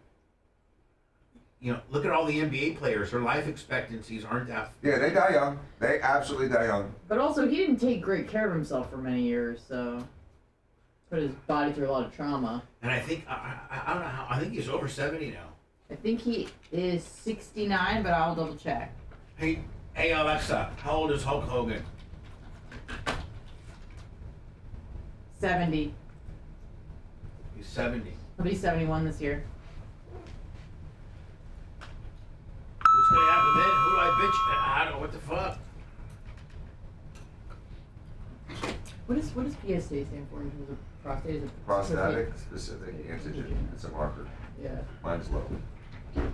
look at all the NBA players. Their life expectancies aren't that. Yeah, they die young. They absolutely die young. But also, he didn't take great care of himself for many years, so put his body through a lot of trauma. And I think I don't know how. I think he's over 70 now. I think he is 69, but I'll double check. Hey Alexa, how old is Hulk Hogan? 70. He's 70. He'll be 71 this year. What's gonna happen then? Who do I bitch? I don't know what the fuck. What does PSA stand for in terms of prostate? Is it Prostatic specific antigen. It's a marker. Yeah. Mine's low.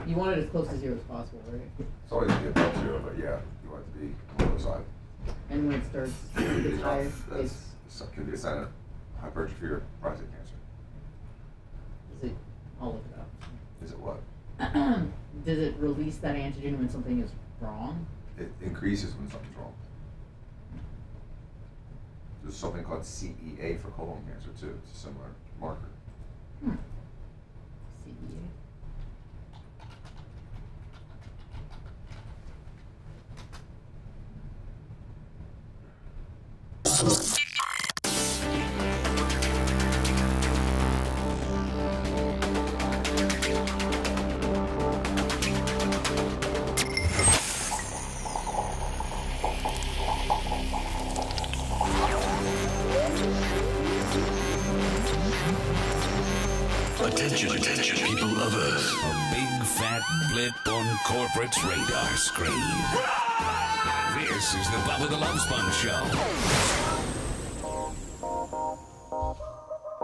You want it as close to 0 as possible, right? It's always good above 0, but yeah, you want it to be on the low side. And when it starts, it's higher. That's can be a sign of hypertrophy or prostate cancer. Is it? I'll look it up. Is it what? Does it release that antigen when something is wrong? It increases when something's wrong. There's something called CEA for colon cancer too. It's a similar marker. CEA. Attention, people of Earth. A big fat blip on corporate's radar screen. This is the Bubba the Love Sponge Show.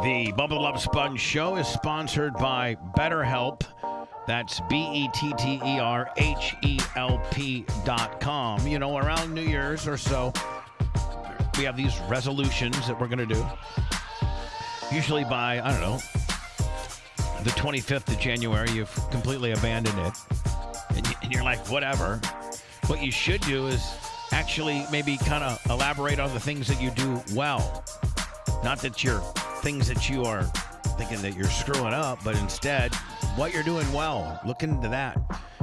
The Bubba the Love Sponge Show is sponsored by BetterHelp. That's BetterHelp.com. Around New Year's or so, we have these resolutions that we're going to do. Usually by, I don't know, the 25th of January, you've completely abandoned it. And you're like, whatever. What you should do is actually maybe kind of elaborate on the things that you do well. Not that you're things that you are thinking that you're screwing up, but instead, what you're doing well. Look into that.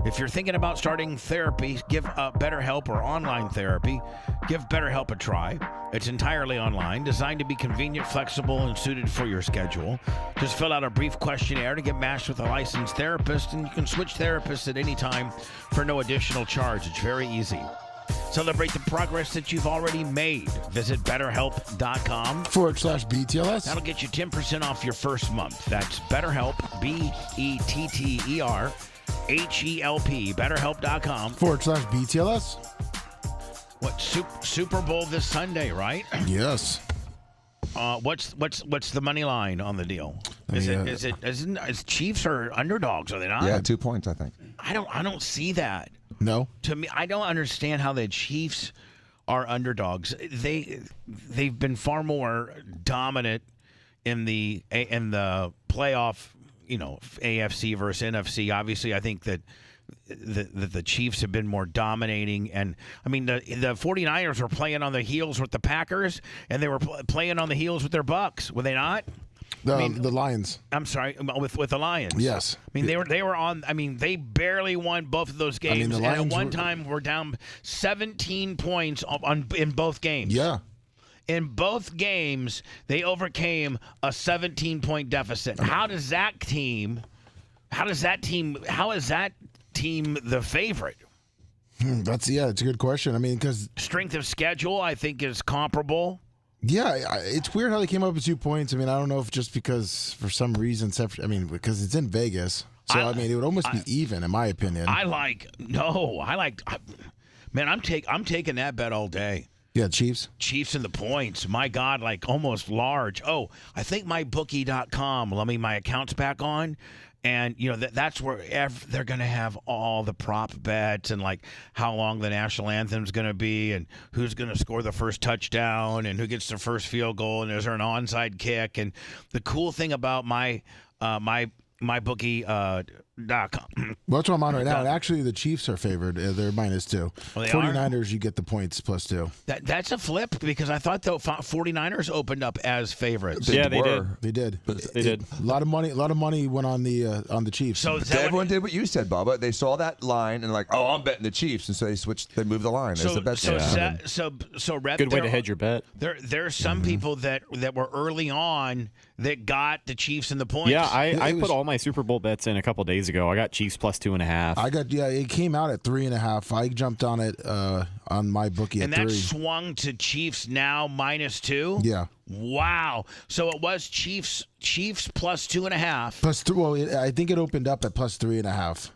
If you're thinking about starting therapy, give BetterHelp or online therapy. Give BetterHelp a try. It's entirely online, designed to be convenient, flexible, and suited for your schedule. Just fill out a brief questionnaire to get matched with a licensed therapist, and you can switch therapists at any time for no additional charge. It's very easy. Celebrate the progress that you've already made. Visit BetterHelp.com/BTLS. That'll get you 10% off your first month. That's BetterHelp, BetterHelp, BetterHelp.com/BTLS. What Super Bowl this Sunday, right? Yes. What's the money line on the deal? Is Chiefs are underdogs? Are they not? Yeah, 2 points, I think. I don't see that. No. To me, I don't understand how the Chiefs are underdogs. They've been far more dominant in the playoff, AFC versus NFC. Obviously, I think that the Chiefs have been more dominating. And, I mean, the 49ers were playing on the heels with the Packers, and they were playing on the heels with their Bucks. Were they not? The Lions. I'm sorry, with the Lions. Yes. I mean, they were on. I mean, they barely won both of those games, and at one time were down 17 points in both games. Yeah. In both games, they overcame a 17-point deficit. How is that team the favorite? It's a good question. I mean, because strength of schedule, I think, is comparable. Yeah, it's weird how they came up with 2 points. I mean, I don't know if just because for some reason, because it's in Vegas. So, it would almost be even, in my opinion. Man, I'm taking that bet all day. Yeah, Chiefs. Chiefs in the points. My God, like almost large. Oh, I think mybookie.com, let me my account's back on. And, that's where they're going to have all the prop bets and, like, how long the national anthem's going to be and who's going to score the first touchdown and who gets the first field goal and is there an onside kick. And the cool thing about mybookie.com. Well, that's what I'm on right now. And actually, the Chiefs are favored. They're -2. Well, 49ers, you get the points +2. That's a flip because I thought the 49ers opened up as favorites. They did. A lot of money went on the Chiefs. So everyone did what you said, Bubba. They saw that line and I'm betting the Chiefs, and so they moved the line. There's the bet. So Rep, good way to hedge your bet. There's some people that were early on that got the Chiefs in the points. Yeah, I put all my Super Bowl bets in a couple days ago. I got Chiefs +2.5. It came out at 3.5. I jumped on it on my bookie at 3. And that swung to Chiefs now -2. Yeah. Wow. So it was Chiefs +2.5. Well, I think it opened up at +3.5.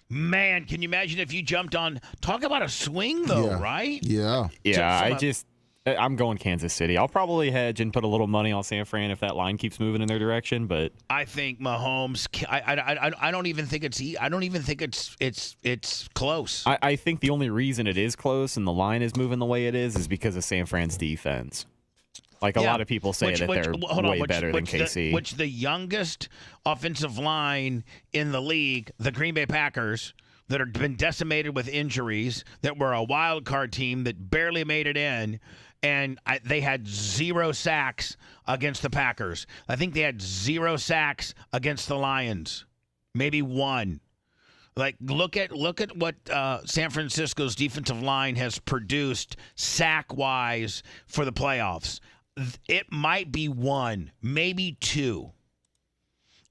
Man, can you imagine if you jumped on? Talk about a swing, though, right? Yeah. Yeah, I'm going Kansas City. I'll probably hedge and put a little money on San Fran if that line keeps moving in their direction. But I think Mahomes. I don't even think it's close. I think the only reason it is close and the line is moving the way it is because of San Fran's defense. Like a lot of people say they're way better than KC. Which the youngest offensive line in the league, the Green Bay Packers, that have been decimated with injuries, that were a wild card team that barely made it in. And they had 0 sacks against the Packers. I think they had 0 sacks against the Lions, maybe 1. Like look at what San Francisco's defensive line has produced sack-wise for the playoffs. It might be 1, maybe 2.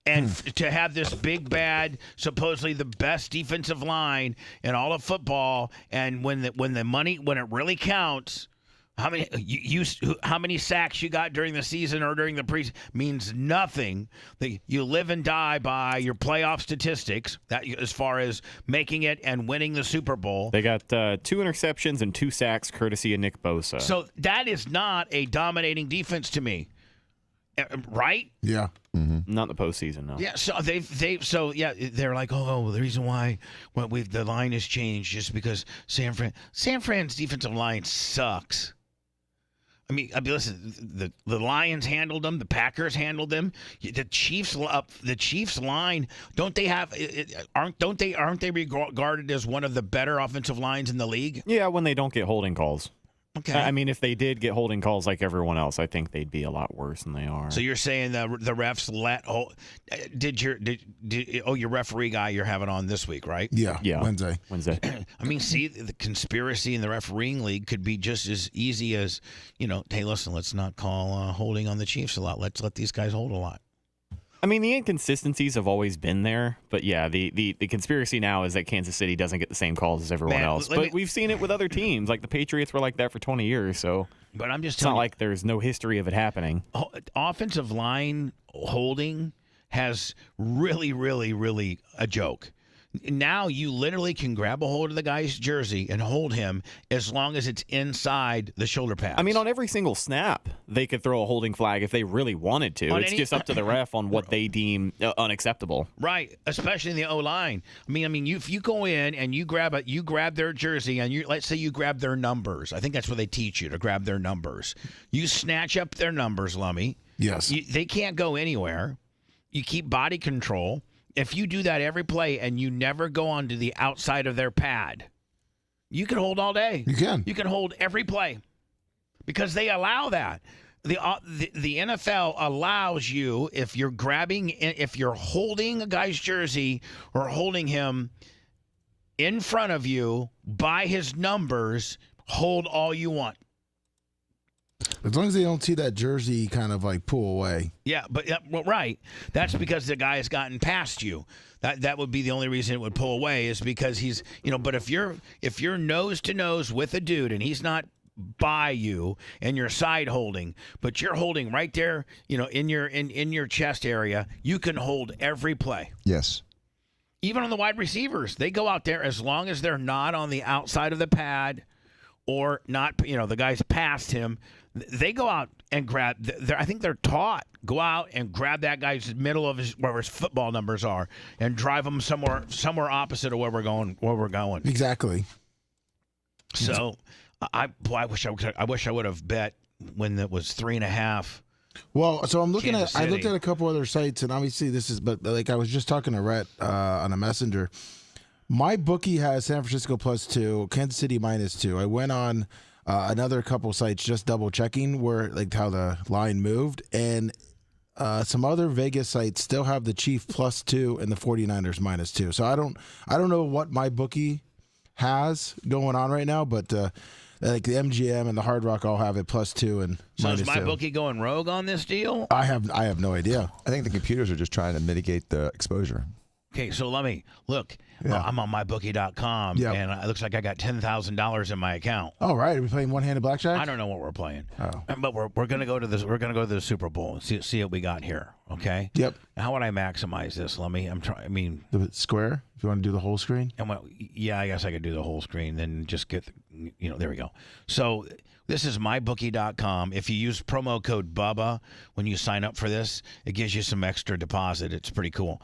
And to have this big, bad, supposedly the best defensive line in all of football, and when it really counts. How many sacks you got during the season or during the preseason means nothing. You live and die by your playoff statistics. That as far as making it and winning the Super Bowl. They got 2 interceptions and 2 sacks, courtesy of Nick Bosa. So that is not a dominating defense to me, right? Yeah. Mm-hmm. Not in the postseason, no. Yeah. So they're like, the reason why the line has changed just because San Fran's defensive line sucks. I mean, listen. The Lions handled them. The Packers handled them. The Chiefs line. Aren't they regarded as one of the better offensive lines in the league? Yeah, when they don't get holding calls. Okay. I mean, if they did get holding calls like everyone else, I think they'd be a lot worse than they are. So you're saying the refs your referee guy you're having on this week, right? Yeah. Wednesday. I mean, see, the conspiracy in the refereeing league could be just as easy as, hey, listen, let's not call holding on the Chiefs a lot. Let's let these guys hold a lot. I mean, the inconsistencies have always been there, but yeah, the conspiracy now is that Kansas City doesn't get the same calls as everyone else. But we've seen it with other teams, like the Patriots were like that for 20 years. So, but I'm just it's not like there's no history of it happening. Offensive line holding has really, really, really a joke. Now you literally can grab a hold of the guy's jersey and hold him as long as it's inside the shoulder pads. I mean, on every single snap, they could throw a holding flag if they really wanted to. It's just up to the ref on what they deem unacceptable. Right, especially in the O-line. I mean, if you go in and you grab their jersey, and let's say you grab their numbers. I think that's what they teach you, to grab their numbers. You snatch up their numbers, Lummy. Yes. They can't go anywhere. You keep body control. If you do that every play and you never go onto the outside of their pad, you can hold all day. You can. You can hold every play because they allow that. The NFL allows you, if you're holding a guy's jersey or holding him in front of you by his numbers, hold all you want. As long as they don't see that jersey kind of like pull away. Yeah, well, right. That's because the guy has gotten past you. That would be the only reason it would pull away, is because he's, but if you're nose to nose with a dude and he's not by you and you're side holding, but you're holding right there, in your chest area, you can hold every play. Yes. Even on the wide receivers, they go out there as long as they're not on the outside of the pad or not, the guy's past him. They go out and grab. I think they're taught, go out and grab that guy's middle of where his football numbers are and drive him somewhere opposite of where we're going. Exactly. So, I wish I would have bet when it was 3.5. Well, so I'm looking Kansas I City. looked at a couple other sites, and obviously but like I was just talking to Rhett on a messenger. My bookie has San Francisco +2, Kansas City -2. I went on another couple sites just double checking how the line moved, and some other Vegas sites still have the Chiefs +2 and the 49ers -2. So I don't know what my bookie has going on right now, but like the MGM and the Hard Rock all have it +2 and So -2. is my bookie going rogue on this deal? I have no idea. I think the computers are just trying to mitigate the exposure. Okay, so let me look. Yeah. I'm on mybookie.com, Yep. and it looks like I got $10,000 in my account. All right, are we playing one-handed blackjack? I don't know what we're playing. Oh. But we're gonna go to this. We're gonna go to the Super Bowl and see what we got here. Okay. Yep. How would I maximize this? Let me. I'm trying. I mean, the square. If you want to do the whole screen. And yeah, I guess I could do the whole screen. Then just get. There we go. So this is mybookie.com. If you use promo code Bubba when you sign up for this, it gives you some extra deposit. It's pretty cool.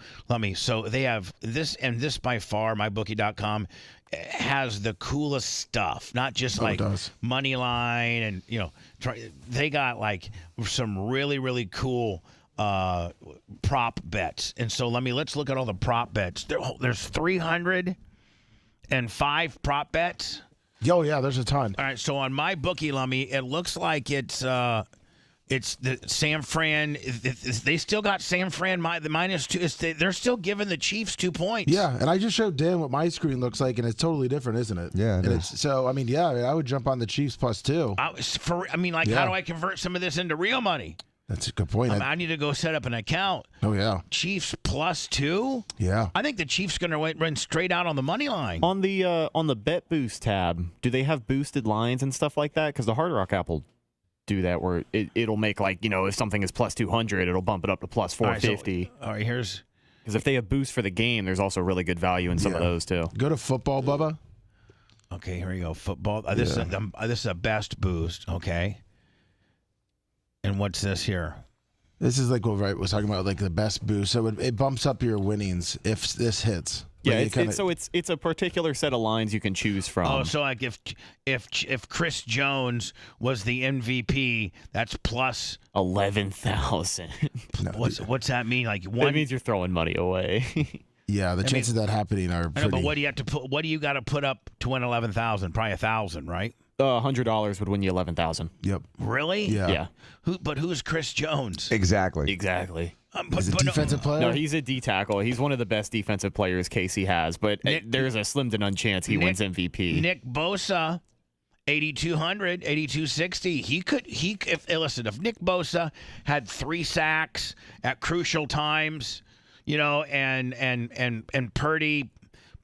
So they have this, and this by far, mybookie.com has the coolest stuff. Not just like money line and they got like some really, really cool prop bets. And so let's look at all the prop bets. There's 305 prop bets. Oh yeah, there's a ton. All right, so on my bookie, Lummy, it looks like it's the San Fran. They still got San Fran the -2. They're still giving the Chiefs 2 points. Yeah, and I just showed Dan what my screen looks like, and it's totally different, isn't it? Yeah, it is. So I mean, yeah, I would jump on the Chiefs +2. How do I convert some of this into real money? That's a good point. I need to go set up an account. Oh yeah. Chiefs +2. Yeah. I think the Chiefs going to run straight out on the money line. On the Bet Boost tab, do they have boosted lines and stuff like that? Because the Hard Rock app will do that, where it'll make if something is +200, it'll bump it up to +450. All right, here's because if they have boost for the game, there's also really good value in some of those too. Go to football, Bubba. Okay, here we go. Football. This is a best boost. Okay. And what's this here? This is like what Wright was talking about, like the best boost. So it bumps up your winnings if this hits. Yeah, like it's a particular set of lines you can choose from. Oh, so like if Chris Jones was the MVP, that's plus 11,000. What's that mean? Like That means you're throwing money away. Yeah, the chances of that happening are pretty. I know, but what do you have to put? What do you got to put up to win 11,000? Probably 1,000, right? $100 would win you 11,000. Yep. Really? Yeah. Who's Chris Jones? Exactly. He's a defensive player? No, he's a D tackle. He's one of the best defensive players Casey has, but there's a slim to none chance he wins MVP. Nick Bosa, 8,200, 8,260. If Nick Bosa had 3 sacks at crucial times, and Purdy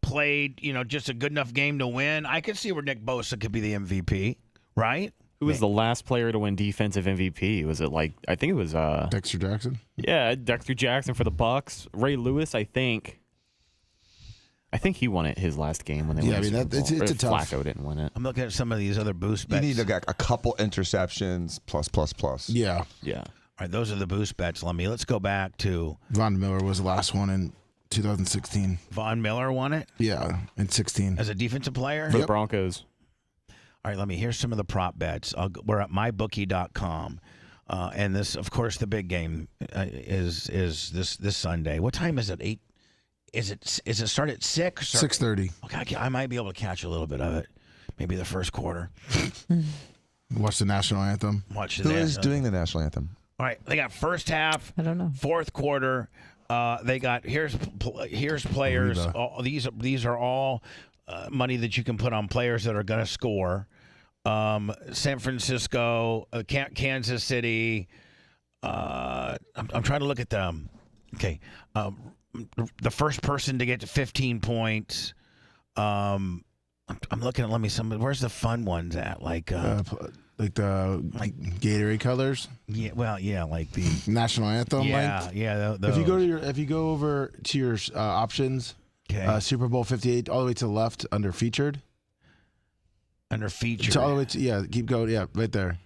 played, just a good enough game to win, I could see where Nick Bosa could be the MVP, right? Who was the last player to win defensive MVP? Was it I think it was Dexter Jackson? Yeah, Dexter Jackson for the Bucks. Ray Lewis, I think. I think he won it his last game when they Yeah, won I mean, the Super Bowl. it's a tough. Flacco didn't win it. I'm looking at some of these other boost You bets. need a couple interceptions plus. Yeah. Yeah. All right, those are the boost bets. Let's go back to Von Miller was the last one in 2016. Von Miller won it Yeah, in 16. as a defensive player. For the Broncos. All right, here's some of the prop bets. We're at mybookie.com. And this, of course, the big game is this Sunday. What time is it? 8? Is it start at 6? 6:30. Okay, I might be able to catch a little bit of it. Maybe the first quarter. Watch the national anthem. Watch the Who is doing the national anthem? All right, they got first half. I don't know. Fourth quarter. They got here's players. These are all money that you can put on players that are going to score. San Francisco, Kansas City. I'm trying to look at them. Okay, the first person to get to 15 points. I'm looking at where's the fun ones at? Like the Gatorade colors. Yeah, well, yeah, like the national anthem. Yeah, length. yeah. If you go over to your options, okay. Super Bowl 58, all the way to the left under featured. Under featured. So all the way to keep going. Yeah, right there.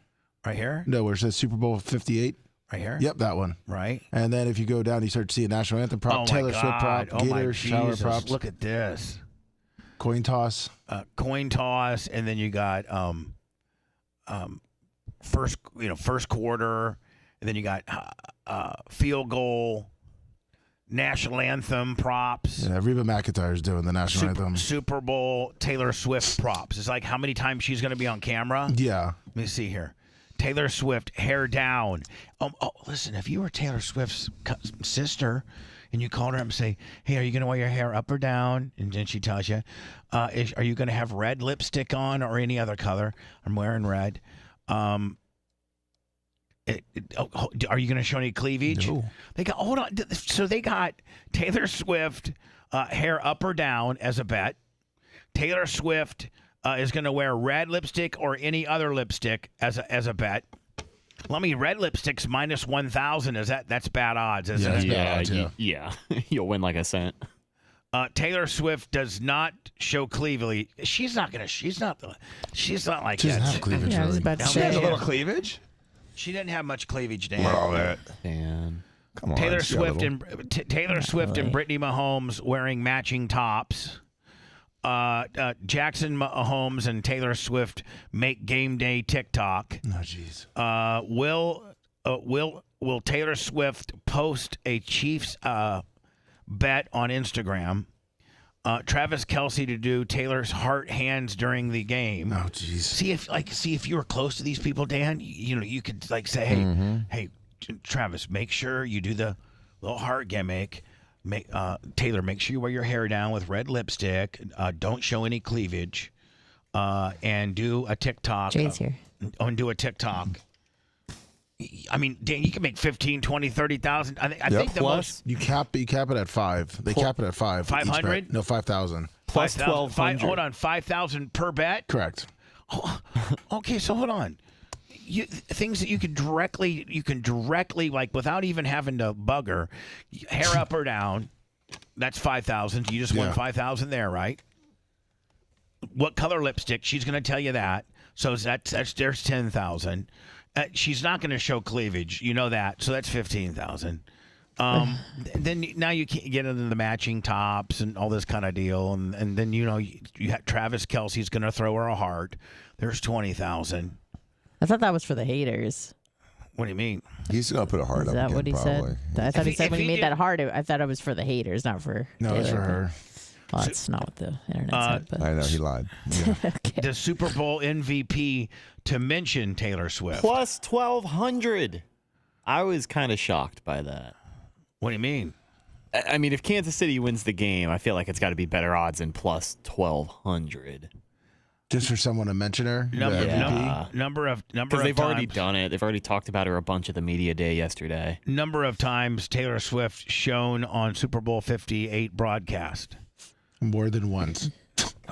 Right here. No, where it says Super Bowl 58. Right here? Yep, that one. Right. And then if you go down, you start to see a national anthem prop, Taylor Swift prop, Gator shower props. Look at this. Coin toss. And then you got first quarter, and then you got field goal, national anthem props. Yeah, Reba McEntire's doing the national anthem. Super Bowl Taylor Swift props. It's like how many times she's going to be on camera. Yeah. Let me see here. Taylor Swift, hair down. Listen, if you were Taylor Swift's sister and you called her up and say, hey, are you going to wear your hair up or down? And then she tells you, are you going to have red lipstick on or any other color? I'm wearing red. Are you going to show any cleavage? No. Hold on. So they got Taylor Swift, hair up or down as a bet. Taylor Swift is going to wear red lipstick or any other lipstick as a bet. Red lipstick's minus 1,000. That's bad odds, isn't it? Yeah. You'll win like a cent. Taylor Swift does not show cleavage. She's not like she that. She doesn't have cleavage. Yeah, I was about to She has say. a little cleavage. She didn't have much cleavage, Dan. Dan. Come on. Taylor she got a Swift little. and Taylor Swift and Brittany Mahomes wearing matching tops. Jackson Mahomes and Taylor Swift make game day TikTok. Oh, jeez. Will Taylor Swift post a Chiefs bet on Instagram? Travis Kelce to do Taylor's heart hands during the game. Oh, jeez. See if you were close to these people, Dan. You could say, hey, Travis, make sure you do the little heart gimmick. Taylor, make sure you wear your hair down with red lipstick. Don't show any cleavage. And do a TikTok. Jay's here. And do a TikTok. I mean, Dan, you can make 15, 20, 30,000. I think the most. You cap it at 5. They cap it at 5. 500? No, 5,000. Plus 1,200. Hold on, 5,000 per bet. Correct. Oh, okay, so hold on. Things that you can directly like without even having to bug her, hair up or down. That's 5,000. You just won 5,000 there, right? What color lipstick? She's going to tell you that. So there's 10,000. She's not going to show cleavage. You know that. So that's 15,000. Then now you can't get into the matching tops and all this kind of deal. And then, you have Travis Kelce's going to throw her a heart. There's 20,000. I thought that was for the haters. What do you mean? He's going to put a heart Is up that again, what he probably. said? I thought he said when he made that heart, I thought it was for the haters, not for No, it's for her. Well, that's not what the internet said. But. I know, he lied. Okay. The Super Bowl MVP to mention Taylor Swift. Plus 1,200. I was kind of shocked by that. What do you mean? I mean, if Kansas City wins the game, I feel like it's got to be better odds than plus 1,200. Just for someone to mention her? Number of Because they've already times. done it. They've already talked about her a bunch at the media day yesterday. Number of times Taylor Swift shown on Super Bowl 58 broadcast. More than once.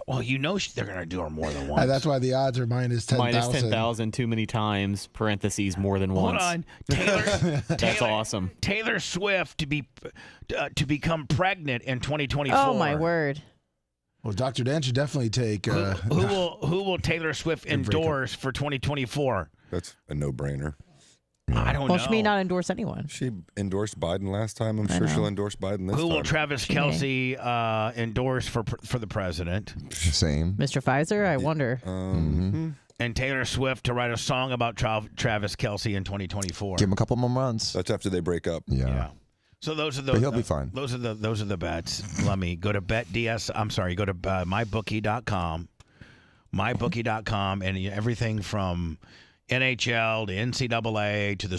Well, they're going to do her more than once. That's why the odds are minus 10,000. Minus 10,000 too many times, parentheses, more than once. Hold on. That's awesome. Taylor Swift to become pregnant in 2024. Oh, my word. Well, Dr. Dan should definitely take. Who will Taylor Swift endorse for 2024? That's a no-brainer. I don't know. Well, she may not endorse anyone. She endorsed Biden last time. I'm sure she'll endorse Biden this time. Who will Travis Kelce endorse for the president? Same. Mr. Pfizer, I wonder. And Taylor Swift to write a song about Travis Kelce in 2024. Give him a couple more months. That's after they break up. Yeah. So those are the. But he'll be fine. Those are the bets. Let me go to BetDS. I'm sorry. Go to mybookie.com, mybookie.com, and everything from NHL to NCAA to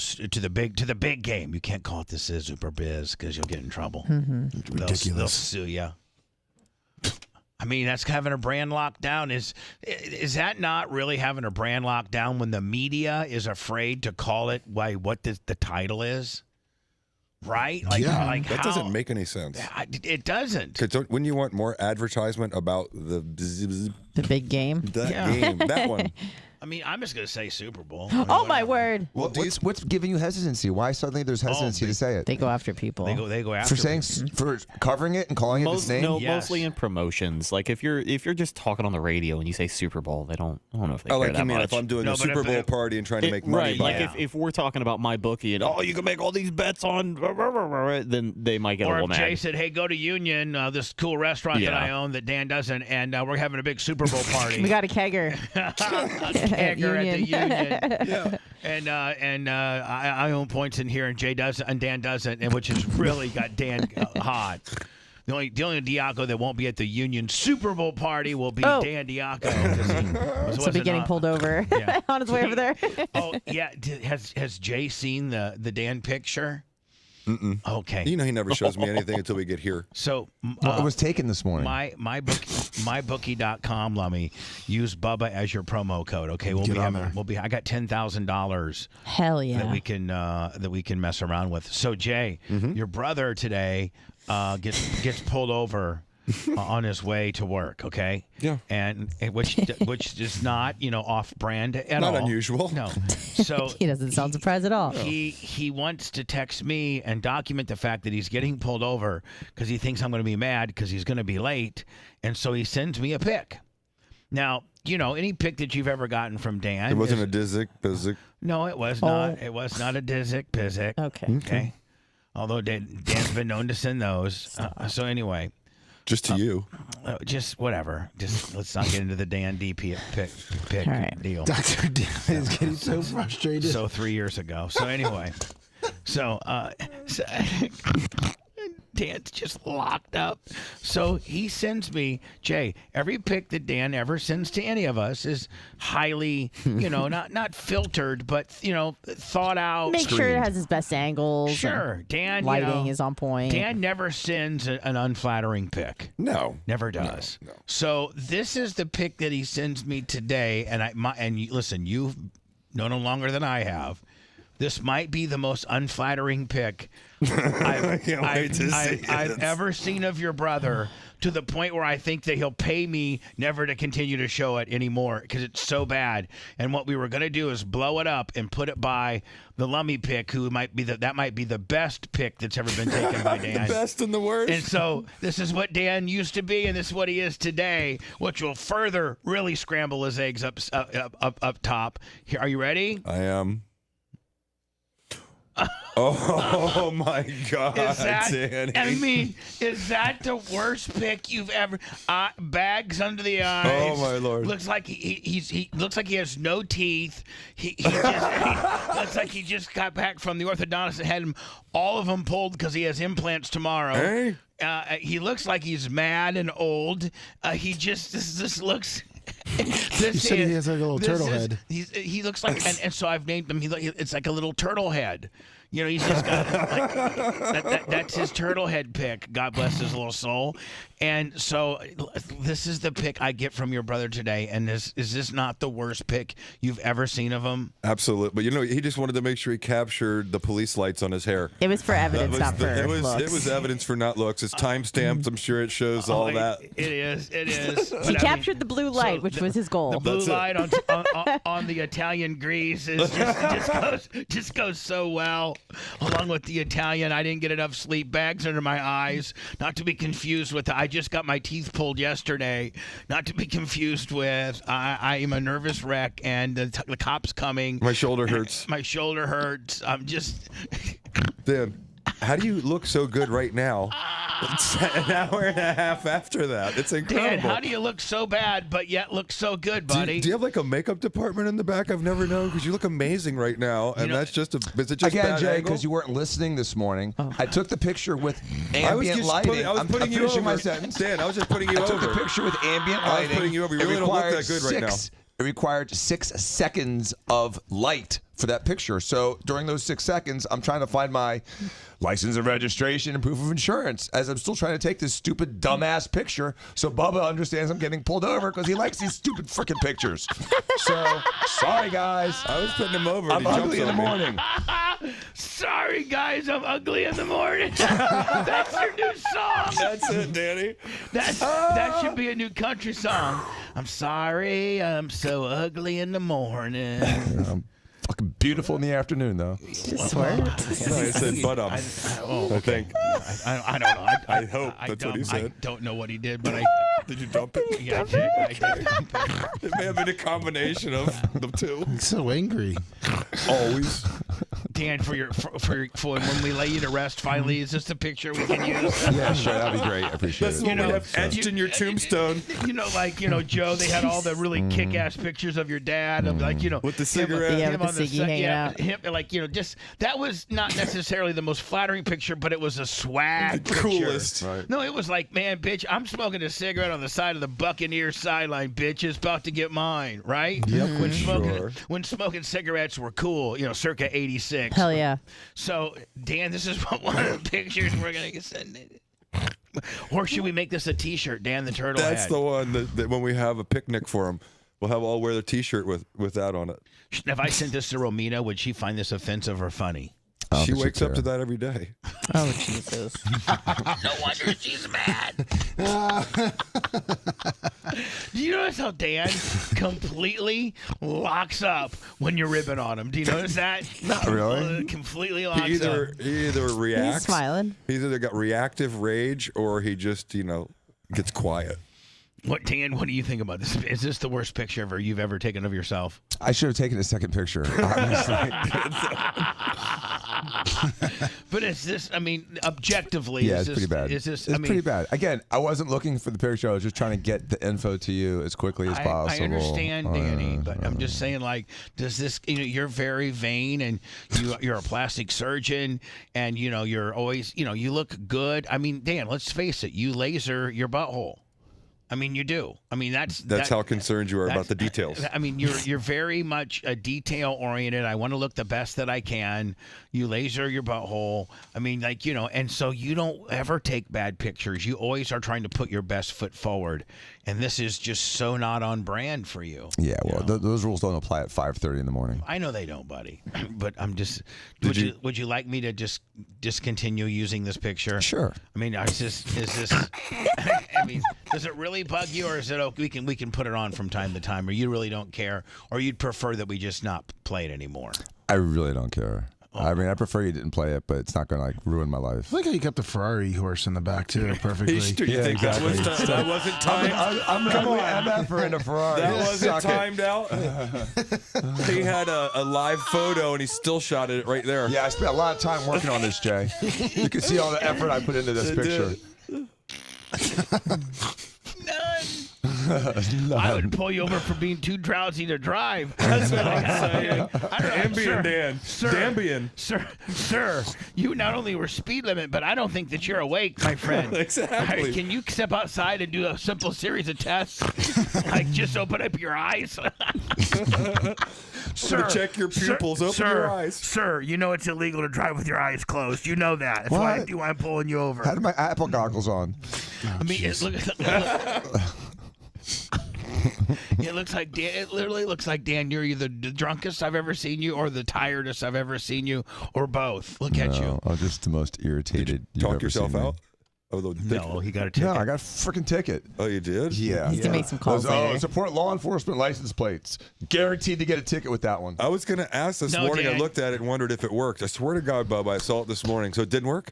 the big game. You can't call it the Super Biz because you'll get in trouble. It's ridiculous. They'll sue you. I mean, that's having a brand locked down. Is that not really having a brand locked down when the media is afraid to call it what the title is? Right? That doesn't make any sense. It doesn't. Wouldn't you want more advertisement about the big game? Game, that one. I mean, I'm just going to say Super Bowl. Oh, my word. Well, what's giving you hesitancy? Why suddenly there's hesitancy to say it? They go after people. They go after for saying for covering it and calling it its name. No, mostly in promotions. Like if you're just talking on the radio and you say Super Bowl, I don't know if they care that much. If I'm doing a Super Bowl party and trying to make money, right? Like if we're talking about my bookie and you can make all these bets on, then they might get a little mad. Or if Jay said, "Hey, go to Union, this cool restaurant that I own that Dan doesn't, and we're having a big Super Bowl party. We got a kegger. Kegger at the Union." Yeah. And I own points in here, and Jay doesn't, and Dan doesn't, and which has really got Dan hot. The only Diaco that won't be at the Union Super Bowl party will be Dan Diaco. So be getting pulled over on his way over there. Has Jay seen the Dan picture? Okay. You know he never shows me anything until we get here. So it was taken this morning. Mybookie.com, Lummy. Use Bubba as your promo code. Okay, we'll be. I got $10,000. Hell yeah. That we can mess around with. So Jay, your brother today gets pulled over on his way to work. Okay. Yeah. And which is not off brand at all. Not unusual. No. So he doesn't sound surprised at all. He wants to text me and document the fact that he's getting pulled over because he thinks I'm going to be mad because he's going to be late, and so he sends me a pic. Now, any pic that you've ever gotten from Dan. It wasn't a Dizzick, Bizzick. No, it was not. It was not a Dizzick, Bizzick. Okay. Although Dan's been known to send those. So anyway. Just to you. Just whatever. Just let's not get into the Dan DP pick deal. Dr. Dan is getting so frustrated. So 3 years ago. So anyway. So Dan's just locked up. So he sends me, Jay, every pic that Dan ever sends to any of us is highly, not filtered, but, thought out. Make sure it has his best angles. Sure. Dan, lighting is on point. Dan never sends an unflattering pic. No. Never does. No. So this is the pic that he sends me today. And listen, you've known him longer than I have. This might be the most unflattering pic I've ever seen of your brother, to the point where I think that he'll pay me never to continue to show it anymore because it's so bad. And what we were going to do is blow it up and put it by the Lummy pic, who might be that might be the best pic that's ever been taken by Dan. The best and the worst. And so this is what Dan used to be, and this is what he is today, which will further really scramble his eggs up top. Here, are you ready? I am. Oh my God, Danny! I mean, is that the worst pic you've ever? Bags under the eyes. Oh my Lord! Looks like he looks like he has no teeth. He looks like he just got back from the orthodontist and had all of them pulled because he has implants tomorrow. Hey? He looks like he's mad and old. This looks. You said he has like a little turtle head. He looks like, and so I've named him. It's like a little turtle head. He's just got that's his turtle head pic. God bless his little soul. And so this is the pic I get from your brother today. And is this not the worst pic you've ever seen of him? Absolutely. But he just wanted to make sure he captured the police lights on his hair. It was for evidence, not for looks. It was evidence for not looks. It's time stamped. I'm sure it shows all that. It is. He captured the blue light, which was his goal. The blue light on the Italian grease just goes so well. Along with the Italian, I didn't get enough sleep, bags under my eyes, not to be confused with I just got my teeth pulled yesterday, not to be confused with I am a nervous wreck and the cop's coming. My shoulder hurts. My shoulder hurts. I'm just... Dan, how do you look so good right now? It's an hour and a half after that. It's incredible. Dan, how do you look so bad but yet look so good, buddy? Do you have like a makeup department in the back? I've never known, because you look amazing right now, and that's just is it just again, bad Jay, angle? because you weren't listening this morning. I took the picture with ambient lighting. I was putting you finishing over. my sentence. Dan, I was just putting you over. I took the picture with ambient lighting. I was putting you over. You really don't look that good right now. It required 6 seconds of light for that picture. So during those 6 seconds, I'm trying to find my license and registration and proof of insurance as I'm still trying to take this stupid, dumbass picture so Bubba understands I'm getting pulled over because he likes these stupid freaking pictures. So, sorry, guys. I was putting him over. I'm ugly in the morning. Sorry, guys, I'm ugly in the morning. That's your new song. That's it, Danny. That should be a new country song. I'm sorry, I'm so ugly in the morning. I'm fucking beautiful in the afternoon, though. Just worked. No, I said but I think. I don't know. I hope that's what he said. I don't know what he did, but I... Did you dump it? Yeah, I did. It may have been a combination of the two. He's so angry. Always. Dan, for when we lay you to rest, finally, is this the picture we can use? Yeah, sure, that'd be great. I appreciate That's it. what we have etched in your tombstone. Joe, they had all the really kick-ass pictures of your dad, of with the cigarette, with the ciggy hanging out. him, just that was not necessarily the most flattering picture, but it was a swag the picture. coolest. Right. No, it was like, man, bitch, I'm smoking a cigarette on the side of the Buccaneers sideline, bitch. It's about to get mine, right? Yep, When smoking cigarettes were cool, circa 86. Hell yeah. So, Dan, this is one of the pictures we're going to send it. Or should we make this a T-shirt, Dan the Turtle That's Head? the one that when we have a picnic for him, we'll have all wear the T-shirt with that on it. If I sent this to Romina, would she find this offensive or funny? She wakes up to that every day. Oh, Jesus. No wonder she's mad. Do you notice how Dan completely locks up when you're ribbing on him? Do you notice that? Not really. Completely locks He up. either reacts. He's smiling. He's either got reactive rage or he just, gets quiet. Dan, what do you think about this? Is this the worst picture you've ever taken of yourself? I should have taken a second picture, honestly. But is this, objectively, Yeah, is it's this, pretty bad. Is this, It's pretty bad. Again, I wasn't looking for the picture. I was just trying to get the info to you as quickly as possible. I understand, Danny, but I'm just saying, does this, you're very vain and you're a plastic surgeon and, you're always, you look good. Dan, let's face it, you laser your butthole. You do. That's how concerned you are about the details. You're very much detail oriented. I want to look the best that I can. You laser your butthole. And so you don't ever take bad pictures. You always are trying to put your best foot forward. And this is just so not on brand for you. Yeah, well, those rules don't apply at 5:30 in the morning. I know they don't, buddy. But I'm just. Would you like me to just discontinue using this picture? Sure. Is this? Does it really bug you, or is it okay? We can put it on from time to time, or you really don't care, or you'd prefer that we just not play it anymore? I really don't care. I prefer you didn't play it, but it's not going to ruin my life. I like how you kept the Ferrari horse in the back too, perfectly. You think exactly. that wasn't timed? I'm MFer in a Ferrari. That wasn't timed out. He had a live photo and he still shot it right there. Yeah, I spent a lot of time working on this, Jay. You can see all the effort I put into this picture. I would pull you over for being too drowsy to drive. That's what I'm saying. Ambien, Dan. Dambian. Sir, you not only were speed limit, but I don't think that you're awake, my friend. Exactly. All right, can you step outside and do a simple series of tests? Just open up your eyes. Sir, check your pupils. Open your eyes. Sir, you know it's illegal to drive with your eyes closed. You know that. That's why I'm pulling you over. I had my Apple goggles on. It looks like Dan. It literally looks like Dan. You're either the drunkest I've ever seen you, or the tiredest I've ever seen you, or both. Look at you. I'm just the most irritated. Talk yourself out No, he got a ticket. No, I got a freaking ticket. Oh, you did? Yeah. He's gonna make some calls Oh, later. support law enforcement license plates. Guaranteed to get a ticket with that one. I was going to ask this morning. I looked at it and wondered if it worked. I swear to God, Bubba, I saw it this morning. So it didn't work?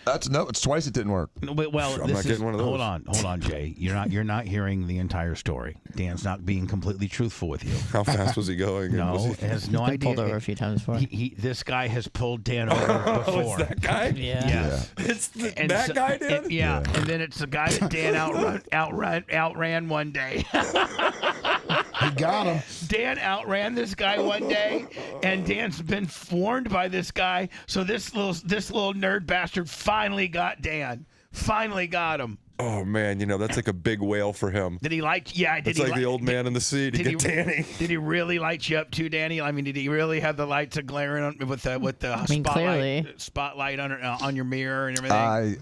It's twice it didn't work. No, well, I'm not getting one of those. Hold on, Jay. You're not hearing the entire story. Dan's not being completely truthful with you. How fast was he going? No, has no idea. Pulled over a few times before. This guy has pulled Dan over before. Oh, it's that guy? Yeah. Yes. It's that guy, Dan? Yeah, and then it's the guy that Dan outran one day. He got him. Dan outran this guy one day, and Dan's been warned by this guy. So this little nerd bastard finally got Dan. Finally got him. Oh, man, that's like a big whale for him. Did he like? Yeah, did it's he like the old man in the sea to get Danny. Did he really light you up too, Danny? I mean, did he really have the lights glaring on, with the spotlight on your mirror and everything?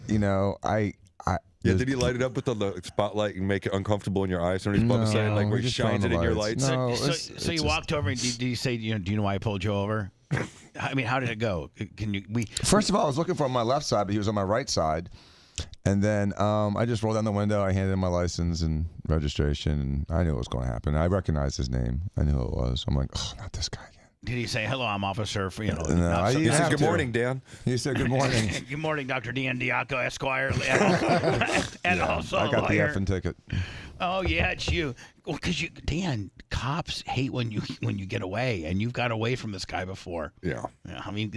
Yeah, did he light it up with the spotlight and make it uncomfortable in your eyes? Somebody's Bubba saying, like, where he shines it in your lights? No, so you walked over and did you say, do you know why I pulled you over? I mean, how did it go? First of all, I was looking for him on my left side, but he was on my right side. And then I just rolled down the window. I handed him my license and registration, and I knew what was going to happen. I recognized his name. I knew who it was. I'm like, oh, not this guy again. Did he say, hello, I'm Officer for, No, he said, good morning, Dan. He said, good morning. Good morning, Dr. Dan Diaco, Esquire, and also I got the lawyer. effing ticket. Oh, yeah, it's you. Well, because Dan, cops hate when you get away, and you've got away from this guy before. Yeah. I mean,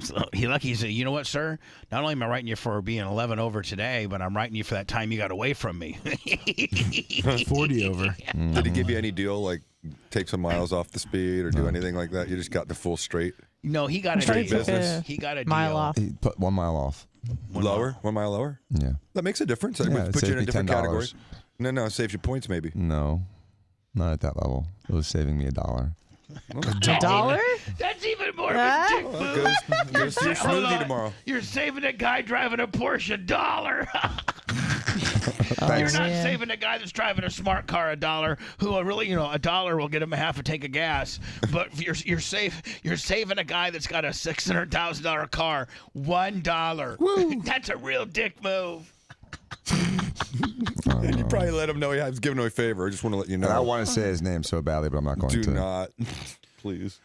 So he said, you know what, sir? Not only am I writing you for being 11 over today, but I'm writing you for that time you got away from me. 40 over. Did he give you any deal, like take some miles off the speed or do anything like that? You just got the full straight? No, he got straight business. He got a mile deal. off. He put 1 mile off. 1 mile lower? Yeah. That makes a difference. That Yeah, it puts you saved in a me different $10. category. No, it saves you points maybe. No, not at that level. It was saving me $1. $1? That's even more of a dick move. Goes to your smoothie tomorrow. You're saving a guy driving a Porsche $1. You're not saving a guy that's driving a smart car $1, who will really, $1 will get him a half a tank of gas. But you're saving a guy that's got a $600,000 car $1. Woo. That's a real dick move. And you probably let him know he was giving him a favor. I just want to let you know. And I want to say his name so badly, but I'm not going to. Do not. Please.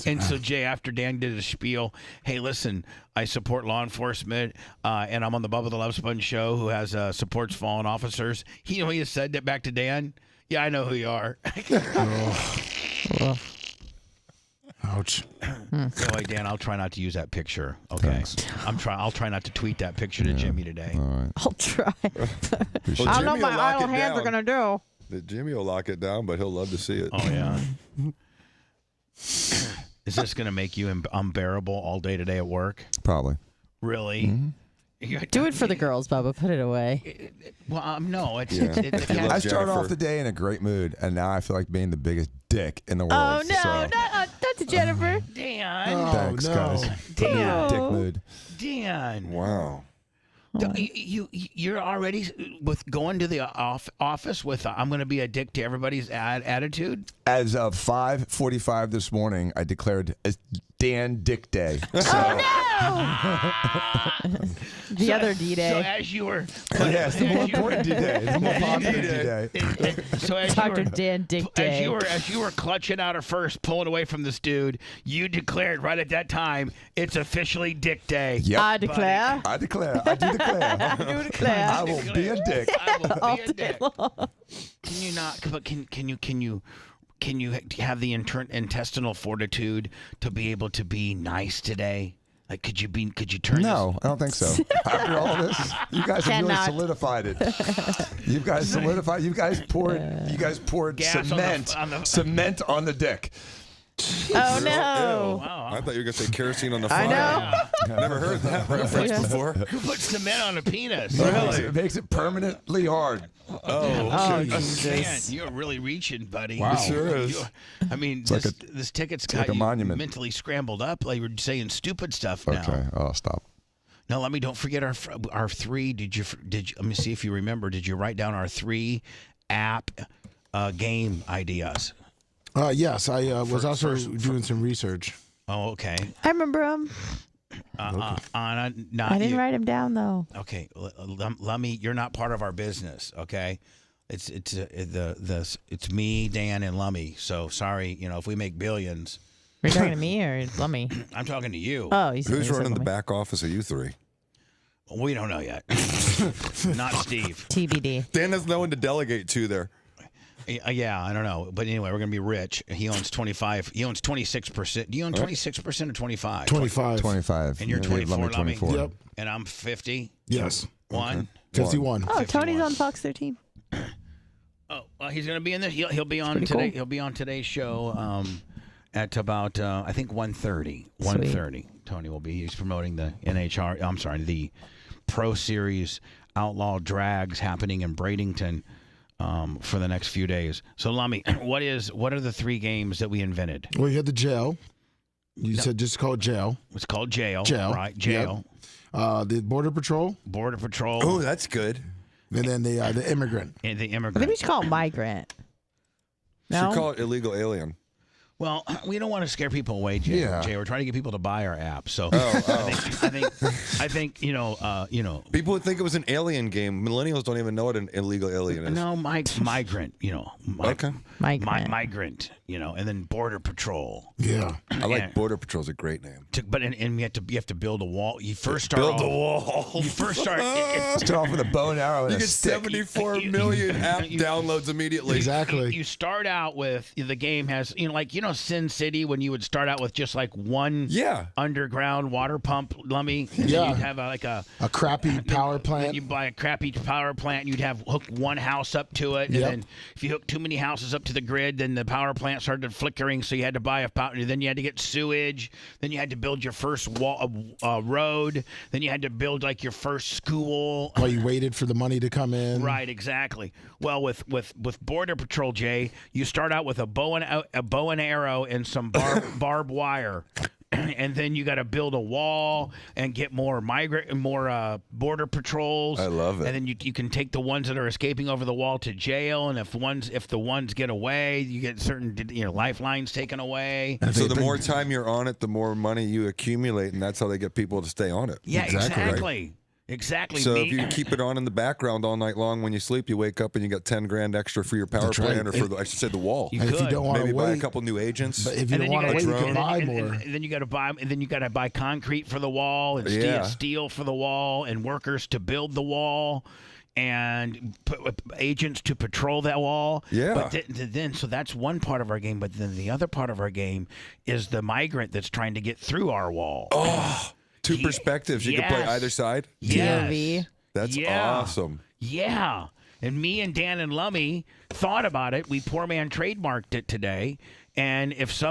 And so, Jay, after Dan did his spiel, hey, listen, I support law enforcement, and I'm on the Bubba the Love Sponge show, who has supports fallen officers. He has said that back to Dan. Yeah, I know who you are. Ouch. Anyway, Dan, I'll try not to use that picture. Okay. Thanks. I'll try not to tweet that picture to Jimmy today. All right. I'll try. Well, I don't know Jimmy what will my lock idle it hands are down. going to do. Jimmy will lock it down, but he'll love to see it. Oh, yeah. Is this going to make you unbearable all day today at work? Probably. Really? Mm-hmm. Do it for the girls, Bubba. Put it away. Well, no. It's I started off the day in a great mood, and now I feel like being the biggest dick in the world. Oh, no. so. Not to Jennifer. Dan. Thanks, guys. Put me in a dick mood. Dan. Wow. You're already with going to the office with I'm going to be a dick to everybody's attitude. As of 5:45 this morning, I declared Dan Dick Day. So, The other D-Day. So as you were, yes, the more important D-Day, the more popular D-Day. So as Dr. you were, Dan Dick Day. as you were clutching out her first, pulling away from this dude, you declared right at that time, it's officially Dick Day. Yep. I declare. I declare. I do declare. I do declare. I will be a dick. I will All be a day dick. long. Can you not? But can you have the intestinal fortitude to be able to be nice today? Like, could you turn? No, I don't think so. After all this, you guys have really solidified it. You guys solidified. You guys poured Gas cement on the dick. Oh, no. Wow. I thought you were going to say kerosene on the fire. I know. Never heard that reference before. Who put cement on a penis? It makes it permanently hard. Oh, Man, Jesus. you're really reaching, buddy. Wow. It sure is. I mean, this ticket's got like a you monument. mentally scrambled up. Like you're saying stupid stuff now. Okay. Oh, stop. No, don't forget our 3. Did you? Let me see if you remember. Did you write down our 3 app game ideas? Yes, I was also doing some research. Oh, okay. I remember him. Anna, not I didn't you. write him down though. Okay, Lummy, you're not part of our business. Okay, it's me, Dan, and Lummy. So sorry, if we make billions. Are you talking to me or Lummy? I'm talking to you. Oh, Who's running the back office of you three? We don't know yet. Not Steve. TBD. Dan has no one to delegate to there. Yeah, I don't know. But anyway, we're going to be rich. He owns 25. He owns 26%. Do you own 26% or 25? 25. And you're 24, Lummy? 24. Yep. And I'm 50? Yes. One? 51. Oh, Tony's on Fox 13. Oh, well, he's going to be in there. He'll be on pretty today. cool. He'll be on today's show at about I think 1:30. 1:30. Tony will be. He's promoting the NHR. I'm sorry, the Pro Series Outlaw Drags happening in Bradenton for the next few days. So, Lummy, what are the 3 games that we invented? Well, you had the jail. You said just call it jail. It's called jail. Jail. Right, jail. Yep. The border patrol. Border patrol. Oh, that's good. And then the immigrant. And the I immigrant. think we should call it migrant. No. Should call it illegal alien. Well, we don't want to scare people away, Jay. Yeah. Jay, we're trying to get people to buy our app. So I think people would think it was an alien game. Millennials don't even know what an illegal alien is. No, migrant. Okay. Migrant. And then border patrol. Yeah, I like border patrol's a great name. But you have to build a wall. You first start Build off, a wall. You first start off with a bow and arrow and You a get stick. 74 million app downloads immediately. Exactly. You start out with the game has Sin City when you would start out with just like one underground water pump, Lummy. And Yeah. you'd have a crappy power plant. You buy a crappy power plant. And you'd have hook one house up to it, and Yep. then if you hook too many houses up to the grid, then the power plant started flickering. So you had to buy a power. Then you had to get sewage. Then you had to build your first road. Then you had to build like your first school. While you waited for the money to come in. Right, exactly. Well, with Border Patrol, Jay, you start out with a bow and arrow and some barbed wire, and then you got to build a wall and get more border patrols. I love it. And then you can take the ones that are escaping over the wall to jail, and if the ones get away, you get certain lifelines taken away. And so the more time you're on it, the more money you accumulate, and that's how they get people to stay on it. Yeah, exactly. Right? Exactly. So if you keep it on in the background all night long, when you sleep, you wake up and you got 10 grand extra for your power That's plant, right. or for I should say the wall. You could. If you don't want to maybe buy a wait, couple new agents. But if you don't want to wait, you can buy more. And then you got to buy. And then you got to buy concrete for the wall and steel for the wall and workers to build the wall. And agents to patrol that wall. Yeah. But then, so that's one part of our game. But then the other part of our game is the migrant that's trying to get through our wall. Oh, two perspectives. You can play either side. Yes. That's awesome. Yeah. And me and Dan and Lummy thought about it. We poor man trademarked it today. And if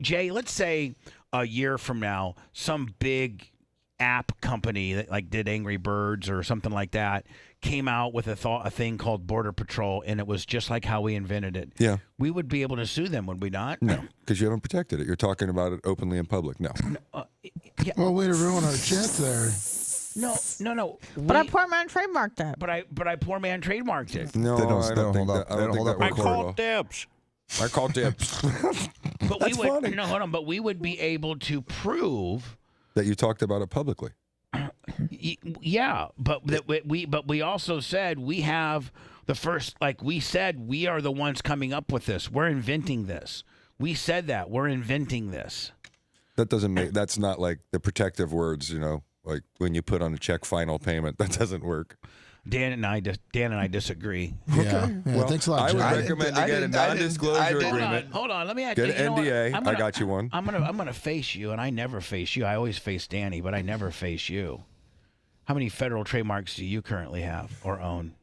Jay, let's say a year from now, some big app company that like did Angry Birds or something like that came out with a thing called Border Patrol, and it was just like how we invented it. Yeah. We would be able to sue them, would we not? No, because you haven't protected it. You're talking about it openly in public. No. Well, way to ruin our chance there. No. But I poor man trademarked that. But I poor man trademarked it. No, I don't think that. I don't think that I works call well. dibs. I call dibs. But That's funny. But we would be able to prove that you talked about it publicly. Yeah, but we also said we have the first. Like we said, we are the ones coming up with this. We're inventing this. We said that we're inventing this. That doesn't make. That's not like the protective words. Like when you put on a check final payment. That doesn't work. Dan and I disagree. Yeah. Well, thanks a lot, I would Jay. recommend you get a non-disclosure agreement. Hold on. Let me ask Get you. an You know NDA. what? I got you one. I'm gonna face you, and I never face you. I always face Danny, but I never face you. How many federal trademarks do you currently have or own?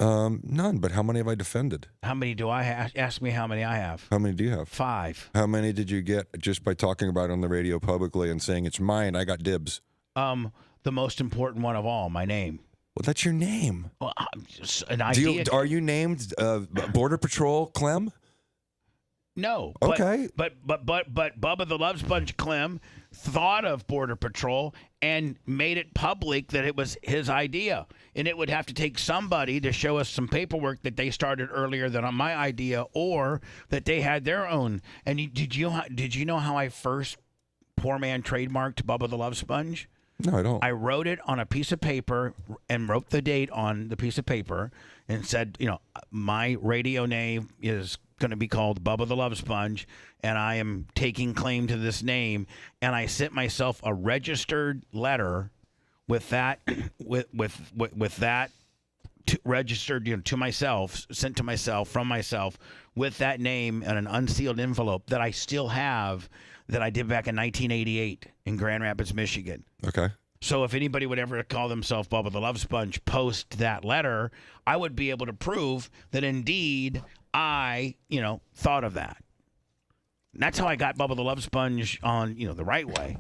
None. But how many have I defended? How many do I have? Ask me how many I have. How many do you have? 5. How many did you get just by talking about it on the radio publicly and saying it's mine? I got dibs. The most important one of all, my name. Well, that's your name. Well, an idea. Are you named Border Patrol Clem? No. Okay. But Bubba the Love Sponge Clem thought of Border Patrol and made it public that it was his idea. And it would have to take somebody to show us some paperwork that they started earlier than on my idea, or that they had their own. And did you know how I first poor man trademarked Bubba the Love Sponge? No, I don't. I wrote it on a piece of paper and wrote the date on the piece of paper and said, my radio name is going to be called Bubba the Love Sponge, and I am taking claim to this name. And I sent myself a registered letter with that, with that registered, to myself, sent to myself from myself with that name and an unsealed envelope that I still have, that I did back in 1988 in Grand Rapids, Michigan. Okay. So if anybody would ever call themselves Bubba the Love Sponge post that letter, I would be able to prove that indeed I, thought of that. And that's how I got Bubba the Love Sponge on, the right way,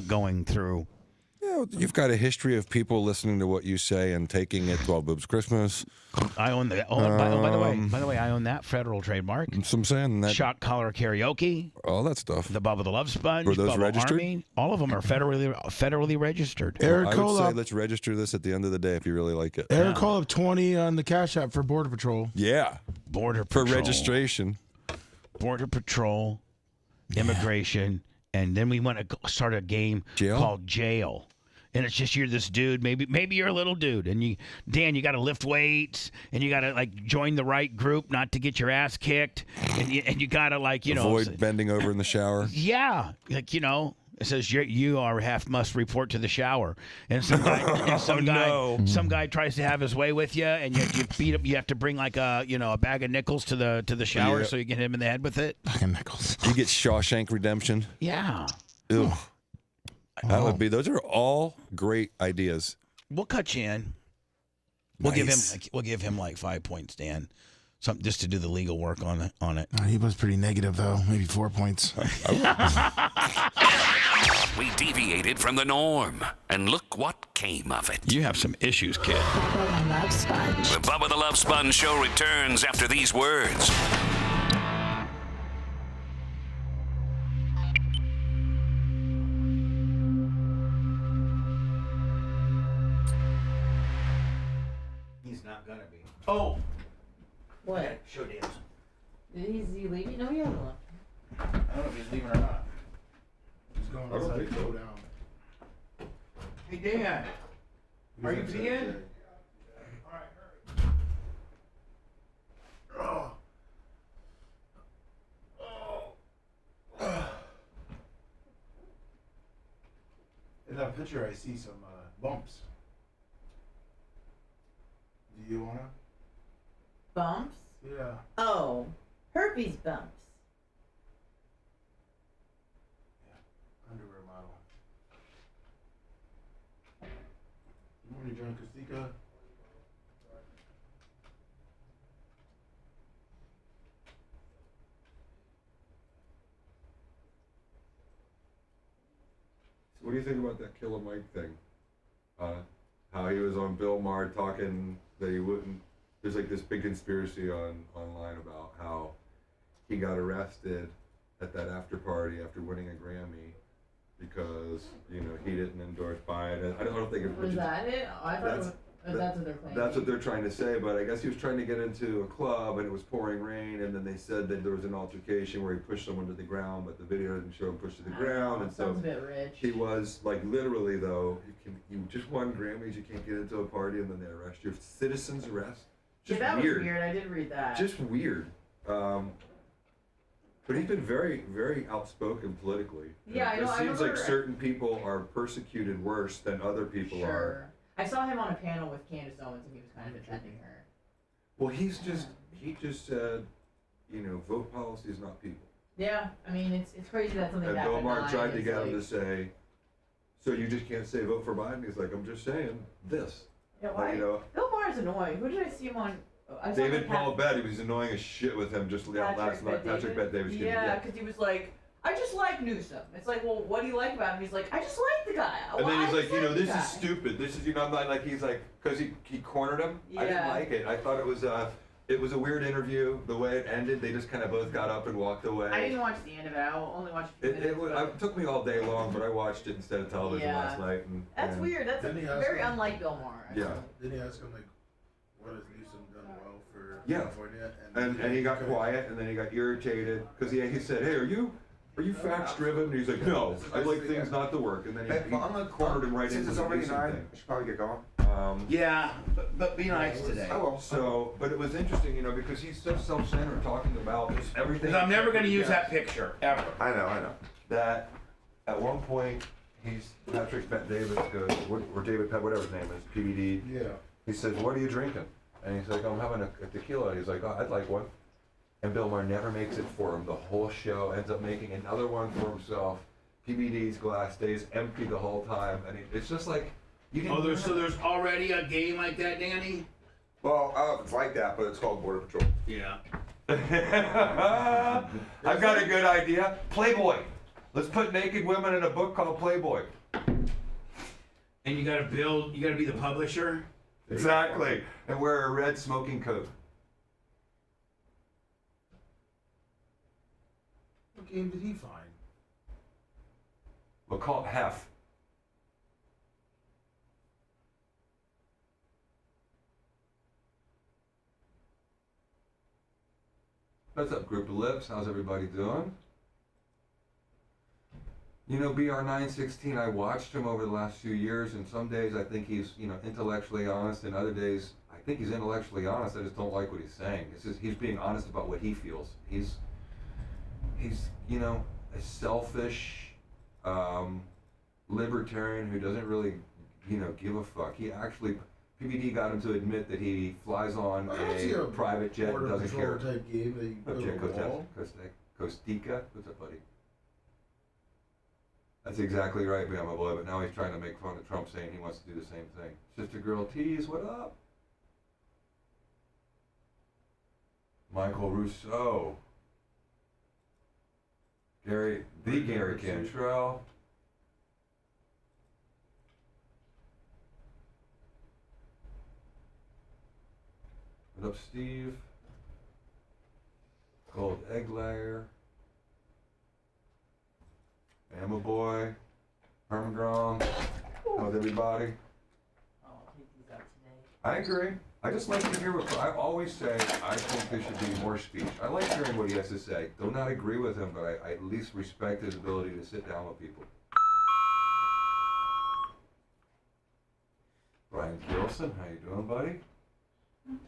going through. Yeah, you've got a history of people listening to what you say and taking it 12 Boobs Christmas. I own that. Oh, by the way, I own that federal trademark. So I'm saying that. Shot collar karaoke. All that stuff. The Bubba the Love Sponge. Were those Bubba registered? Army, all of them are federally registered. I would say let's register this at the end of the day if you really like it. Eric, call up 20 on the Cash App for Border Patrol. Yeah. Border Patrol. For registration. Border Patrol, immigration, and then we want to start a game called Jail. And it's just you're this dude, maybe you're a little dude, and you got to lift weights, and you got to join the right group not to get your ass kicked, and you got to avoid bending over in the shower. Yeah, it says you must report to the shower, and some guy tries to have his way with you, and you beat him. You have to bring a bag of nickels to the shower so you get him in the head with it. Bag of nickels. You get Shawshank Redemption. Yeah. Ew. Those are all great ideas. We'll cut you in. We'll give him 5 points, Dan. Something just to do the legal work on it. He was pretty negative though, maybe 4 points. We deviated from the norm, and look what came of it. You have some issues, kid. Bubba the Love Sponge. The Bubba the Love Sponge show returns after these words. He's not gonna be. Oh. What? Show dance. Is he leaving? No, he hasn't left. I don't know if he's leaving or not. He's going outside to go down. Hey, Dan. Are you peeing? In that picture, I see some bumps. Do you wanna? Bumps? Yeah. Oh, herpes bumps. Underwear model. Good morning, John Castica. What do you think about that Killer Mike thing? How he was on Bill Maher talking that he wouldn't. There's this big conspiracy online about how he got arrested at that after party after winning a Grammy because he didn't endorse Biden. I don't think it was that it. I thought that's what they're claiming. That's what they're trying to say, but I guess he was trying to get into a club and it was pouring rain, and then they said that there was an altercation where he pushed someone to the ground, but the video didn't show him pushed to the ground, and so sounds a bit rich. he was literally though. You just won Grammys, you can't get into a party, and then they arrest you. Citizens arrest. Just that weird. was weird. I did read that. Just weird. But he's been very, very outspoken politically. Yeah, I know. It seems like certain people are persecuted worse than other people are. I saw him on a panel with Candace Owens, and he was kind of defending her. Well, he just said, vote policy is not people. Yeah, I mean, it's crazy that something And that Bill Maher tried to is get him to say, so you just can't say vote for Biden? He's like, I'm just saying this. Yeah, why? Bill Maher's annoying. Who did I see him on? David Paul Bett, he was annoying as shit with him just last night. Patrick Bet David. Yeah, because he was like, I just like Newsom. It's like, well, what do you like about him? He's like, I just like the guy. And then he's like, this is stupid. This is, I'm not like, he's like, because he cornered him. Yeah. I didn't like it. I thought it was a weird interview. The way it ended, they just kind of both got up and walked away. I didn't watch the end of it. I only watched a few minutes. It took me all day long, but I watched it instead of television last night. That's weird. That's very unlike Bill Maher. Yeah. Didn't he ask him what has Newsom done well for Yeah. California? And he got quiet, and then he got irritated because he said, hey, are you Are you facts driven? He's like, no, I like things not to work. And then he cornered him right into the already decent 9, thing. I should probably get going. Yeah, but be nice today. I will. So, but it was interesting, you know, because he's so self-centered, talking about just everything. Because I'm never going to use that picture, ever. I know. That at one point, Patrick Bet Davis goes, or David Pett, whatever his name is, PBD. Yeah. He says, what are you drinking? And he's like, I'm having a tequila. He's like, oh, I'd like one. And Bill Maher never makes it for him. The whole show ends up making another one for himself. PBD's glass stays empty the whole time, and it's just like you can. So there's already a game like that, Danny? Well, I don't know if it's like that, but it's called Border Patrol. Yeah. I've got a good idea. Playboy. Let's put naked women in a book called Playboy. And you got to be the publisher? Exactly. And wear a red smoking coat. What game did he find? We'll call it Hef. What's up, group of lips? How's everybody doing? You know, BR916, I watched him over the last few years, and some days I think he's, intellectually honest, and other days I think he's intellectually honest. I just don't like what he's saying. It's just he's being honest about what he feels. He's a selfish libertarian who doesn't really, give a fuck. He actually, PBD got him to admit that he flies on a private jet and doesn't care. Type game that you put on the wall. Costica, what's up, buddy? That's exactly right, my boy. But now he's trying to make fun of Trump, saying he wants to do the same thing. Sister Girl Tease, what up? Michael Rousseau. Gary Cantrell. What up, Steve? Gold Egg Layer. Bama Boy. Hermagron. How's everybody? I agree. I just like to hear what I always say. I think there should be more speech. I like hearing what he has to say. Do not agree with him, but I at least respect his ability to sit down with people. Brian Gilson, how you doing, buddy?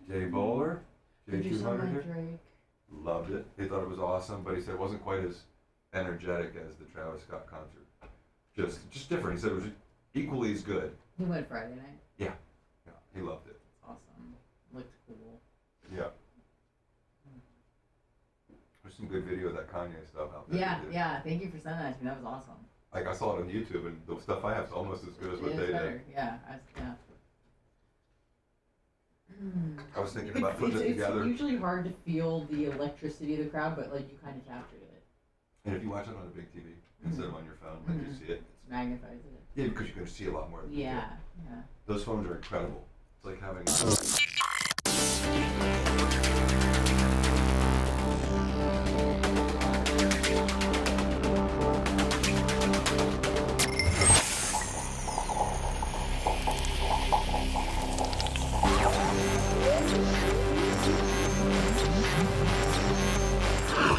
Jay Bowler, J200 here. Loved it. He thought it was awesome, but he said it wasn't quite as energetic as the Travis Scott concert. Just different. He said it was equally as good. He went Friday night. Yeah, he loved it. Awesome. Looked cool. Yeah. There's some good video of that Kanye stuff out there. Yeah. Thank you for sending that to me. That was awesome. Like, I saw it on YouTube, and the stuff I have is almost as good as what they did. Yeah. I was thinking about putting it together. It's usually hard to feel the electricity of the crowd, but like you kind of captured it. And if you watch it on a big TV instead of on your phone, like you see it. It magnifies it. Yeah, because you can see a lot more. Yeah. Those phones are incredible. It's like having.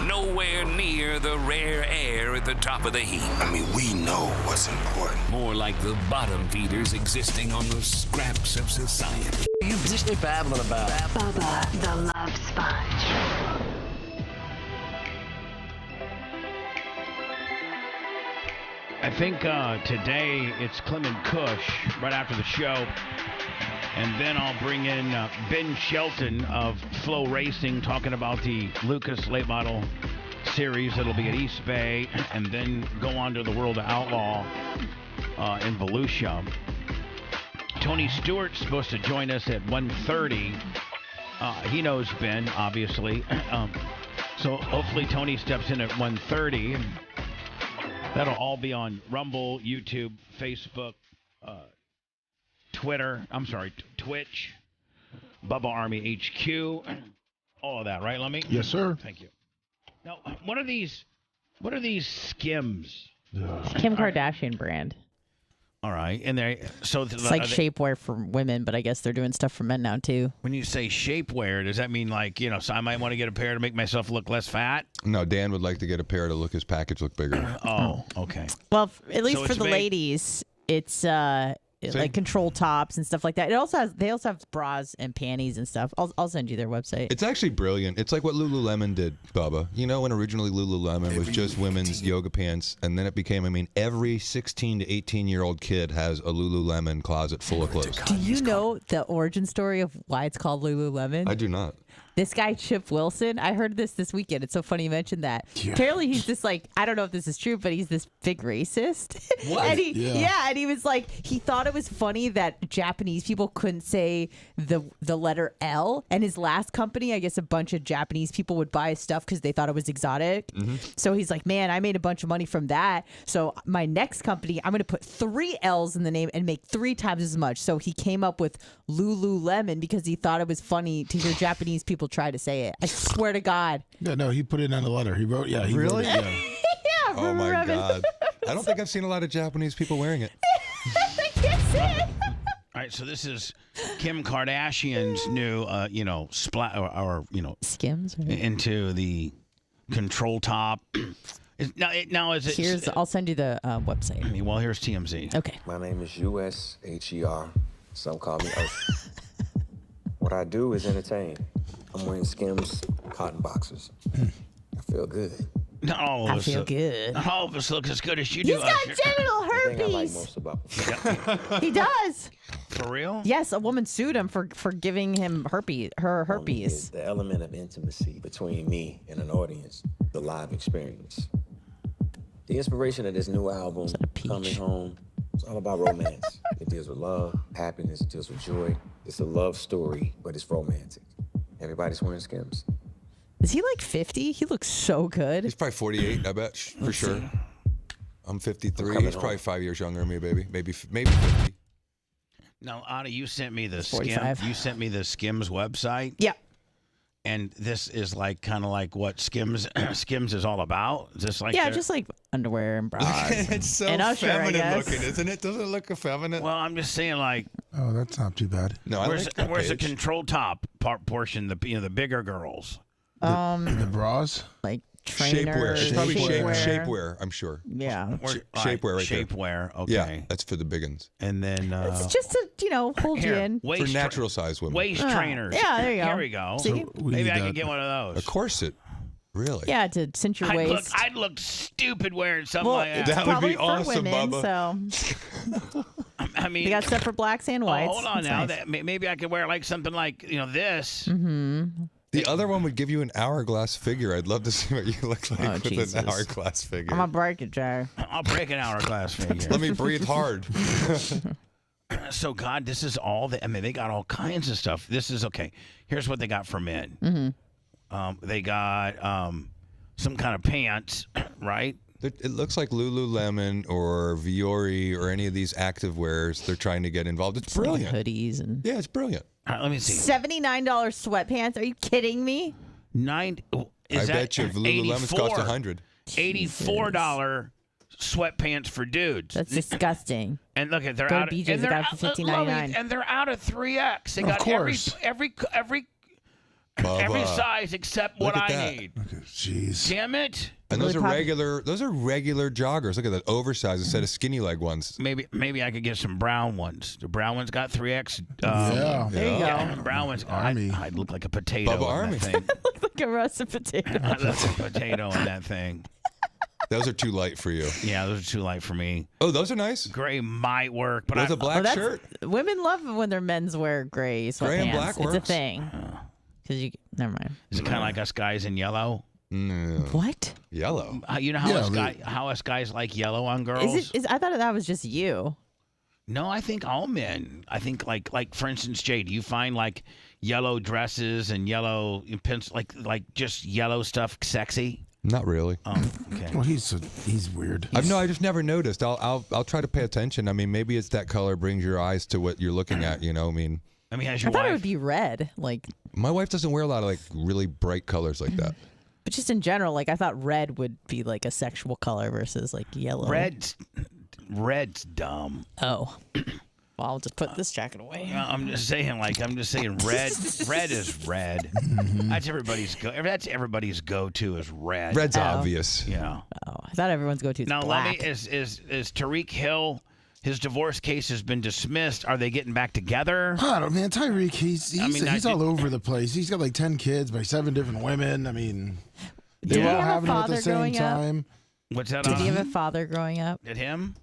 Nowhere near the rare air at the top of the heap. I mean, we know what's important. More like the bottom feeders existing on the scraps of society. You just babbling about Bubba the Love Sponge. I think today it's Clement Kush right after the show. And then I'll bring in Ben Shelton of Flow Racing talking about the Lucas Late Model Series that'll be at East Bay, and then go on to the World of Outlaw in Volusia. Tony Stewart's supposed to join us at 1:30. He knows Ben, obviously. So hopefully Tony steps in at 1:30. And that'll all be on Rumble, YouTube, Facebook, Twitch, Bubba Army HQ, all of that, right, Lummy? Yes, sir. Thank you. Now, what are these skims? Kim Kardashian brand. All right, and it's like shapewear for women, but I guess they're doing stuff for men now too. When you say shapewear, does that mean like so I might want to get a pair to make myself look less fat? No, Dan would like to get a pair to look his package look bigger. Oh, okay. Well, at least for the ladies, it's like control tops and stuff like that. They also have bras and panties and stuff. I'll send you their website. It's actually brilliant. It's like what Lululemon did, Bubba. You know, when originally Lululemon was just women's yoga pants, and then it became, every 16 to 18-year-old kid has a Lululemon closet full of clothes. Do you know the origin story of why it's called Lululemon? I do not. This guy, Chip Wilson, I heard this weekend. It's so funny you mentioned that. Yeah. Apparently, he's just like, I don't know if this is true, but he's this big racist. What? And and he was like, he thought it was funny that Japanese people couldn't say the letter L. And his last company, I guess a bunch of Japanese people would buy his stuff because they thought it was exotic. Mm-hmm. So he's like, man, I made a bunch of money from that. So my next company, I'm going to put 3 L's in the name and make 3 times as much. So he came up with Lululemon because he thought it was funny to hear Japanese people try to say it. I swear to God. Yeah, no, he put it on the letter. He wrote, he really? Wrote it, yeah. Oh my God. I don't think I've seen a lot of Japanese people wearing it. All right, so this is Kim Kardashian's new, Skims into the control top. Now is it? I'll send you the website. Well, here's TMZ. Okay. My name is USHER. Some call me Earth. What I do is entertain. I'm wearing Skims cotton boxers. I feel good. Not all of us. I feel good. Not all of us look as good as you do. He's got genital herpes. The thing I like most about He does. For real? Yes, a woman sued him for giving him her herpes. The element of intimacy between me and an audience, the live experience. The inspiration of this new album, Coming Home, it's all about romance. It deals with love, happiness, it deals with joy. It's a love story, but it's romantic. Everybody's wearing Skims. Is he like 50? He looks so good. He's probably 48, I bet, for sure. See. I'm 53. He's probably 5 years younger than me, baby. Maybe 50. Now, Anna, you sent me the 45. You sent me the Skims website. Yeah. And this is kind of like what Skims is all about. Just like just like underwear and bras. It's so and Usher, feminine looking, isn't it? Doesn't it look effeminate? Well, I'm just saying, like, oh, that's not too bad. No, where's the control top portion? The bigger girls. The bras, like trainers, shapewear. It's probably shapewear. I'm sure. Yeah, shapewear. Right shapewear. Okay, yeah, that's for the big ones. And then it's just to hold you in for natural size women. Waist trainers. Yeah, there you go. Here we go. See? So maybe I can get one of those. A corset. Really? Yeah, to cinch your waist. I'd look stupid wearing something like that. That would be awesome, women, Bubba. So. I mean, they got stuff for blacks and whites. Hold on now. Nice. Maybe I could wear like something like this. Mm-hmm. The other one would give you an hourglass figure. I'd love to see what you look like with an hourglass figure. I'm gonna break it, Joe. I'll break an hourglass figure. Let me breathe hard. So, God, this is all they got all kinds of stuff. This is okay. Here's what they got for men. Mm-hmm. They got some kind of pants, right? It looks like Lululemon or Viore or any of these active wears. They're trying to get involved. It's brilliant. Hoodies and yeah, it's brilliant. All right, let me see. $79 sweatpants. Are you kidding me? I bet you Lululemon's cost $100. $84 sweatpants for dudes. That's disgusting. And look at they're Go out. to BJ's, they got it for $15.99. And they're out of 3X. They got every size except what I need. Jeez. Damn it. And those are regular joggers. Look at that, oversized instead of skinny leg ones. Maybe I could get some brown ones. The brown ones got 3X. Yeah. There you go. Brown ones. Army. I'd look like a potato Bubba in Army. that thing. Look like a russet potato. I look like a potato in that thing. Those are too light for you. Yeah, those are too light for me. Oh, those are nice. Gray might work, but with a black shirt. Women love when their men's wear gray sweatpants. Gray and black works. It's a thing. Never mind. Is it kind of like us guys in yellow? No. What? Yellow. You know how us guys like yellow on girls? I thought that was just you. No, I think all men. I think like for instance, Jay, do you find like yellow dresses and yellow pencil like just yellow stuff sexy? Not really. Oh, okay. Well, he's weird. I just never noticed. I'll try to pay attention. I mean, maybe it's that color brings your eyes to what you're looking at. You know, I mean, has I your thought wife? it would be red. Like my wife doesn't wear a lot of like really bright colors like that. But just in general, like I thought red would be like a sexual color versus like yellow. Red's dumb. Oh. Well, I'll just put this jacket away. I'm just saying, red. Red is red. That's everybody's go-to is red. Red's obvious. Yeah. Oh, I thought everyone's go-to is now, black. is Tariq Hill? His divorce case has been dismissed. Are they getting back together? I don't, man. Tyreek, he's all over the place. He's got like 10 kids by 7 different women. I mean, they were all having it at the same time. What's that? Did he have a father growing up? Did him?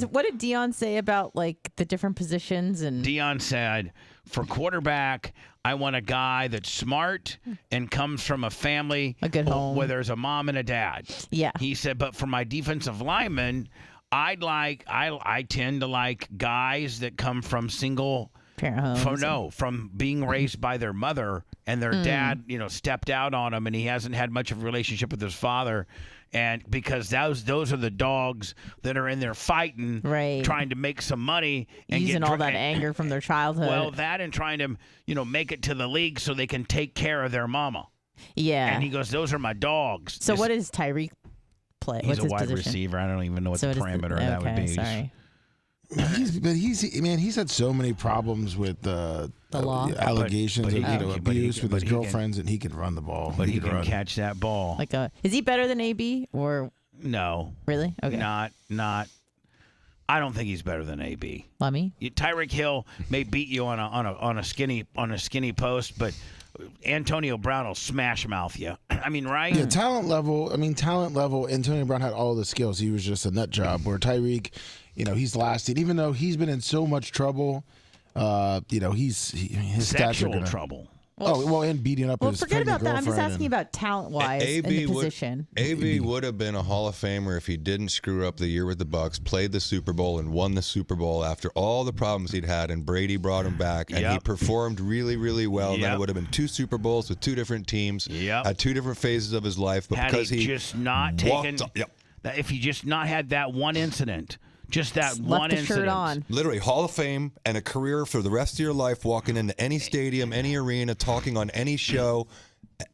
What did Dion say about like the different positions? And Dion said, for quarterback, I want a guy that's smart and comes from a family, a good home, where there's a mom and a dad. Yeah. He said, but for my defensive lineman, I tend to like guys that come from single parent homes. From being raised by their mother, and their dad, stepped out on him, and he hasn't had much of a relationship with his father. And because those are the dogs that are in there fighting, trying to make some money, and using all that anger from their childhood. Well, that and trying to make it to the league so they can take care of their mama. Yeah. And he goes, those are my dogs. So what does Tyreek play? He's a wide receiver. I don't even know what the parameter of that would be. Sorry. He's had so many problems with the law allegations of abuse with his girlfriends, and he can run the ball. But he can catch that ball. Is he better than AB or no? Really? Okay. Not. I don't think he's better than AB. Lummy? Tyreek Hill may beat you on a skinny post, but Antonio Brown will smash mouth you. I mean, right? Yeah, talent level. Antonio Brown had all the skills. He was just a nut job. Where Tyreek, he's lasted. Even though he's been in so much trouble, his stats are gonna, trouble. And beating up his forget about that. I'm just girlfriend asking about talent-wise in the position. AB would have been a Hall of Famer if he didn't screw up the year with the Bucks, played the Super Bowl, and won the Super Bowl after all the problems he'd had, and Brady brought him back, and he performed really, really well. And then it would have been 2 Super Bowls with 2 different teams, at 2 different phases of his life. But because he just not taken, if he just not had that one incident. Just that one incident. Shirt on. Literally, Hall of Fame and a career for the rest of your life, walking into any stadium, any arena, talking on any show,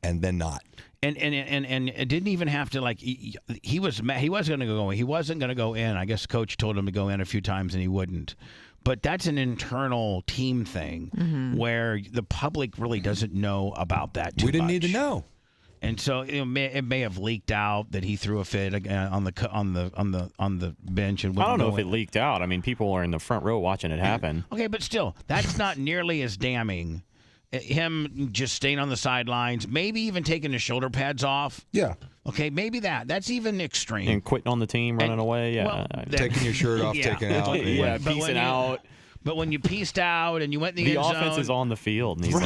and then not. And it didn't even have to he wasn't going to go in. He wasn't going to go in. I guess coach told him to go in a few times, and he wouldn't. But that's an internal team thing where the public really doesn't know about that too much. We didn't need to know. And so it may have leaked out that he threw a fit on the bench. And I don't know if it leaked out. I mean, people are in the front row watching it happen. Okay, but still, that's not nearly as damning. Him just staying on the sidelines, maybe even taking his shoulder pads off. Yeah. Okay, maybe that's even extreme. And quitting on the team, running away. Yeah. Well, taking your shirt off, taking out. Yeah, piecing out. But when you pieced out and you went in the end zone, the offense is on the field, and he's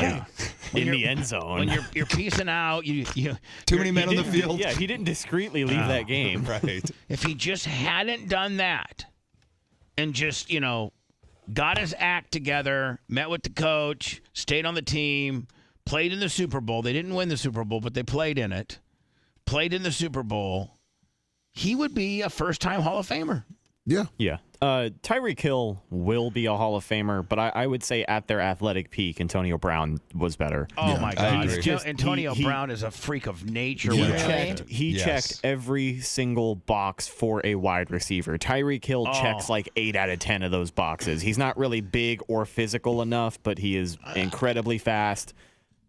in the end zone. When you're piecing out, you too many men on the field. Yeah, he didn't discreetly leave that game. Right. If he just hadn't done that, and just got his act together, met with the coach, stayed on the team, played in the Super Bowl. They didn't win the Super Bowl, but they played in it. Played in the Super Bowl. He would be a first-time Hall of Famer. Yeah. Yeah. Tyreek Hill will be a Hall of Famer, but I would say at their athletic peak, Antonio Brown was better. Oh, my God. Antonio Brown is a freak of nature. He checked every single box for a wide receiver. Tyreek Hill checks like 8 out of 10 of those boxes. He's not really big or physical enough, but he is incredibly fast.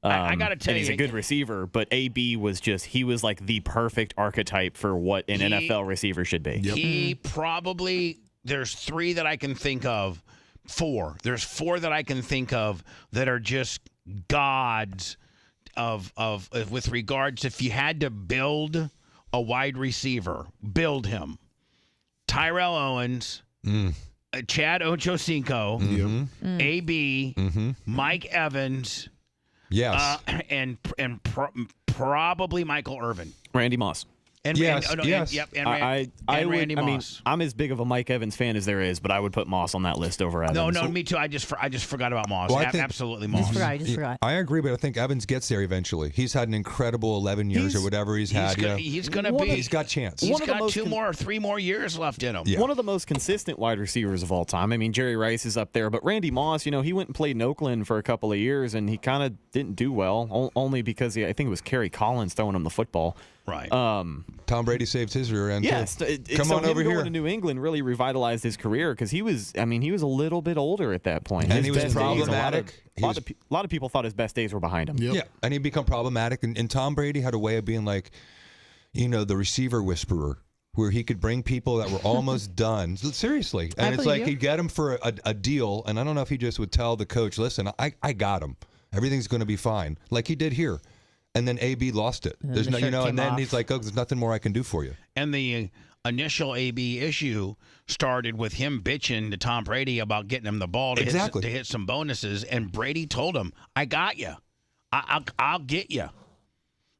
I got to tell you. He's a good receiver, but AB was he was like the perfect archetype for what an NFL receiver should be. He probably, there's 3 that I can think of, 4. There's 4 that I can think of that are just gods of with regards, if you had to build a wide receiver, build him. Tyrell Owens, Chad Ochocinco, AB, Mike Evans. Yes. And probably Michael Irvin. Randy Moss. And yes. Randy Moss. I'm as big of a Mike Evans fan as there is, but I would put Moss on that list over Evans. No, me too. I just forgot about Moss. Well, Absolutely Moss. Just forgot. I agree, but I think Evans gets there eventually. He's had an incredible 11 years or whatever he's had. He's going to be. He's got chance. He's got 2 more or 3 more years left in him. Yeah. One of the most consistent wide receivers of all time. I mean, Jerry Rice is up there, but Randy Moss, he went and played in Oakland for a couple of years, and he kind of didn't do well, only because I think it was Kerry Collins throwing him the football. Right. Tom Brady saved his rear end. Yeah, too. Come on over going here. to New England really revitalized his career because he was a little bit older at that point. And His he was best days, problematic. A lot of people thought his best days were behind him. Yeah, and he'd become problematic. And Tom Brady had a way of being like, the receiver whisperer, where he could bring people that were almost done. Seriously. And it's like he'd get him for a deal, and I don't know if he just would tell the coach, listen, I got him. Everything's going to be fine, like he did here. And then AB lost it. There's no, and then he's like, oh, there's nothing more I can do for you. And the initial AB issue started with him bitching to Tom Brady about getting him the ball to hit some bonuses, and Brady told him, I got you. I'll get you.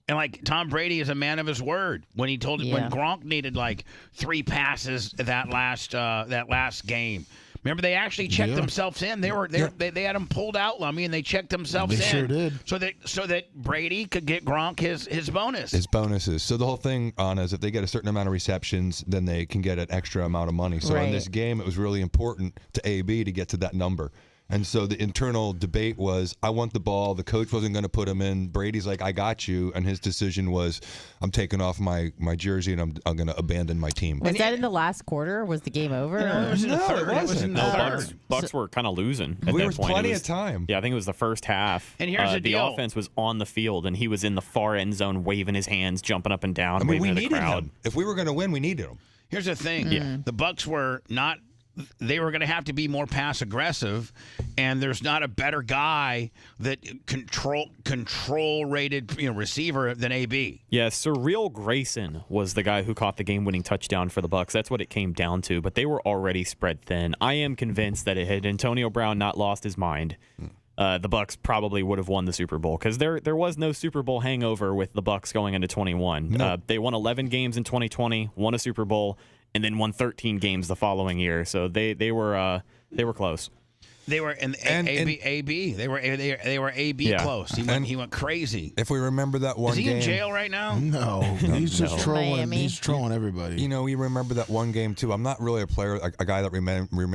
And like Tom Brady is a man of his word. When he told when Gronk needed like 3 passes that last game. Remember, they actually checked themselves in. They had them pulled out, Lummy, and they checked themselves in. They sure did. So that Brady could get Gronk his bonus. His bonuses. So the whole thing on is if they get a certain amount of receptions, then they can get an extra amount of money. So in this game, it was really important to AB to get to that number. And so the internal debate was, I want the ball. The coach wasn't going to put him in. Brady's like, I got you. And his decision was, I'm taking off my jersey and I'm going to abandon my team. Was that in the last quarter? Was the game over? No, it was in the third. It was in the third. Bucks were kind of losing at there that was point. plenty of time. Yeah, I think it was the first half. And here's the deal. offense was on the field, and he was in the far end zone waving his hands, jumping up and down, I mean, we waving at the needed crowd. him. If we were going to win, we needed him. Here's the thing. The Bucks were not. They were going to have to be more pass aggressive, and there's not a better guy that control rated receiver than AB. Yeah, Surreal Grayson was the guy who caught the game-winning touchdown for the Bucks. That's what it came down to, but they were already spread thin. I am convinced that had Antonio Brown not lost his mind, the Bucks probably would have won the Super Bowl because there was no Super Bowl hangover with the Bucks going into 21. No. They won 11 games in 2020, won a Super Bowl, and then won 13 games the following year. So they were close. They were AB. They were AB close. He went crazy. If we remember that one game. Is he in jail right now? No, he's just trolling. Miami. He's trolling everybody. We remember that one game too. I'm not really a player, a guy that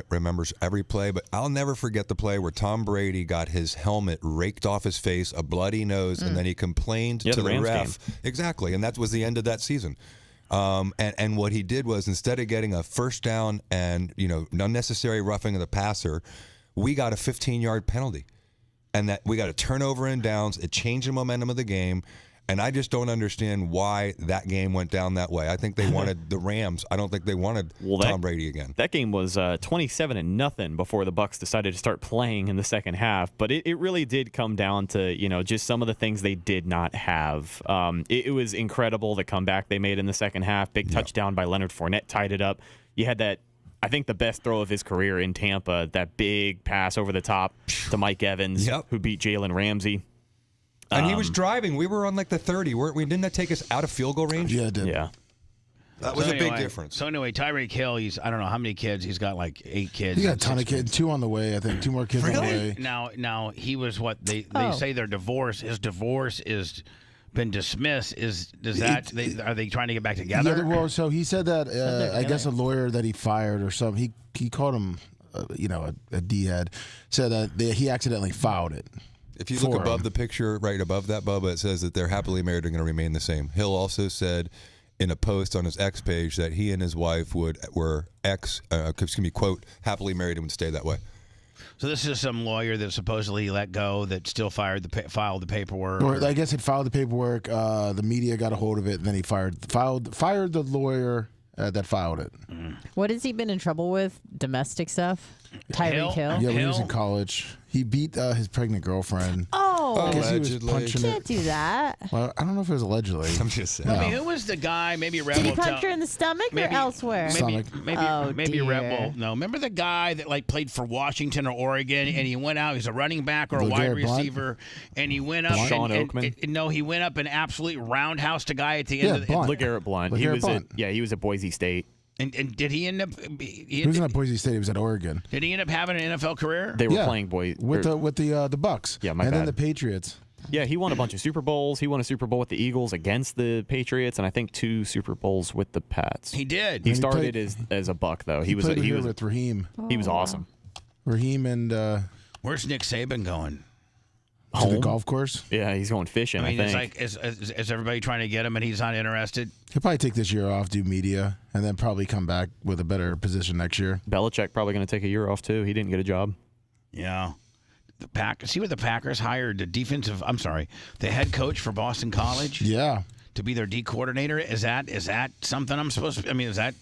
remembers every play, but I'll never forget the play where Tom Brady got his helmet raked off his face, a bloody nose, and then he complained to the ref. Game. Exactly, and that was the end of that season. And what he did was, instead of getting a first down and unnecessary roughing of the passer, we got a 15-yard penalty, and that we got a turnover in downs. It changed the momentum of the game, and I just don't understand why that game went down that way. I think they wanted the Rams. I don't think they wanted Tom Brady again. That game was 27-0 before the Bucks decided to start playing in the second half. But it really did come down to just some of the things they did not have. It was incredible the comeback they made in the second half. Big touchdown by Leonard Fournette tied it up. You had that. I think the best throw of his career in Tampa, that big pass over the top to Mike Evans, who beat Jalen Ramsey. And he was driving. We were on like the 30, weren't we? Didn't that take us out of field goal range? Yeah, it did. Yeah. That was a big difference. So anyway, Tyreek Hill, I don't know how many kids. He's got like 8 kids. He got a ton of kids. 2 on the way, I think. 2 more kids on the way. Now he was what they say their divorce. His divorce is been dismissed. Are they trying to get back together? Yeah, well, so he said that I guess a lawyer that he fired or something. He called him, a D-head. Said that he accidentally filed it. If you look above the picture, right above that, Bubba, it says that they're happily married and going to remain the same. Hill also said in a post on his X page that he and his wife were quote, happily married and would stay that way. So this is some lawyer that supposedly let go that still filed the paperwork. Or I guess it filed the paperwork. The media got a hold of it, and then he fired the lawyer that filed it. What has he been in trouble with? Domestic stuff? Tyreek Hill? Yeah, when he was in college. He beat his pregnant girlfriend. Oh, allegedly. You can't do that. Well, I don't know if it was allegedly. I'm just saying. I mean, who was the guy? Maybe Rebel. Did he punch her in the stomach or elsewhere? Maybe Rebel. No, remember the guy that played for Washington or Oregon, and he went out. He's a running back or a wide receiver, and he went up. Sean Oakman. He went up and absolutely roundhoused a guy at the end of the. LeGarrette Blount. He was at Boise State. And did he end up? He wasn't at Boise State. He was at Oregon. Did he end up having an NFL career? They were playing Boise with the Bucks. Yeah, then the Patriots. Yeah, he won a bunch of Super Bowls. He won a Super Bowl with the Eagles against the Patriots, and I think 2 Super Bowls with the Pats. He did. He started as a Buck though. He was with Raheem. He was awesome. Raheem and where's Nick Saban going? To the golf course? Yeah, he's going fishing, I mean, think. it's like, is everybody trying to get him and he's not interested? He'll probably take this year off, do media, and then probably come back with a better position next year. Belichick probably going to take a year off, too. He didn't get a job. Yeah. See what the Packers hired the head coach for Boston College? Yeah. To be their D coordinator? Is that something I'm supposed to, I mean, that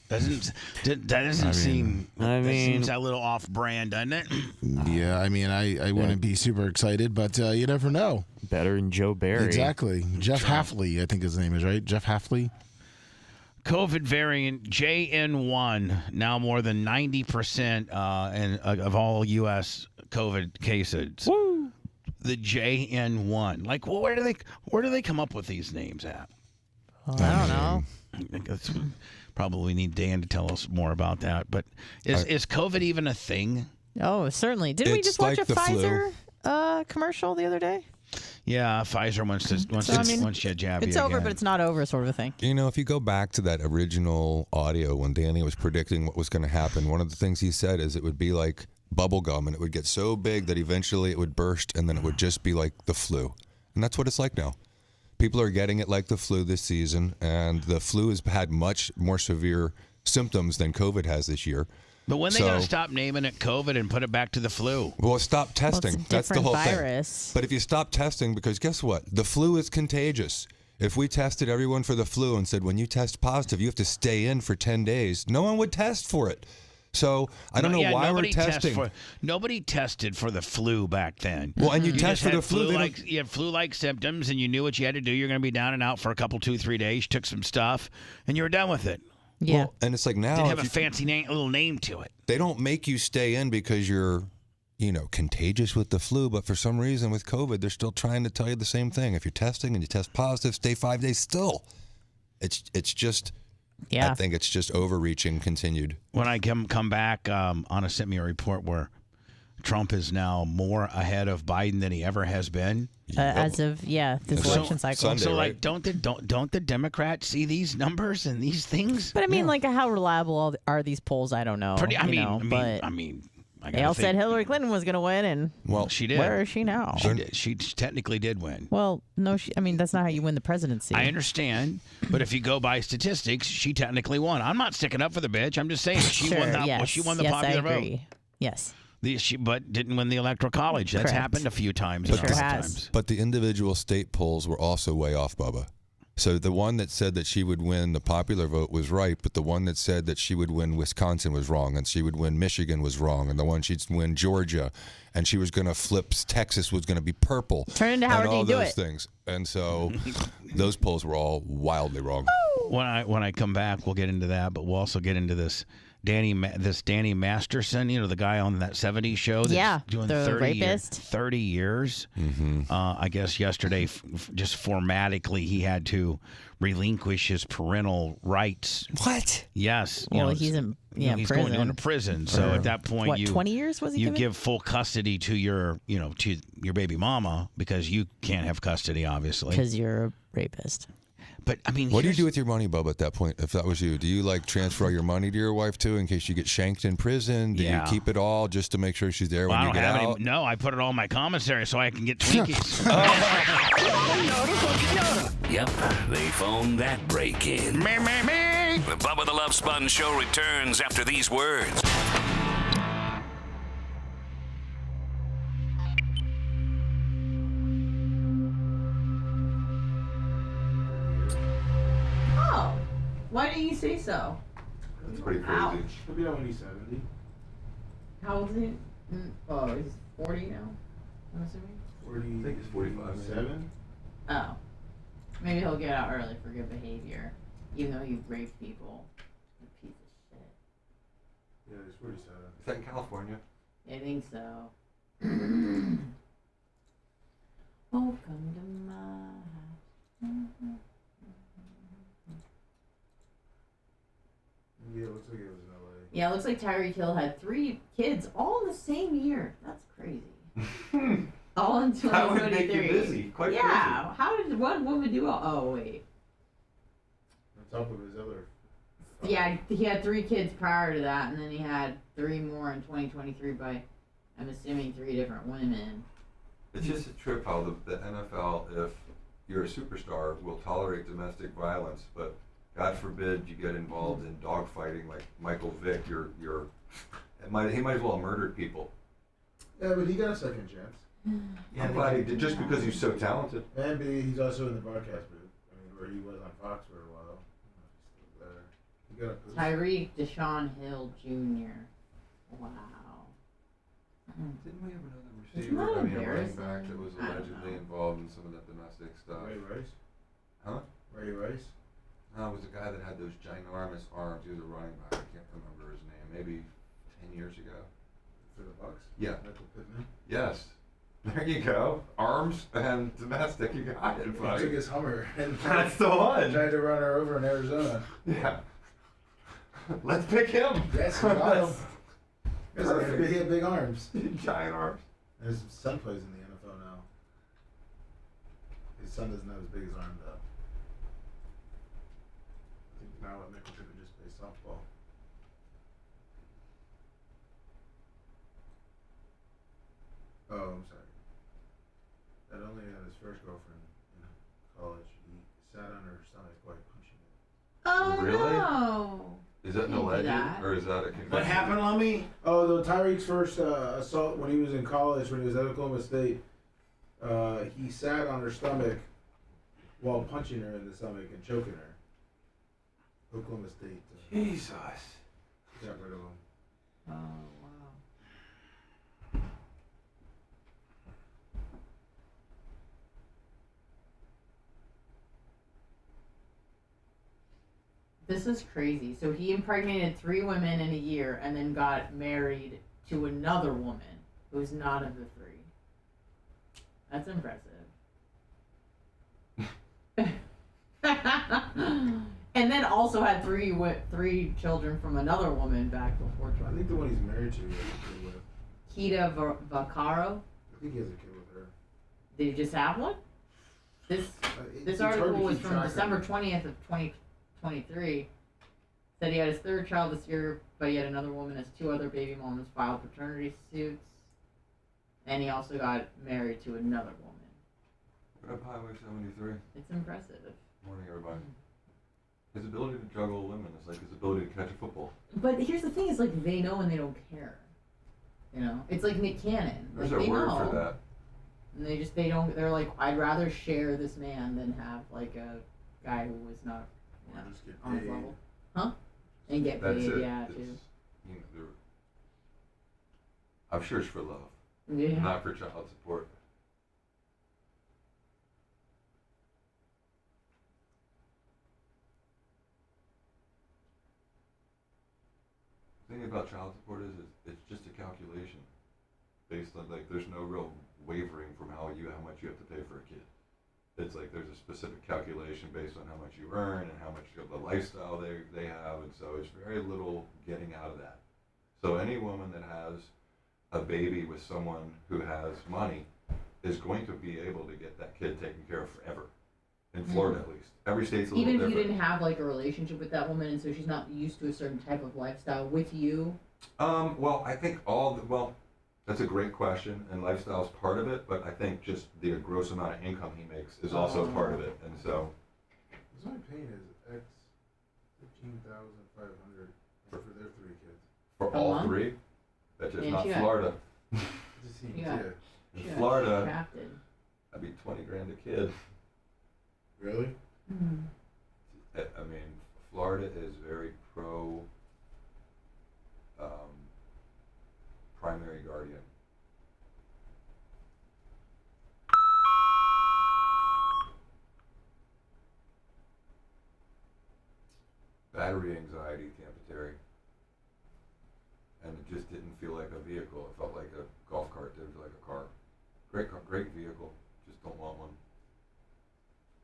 doesn't seem that seems a little off brand, doesn't it? Yeah, I mean, I wouldn't be super excited, but you never know. Better than Joe Barry. Exactly. Jeff Hafley, I think his name is, right? Jeff Hafley. COVID variant JN1, now more than 90% of all U.S. COVID cases. Woo! The JN1. Like, well, where do they come up with these names at? I don't know. I think that's probably need Dan to tell us more about that. But is COVID even a thing? Oh, certainly. Didn't we It's just watch like a the flu. Pfizer commercial the other day? Yeah, Pfizer wants you jab it's you over, again. but it's not over, sort of a thing. You know, if you go back to that original audio when Danny was predicting what was going to happen, one of the things he said is it would be like bubble gum, and it would get so big that eventually it would burst, and then it would just be like the flu. And that's what it's like now. People are getting it like the flu this season, and the flu has had much more severe symptoms than COVID has this year. But when they going to stop naming it COVID and put it back to the flu? Well, stop testing. Well, That's the whole virus. thing. But if you stop testing, because guess what? The flu is contagious. If we tested everyone for the flu and said, when you test positive, you have to stay in for 10 days, no one would test for it. So I don't know why we're testing. Nobody tested for the flu back then. Well, and you just test for had the flu. You had flu-like symptoms, and you knew what you had to do. You're going to be down and out for a couple, 2-3 days. You took some stuff, and you were done with it. Yeah. Well, and it's like now. Didn't have a fancy little name to it. They don't make you stay in because you're, contagious with the flu. But for some reason with COVID, they're still trying to tell you the same thing. If you're testing and you test positive, stay 5 days still. It's just. Yeah. I think it's just overreaching continued. When I come back, Anna sent me a report where Trump is now more ahead of Biden than he ever has been. As of this election cycle. Sunday, so, right? don't the Democrats see these numbers and these things? But I mean, how reliable are these polls? I don't know. They all said Hillary Clinton was going to win, and she did. Where is she now? She technically did win. Well, no, that's not how you win the presidency. I understand, but if you go by statistics, she technically won. I'm not sticking up for the bitch. I'm just saying she won the she won the popular vote. Yes. But didn't win the electoral college. That's happened a few times. But the individual state polls were also way off, Bubba. So the one that said that she would win the popular vote was right, but the one that said that she would win Wisconsin was wrong, and she would win Michigan was wrong, and the one she'd win Georgia, and she was going to flip Texas was going to be purple. Turn into Howard and all Dean, do those it. things. And so those polls were all wildly wrong. When I come back, we'll get into that, but we'll also get into this Danny Masterson, the guy on that 70s show that's doing the 30 years. Mm-hmm. I guess yesterday, just formatically, he had to relinquish his parental rights. What? Yes. Well, he's in he's prison. going to prison. So at that point, what, 20 years was he you given? give full custody to your baby mama because you can't have custody, obviously. Because you're a rapist. But I mean, what do you do with your money, Bubba, at that point? If that was you, do you transfer your money to your wife too, in case you get shanked in prison? Do you keep it all just to make sure she's there when you get out? No, I put it all in my commissary so I can get Twinkies. Yep, they phoned that break in. Me. The Bubba the Love Sponge show returns after these words. Oh, why didn't you say so? That's pretty crazy. Ouch. He'll be out when he's 70. How old is he? Oh, he's 40 now, I'm assuming? 40. I think it's 45. 7? Oh. Maybe he'll get out early for good behavior, even though he raped people. A piece of shit. Yeah, he's 47. Is that in California? I think so. Welcome to my house. Yeah, it looks like it was in LA. Yeah, it looks like Tyreek Hill had 3 kids all in the same year. That's crazy. All in 2023. That would make you busy. Quite crazy. How did one woman do all? Oh, wait. On top of his other. Yeah, he had 3 kids prior to that, and then he had 3 more in 2023 by, I'm assuming, 3 different women. It's just a trip how the NFL, if you're a superstar, will tolerate domestic violence, but God forbid you get involved in dogfighting like Michael Vick. He might as well have murdered people. Yeah, but he got a second chance. Yeah, I'm glad he did, just because he's so talented. And he's also in the broadcast booth. I mean, where he was on Fox for a while. He got a boost. Tyreek Deshaun Hill Jr. Wow. Didn't we have another Isn't receiver? that I mean, a running embarrassing? back that was I don't allegedly know. involved in some of that domestic stuff. Ray Rice? Huh? Ray Rice? No, it was a guy that had those ginormous arms. He was a running back. I can't remember his name. Maybe 10 years ago. For the Bucks? Yeah. Michael Pittman? Yes. There you go. Arms and domestic. You got it, He buddy. took his Hummer and That's the one. tried to run her over in Arizona. Yeah. Let's pick him. Yes, he got him. Perfect. He had big arms. Giant arms. And his son plays in the NFL now. His son doesn't have as big as arm though. I think now Michael Pittman just plays softball. Oh, I'm sorry. That only had his first girlfriend in college. He sat on her stomach while punching it. Oh Really? no. Is that an Can't do alleged that. or is that a confession? What happened, Lummy? Oh, the Tyreek's first assault when he was in college, when he was at Oklahoma State, he sat on her stomach while punching her in the stomach and choking her. Oklahoma State. Jesus. Got rid of him. Oh wow. This is crazy. So he impregnated 3 women in a year and then got married to another woman who's not of the 3. That's impressive. And then also had 3 children from another woman back before I think the one he's married to, he has a kid with. Kita Vaccaro. I think he has a kid with her. Did he just have one? This it's article hard to was keep from track of December it. 20th of 2023. Said he had his 3rd child this year, but he had another woman as 2 other baby mamas filed paternity suits. And he also got married to another woman. What up, Highway 73? It's impressive. Morning, everybody. His ability to juggle women is like his ability to catch a football. But here's the thing: is like they know and they don't care. You know, it's like Nick Cannon. There's like, a they word know, for that. And they don't. They're like, I'd rather share this man than have like a guy who was not, you know, just get on his paid. level, huh? And get That's paid, it. yeah, It's, too. you know, I'm sure it's for love, Yeah. not for child support. The thing about child support is it's just a calculation based on, like, there's no real wavering from how much you have to pay for a kid. It's like there's a specific calculation based on how much you earn and how much of the lifestyle they have, and so it's very little getting out of that. So any woman that has a baby with someone who has money is going to be able to get that kid taken care of forever. In Florida, at least. Every state's a little Even if different. you didn't have like a relationship with that woman, and so she's not used to a certain type of lifestyle with you. Well, I think that's a great question, and lifestyle's part of it, but I think just the gross amount of income he makes is also part of it, and so. He's only paying his ex $15,500 for their 3 kids. For A all month? 3? That's just And not she got- Florida. Just he, Yeah. In Yeah, Florida, drafted. that'd be $20,000 a kid. Really? I mean, Florida is very pro primary guardian. Battery anxiety, Tampa Terry. And it just didn't feel like a vehicle. It felt like a golf cart. Didn't feel like a car. Great vehicle. Just don't want one.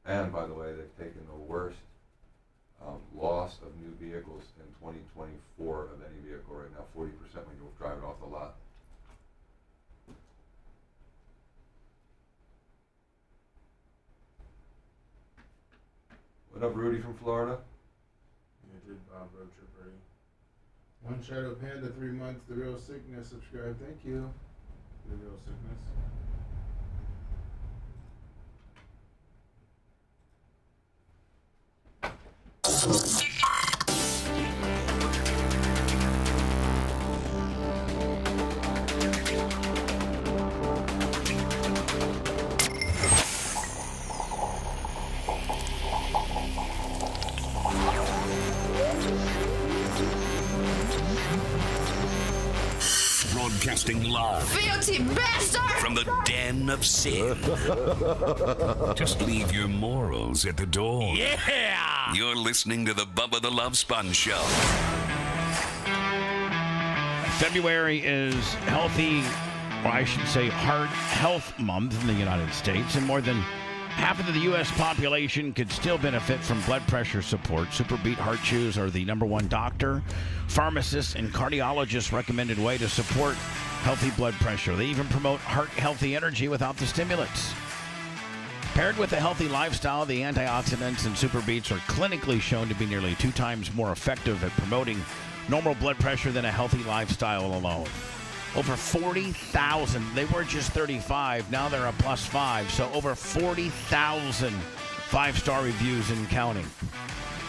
And by the way, they've taken the worst loss of new vehicles in 2024 of any vehicle right now. 40% when you drive it off the lot. What up, Rudy from Florida? Yeah, did Bob road trip ready. One Shadow Panda, 3 months. The Real Sickness, subscribe. Thank you. The Real Sickness. Broadcasting live Filthy bastard! from the den of sin. Just leave your morals at the door. Yeah! You're listening to the Bubba the Love Sponge Show. February is healthy, or I should say heart health month in the United States, and more than half of the U.S. population could still benefit from blood pressure support. Superbeat Heart Chews are the #1 doctor, pharmacist, and cardiologist recommended way to support healthy blood pressure. They even promote heart-healthy energy without the stimulants. Paired with a healthy lifestyle, the antioxidants in Superbeats are clinically shown to be nearly 2 times more effective at promoting normal blood pressure than a healthy lifestyle alone. Over 40,000. They were just 35. Now they're a +5. So over 40,000 5-star reviews and counting.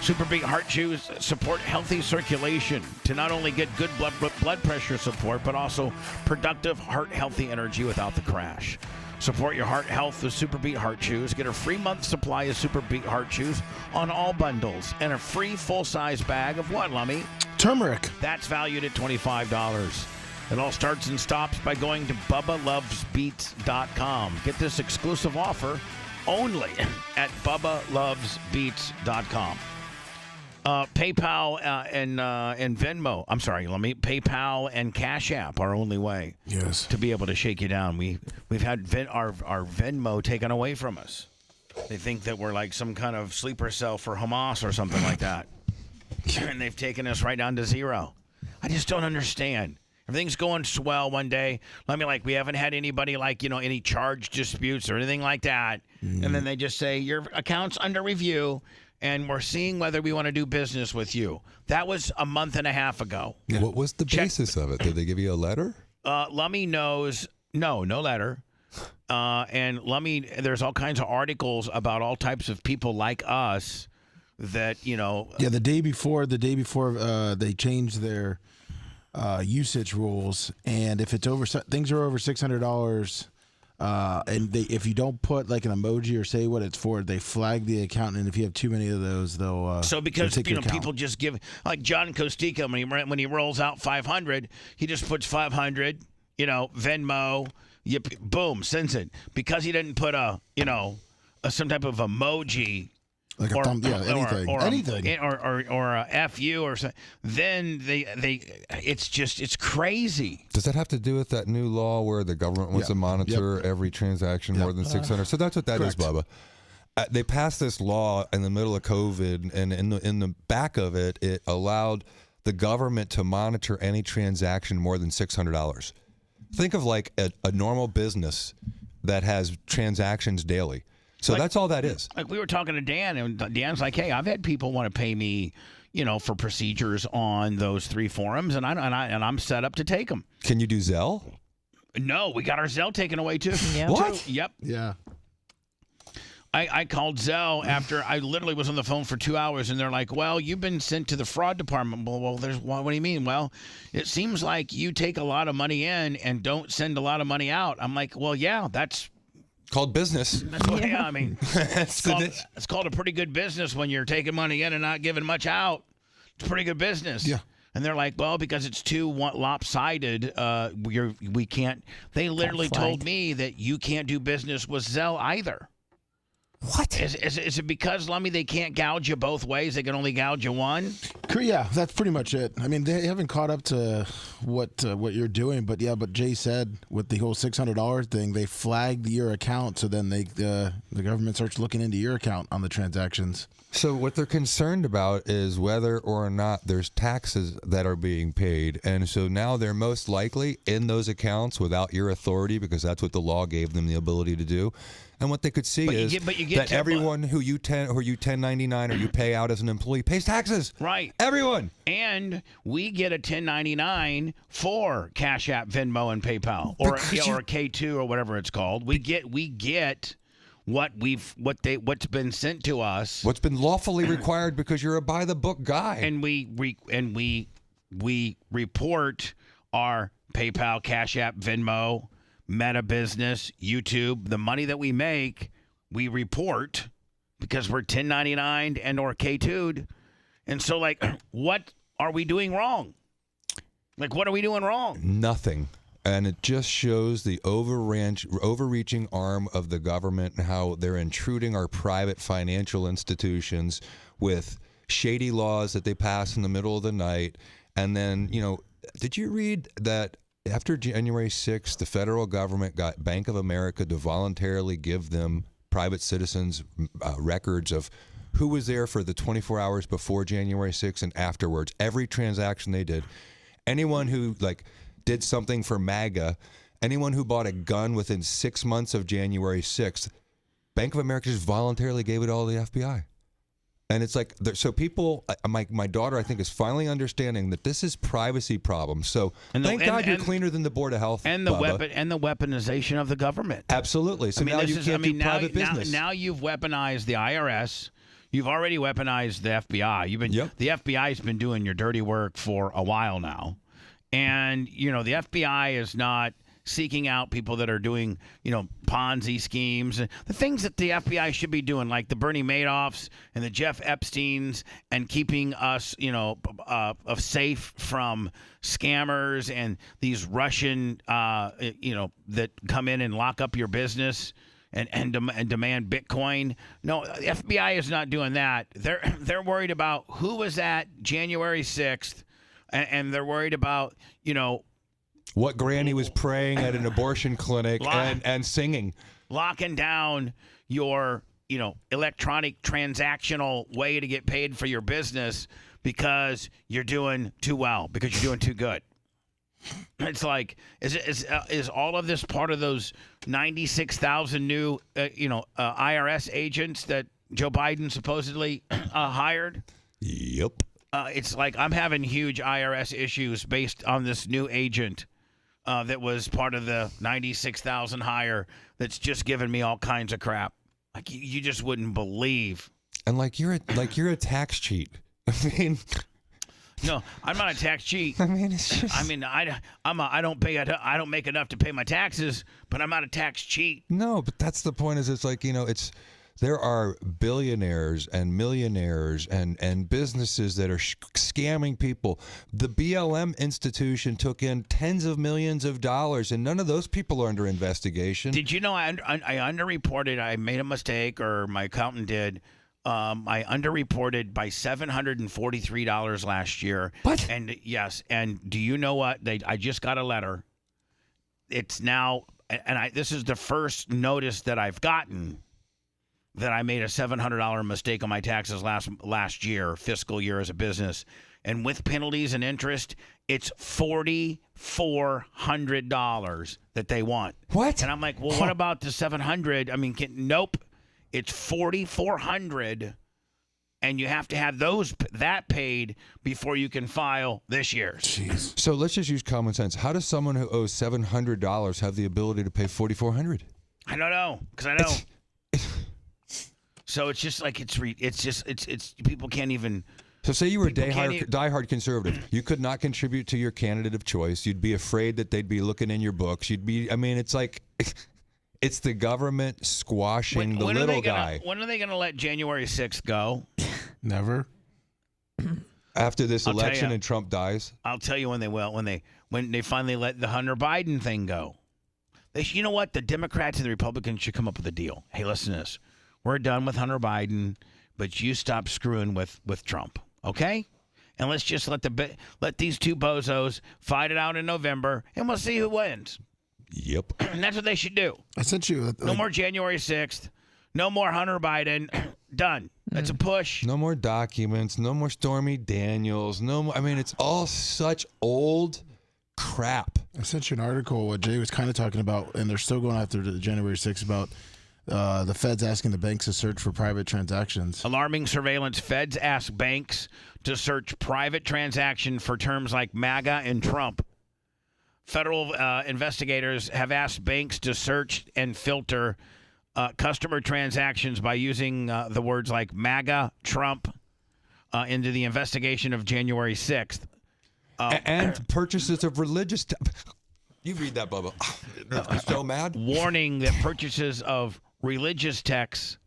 Superbeat Heart Chews support healthy circulation to not only get good blood pressure support, but also productive heart-healthy energy without the crash. Support your heart health with Superbeat Heart Chews. Get a free month supply of Superbeat Heart Chews on all bundles and a free full-size bag of what, Lummy? Turmeric. That's valued at $25. It all starts and stops by going to BubbaLovesBeats.com. Get this exclusive offer only at BubbaLovesBeats.com. PayPal and Venmo. I'm sorry, PayPal and Cash App are only way to be able to shake you down. We've had our Venmo taken away from us. They think that we're like some kind of sleeper cell for Hamas or something like that. And they've taken us right down to zero. I just don't understand. Everything's going swell one day. We haven't had anybody any charge disputes or anything like that. And then they just say, your account's under review, and we're seeing whether we want to do business with you. That was a month and a half ago. Yeah. What was the basis of it? Did they give you a letter? Lummy knows. No letter. And Lummy, there's all kinds of articles about all types of people like us that, Yeah, the day before they changed their usage rules, and if it's things are over $600, and if you don't put like an emoji or say what it's for, they flag the account, and if you have too many of those, they'll so because take your account. People just give, like John Costica when he rolls out 500, he just puts 500, Venmo, boom, sends it, because he didn't put some type of emoji. Like a thumb, anything, or a FU or something. Then it's crazy. Does that have to do with that new law where the government wants to monitor every transaction more than 600? So that's what that is, Bubba. They passed this law in the middle of COVID, and in the back of it, it allowed the government to monitor any transaction more than $600. Think of like a normal business that has transactions daily. So that's all that is. Like we were talking to Dan, and Dan's like, "Hey, I've had people want to pay me, for procedures on those 3 forums, and I'm set up to take them." Can you do Zelle? No, we got our Zelle taken away too. Yeah. What? Yep. Yeah. I called Zelle after I literally was on the phone for 2 hours, and they're like, "Well, you've been sent to the fraud department." Well, what do you mean? Well, it seems like you take a lot of money in and don't send a lot of money out. I'm like, well, yeah, that's called business. That's what, I mean, it's called a pretty good business when you're taking money in and not giving much out. It's pretty good business. Yeah. And they're like, well, because it's too lopsided, we can't. They literally told me that you can't do business with Zelle either. What? Is it because, Lummy, they can't gouge you both ways? They can only gouge you one? Yeah, that's pretty much it. I mean, they haven't caught up to what you're doing, but Jay said with the whole $600 thing, they flagged your account, so then the government starts looking into your account on the transactions. So what they're concerned about is whether or not there's taxes that are being paid, and so now they're most likely in those accounts without your authority, because that's what the law gave them the ability to do. And what they could see is that everyone who you 1099 or you pay out as an employee pays taxes. Right. Everyone. And we get a 1099 for Cash App, Venmo, and PayPal, or K2 or whatever it's called. We get what's been sent to us. What's been lawfully required because you're a by the book guy. And we report our PayPal, Cash App, Venmo, Meta Business, YouTube, the money that we make, we report because we're 1099 and or K2'd. And so, what are we doing wrong? What are we doing wrong? Nothing. And it just shows the overreaching arm of the government and how they're intruding our private financial institutions with shady laws that they pass in the middle of the night. And then, did you read that after January 6th, the federal government got Bank of America to voluntarily give them private citizens records of who was there for the 24 hours before January 6th and afterwards, every transaction they did. Anyone who did something for MAGA, anyone who bought a gun within 6 months of January 6th, Bank of America just voluntarily gave it all to the FBI. And it's like, so people, my daughter, I think, is finally understanding that this is privacy problems. So thank God you're cleaner than the Board of Health, and the Bubba. weaponization of the government. Absolutely. So now you can't do private business. Now you've weaponized the IRS. You've already weaponized the FBI. The FBI's been doing your dirty work for a while now. And, the FBI is not seeking out people that are doing, Ponzi schemes. The things that the FBI should be doing, like the Bernie Madoffs and the Jeff Epsteins, and keeping us, safe from scammers and these Russian, that come in and lock up your business and demand Bitcoin. No, the FBI is not doing that. They're worried about who was at January 6th. And they're worried about, what granny was praying at an abortion clinic and singing. Locking down your, electronic transactional way to get paid for your business because you're doing too well, because you're doing too good. It's like, is all of this part of those 96,000 new, IRS agents that Joe Biden supposedly hired? Yep. It's like I'm having huge IRS issues based on this new agent that was part of the 96,000 hire that's just giving me all kinds of crap. Like you just wouldn't believe. And you're a tax cheat. I mean, no, I'm not a tax cheat. I mean, it's just. I mean, I don't make enough to pay my taxes, but I'm not a tax cheat. No, but that's the point. Is it's. There are billionaires and millionaires and businesses that are scamming people. The BLM institution took in tens of millions of dollars, and none of those people are under investigation. Did you know I underreported? I made a mistake, or my accountant did. I underreported by $743 last year. What? And yes, and do you know what? I just got a letter. It's now, and this is the first notice that I've gotten that I made a $700 mistake on my taxes last year, fiscal year as a business. And with penalties and interest, it's $4,400 that they want. What? And I'm like, well, what about the $700? I mean, nope. It's $4,400, and you have to have that paid before you can file this year's. Jeez. So let's just use common sense. How does someone who owes $700 have the ability to pay $4,400? I don't know, because I know. So it's just like it's people can't even. So say you were a diehard conservative. You could not contribute to your candidate of choice. You'd be afraid that they'd be looking in your books. It's like it's the government squashing the little guy. When are they going to let January 6th go? Never. After this election and Trump dies? I'll tell you when they will. When they finally let the Hunter Biden thing go. You know what? The Democrats and the Republicans should come up with a deal. Hey, listen to this. We're done with Hunter Biden, but you stop screwing with Trump, okay? And let's just let these two bozos fight it out in November, and we'll see who wins. Yep. And that's what they should do. I sent you. No more January 6th. No more Hunter Biden. Done. That's a push. No more documents. No more Stormy Daniels. No more. I mean, it's all such old crap. I sent you an article what Jay was kind of talking about, and they're still going after the January 6th about the feds asking the banks to search for private transactions. Alarming surveillance. Feds ask banks to search private transaction for terms like MAGA and Trump. Federal investigators have asked banks to search and filter customer transactions by using the words like MAGA, Trump, into the investigation of January 6th. And purchases of religious... You read that, Bubba. I'm so mad. Warning that purchases of religious texts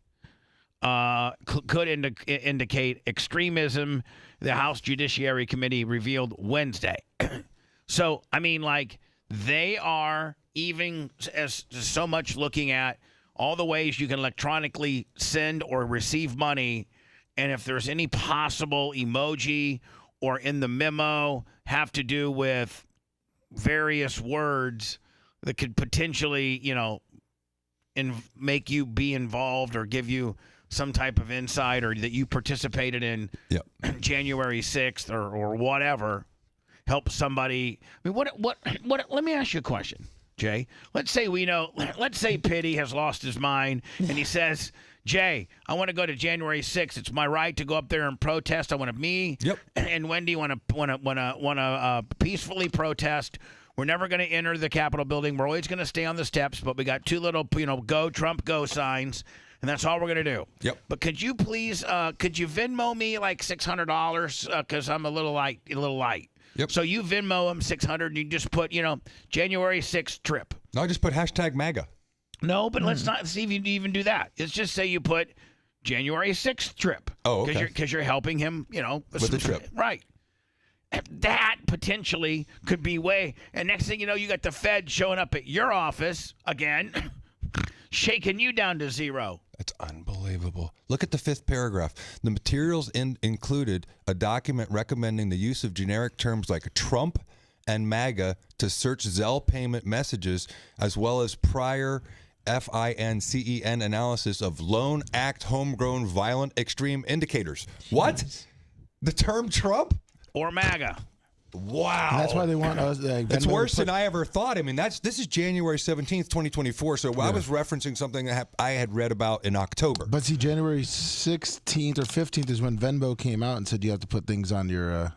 could indicate extremism, the House Judiciary Committee revealed Wednesday. So, I mean, like, They are even as so much looking at all the ways you can electronically send or receive money, and if there's any possible emoji or in the memo have to do with various words that could potentially, make you be involved or give you some type of insight, or that you participated in January 6th or whatever, help somebody. I mean, what? Let me ask you a question, Jay. Let's say Pitty has lost his mind and he says, Jay, I want to go to January 6th. It's my right to go up there and protest. I want to and Wendy want to peacefully protest. We're never going to enter the Capitol building. We're always going to stay on the steps, but we got two little, go Trump go signs, and that's all we're going to do. Yep. But could you please, could you Venmo me like $600 because I'm a little light. Yep. So you Venmo him $600 and you just put, January 6th trip. No, just put hashtag MAGA. No, but let's not see if you even do that. Let's just say you put January 6th trip. Oh, okay. Because you're helping him, with the trip. Right. That potentially could be way. And next thing you know, you got the Fed showing up at your office again, shaking you down to zero. That's unbelievable. Look at the 5th paragraph. The materials included a document recommending the use of generic terms like Trump and MAGA to search Zelle payment messages, as well as prior FINCEN analysis of lone act homegrown violent extreme indicators. What? The term Trump? Or MAGA. Wow. And that's why they want us. It's worse than I ever thought. I mean, this is January 17th, 2024. So I was referencing something that I had read about in October. But see, January 16th or 15th is when Venmo came out and said you have to put things on your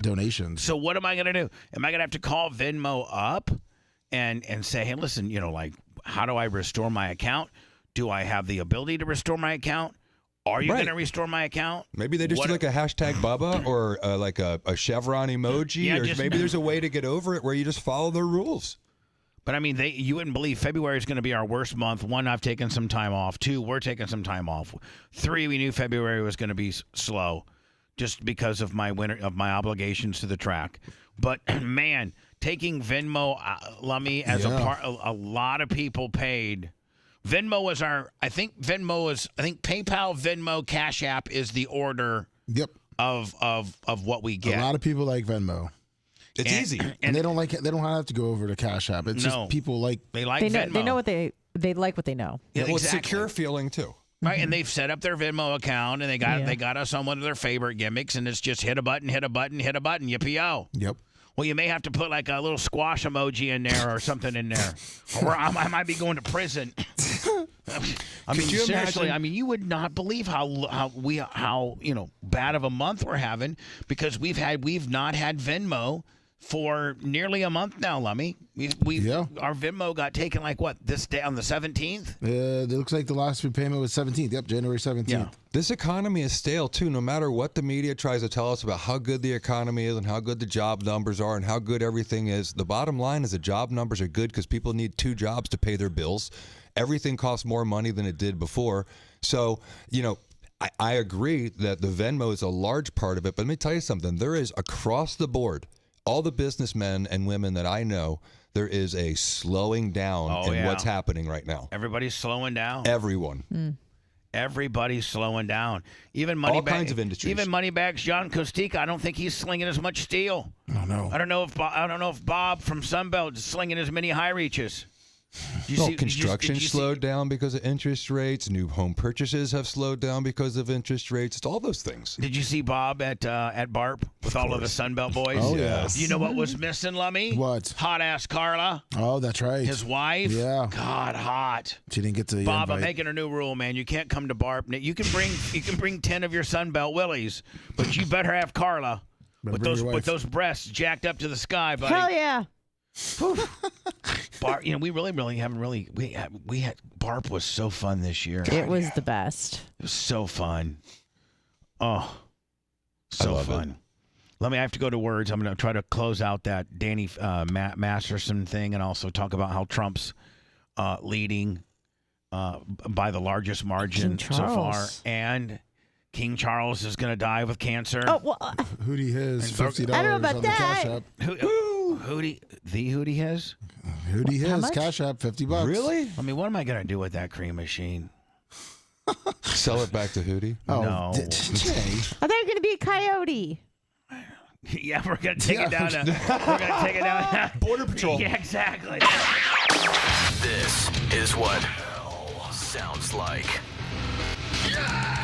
donations. So what am I going to do? Am I going to have to call Venmo up and say, hey, listen, how do I restore my account? Do I have the ability to restore my account? Are you going to restore my account? Maybe they just do like a hashtag Bubba or like a chevron emoji, or maybe there's a way to get over it where you just follow their rules. But I mean, you wouldn't believe February is going to be our worst month. 1, I've taken some time off. 2, we're taking some time off. 3, we knew February was going to be slow, just because of my obligations to the track. But man, taking Venmo, Lummy, as a part, a lot of people paid. Venmo was I think PayPal, Venmo, Cash App is the order. Yep. Of what we get. A lot of people like Venmo. It's easy, and they don't like it. They don't have to go over to Cash App. It's just people like Venmo. They know what they like what they know. Yeah, well, it's secure feeling too. Right, and they've set up their Venmo account, and they got us on one of their favorite gimmicks, and it's just hit a button, yippee-o. Yep. Well, you may have to put like a little squash emoji in there or something in there, or I might be going to prison. I mean, seriously, you would not believe how bad of a month we're having, because we've not had Venmo for nearly a month now, Lummy. Our Venmo got taken this day on the 17th? It looks like the last repayment was 17th. Yep, January 17th. Yeah. This economy is stale too. No matter what the media tries to tell us about how good the economy is and how good the job numbers are and how good everything is, the bottom line is the job numbers are good because people need 2 jobs to pay their bills. Everything costs more money than it did before. So, I agree that the Venmo is a large part of it, but let me tell you something. There is across the board, all the businessmen and women that I know, there is a slowing down in what's happening right now. Everybody's slowing down. Everyone. Everybody's slowing down. Even all kinds of industries. Even Moneybags John Kostika, I don't think he's slinging as much steel. Oh no. I don't know if Bob from Sunbelt is slinging as many high reaches. Construction slowed down because of interest rates. New home purchases have slowed down because of interest rates. It's all those things. Did you see Bob at BARP with all of the Sunbelt boys? Oh, yes. You know what was missing, Lummy? What? Hot ass Carla. Oh, that's right. His wife. Yeah. God, hot. She didn't get to the Bob, invite. I'm making a new rule, man. You can't come to BARP. You can bring 10 of your Sunbelt Willies, but you better have Carla with those breasts jacked up to the sky, buddy. Hell yeah. BARP, we really haven't we had BARP was so fun this year. It was the best. It was so fun. Oh, so fun. I have to go to words. I'm going to try to close out that Danny Masterson thing, and also talk about how Trump's leading by the largest margin so far, and King Charles is going to die with cancer. Oh, well, Hootie his $50 I don't know about on the Cash App. Hootie has? Hootie How has much? Cash App, $50. Really? I mean, what am I gonna do with that cream machine? Sell it back to Hootie? Oh, No. Jay. I thought you were going to be a coyote. Yeah, we're gonna take it down. We're gonna take it down. Border Patrol. Yeah, exactly. This is what hell sounds like.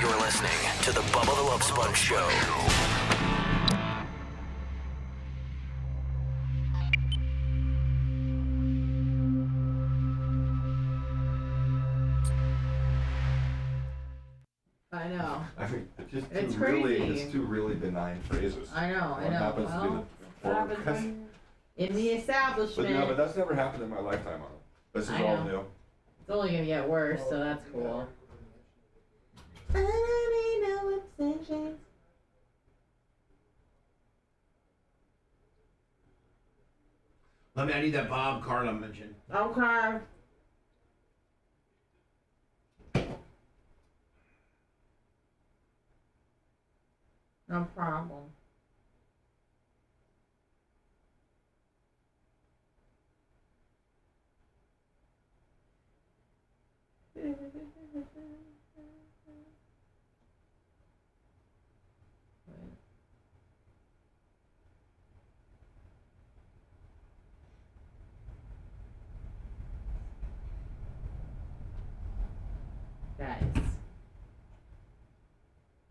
You're listening to the Bubba the Love Sponge Show. I know. I mean, it's It's two really, crazy. it's two really benign phrases. I know. One happens to be Well, the what happens when in the establishment? but that's never happened in my lifetime. This is I all know. new. It's only gonna get worse, so that's cool. I need that Bob Carla mentioned. Okay. No problem. Guys.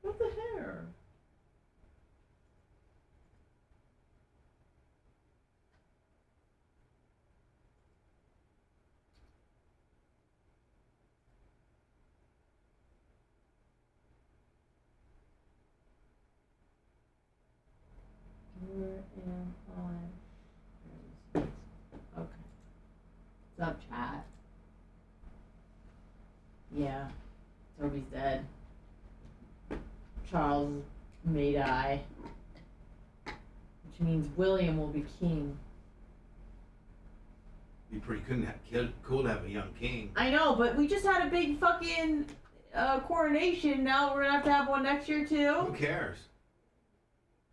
What the hair? Where am I? Okay. What's up, chat? Yeah. Toby's dead. Charles may die. Which means William will be king. Be pretty cool to have a young king. I know, but we just had a big fucking coronation. Now we're gonna have one next year too. Who cares?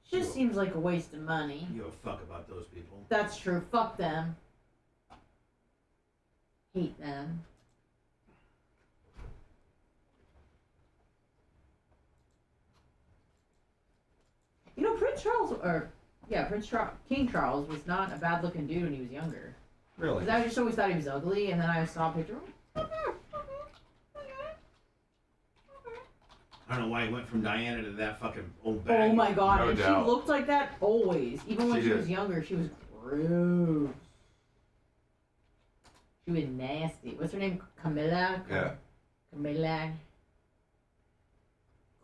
Just seems like a waste of money. You give a fuck about those people. That's true. Fuck them. Hate them. You know, King Charles was not a bad looking dude when he was younger. Really? Because I just always thought he was ugly, and then I saw a picture of him. I don't know why he went from Diana to that fucking old bag. Oh my god, No and doubt. she looked like that always. Even when She she did. was younger, she was gross. She was nasty. What's her name? Camilla? Yeah. Camilla.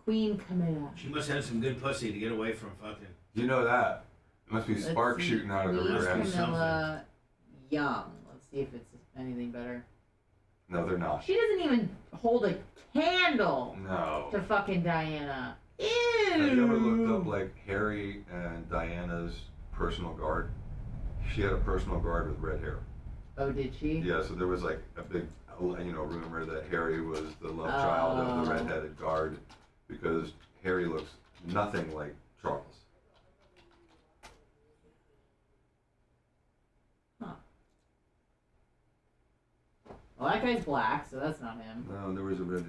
Queen Camilla. She must have had some good pussy to get away from fucking. You know that. It must be Let's sparks see. shooting out of Queen her ass. Camilla Young. Let's see if it's anything better. No, they're not. She doesn't even hold a candle No. to fucking Diana. Ew. Have you ever looked up like Harry and Diana's personal guard? She had a personal guard with red hair. Oh, did she? Yeah, so there was like a big, rumor that Harry was the love child of the redheaded guard because Harry looks nothing like Charles. Well, that guy's black, so that's not him. No, there was a red.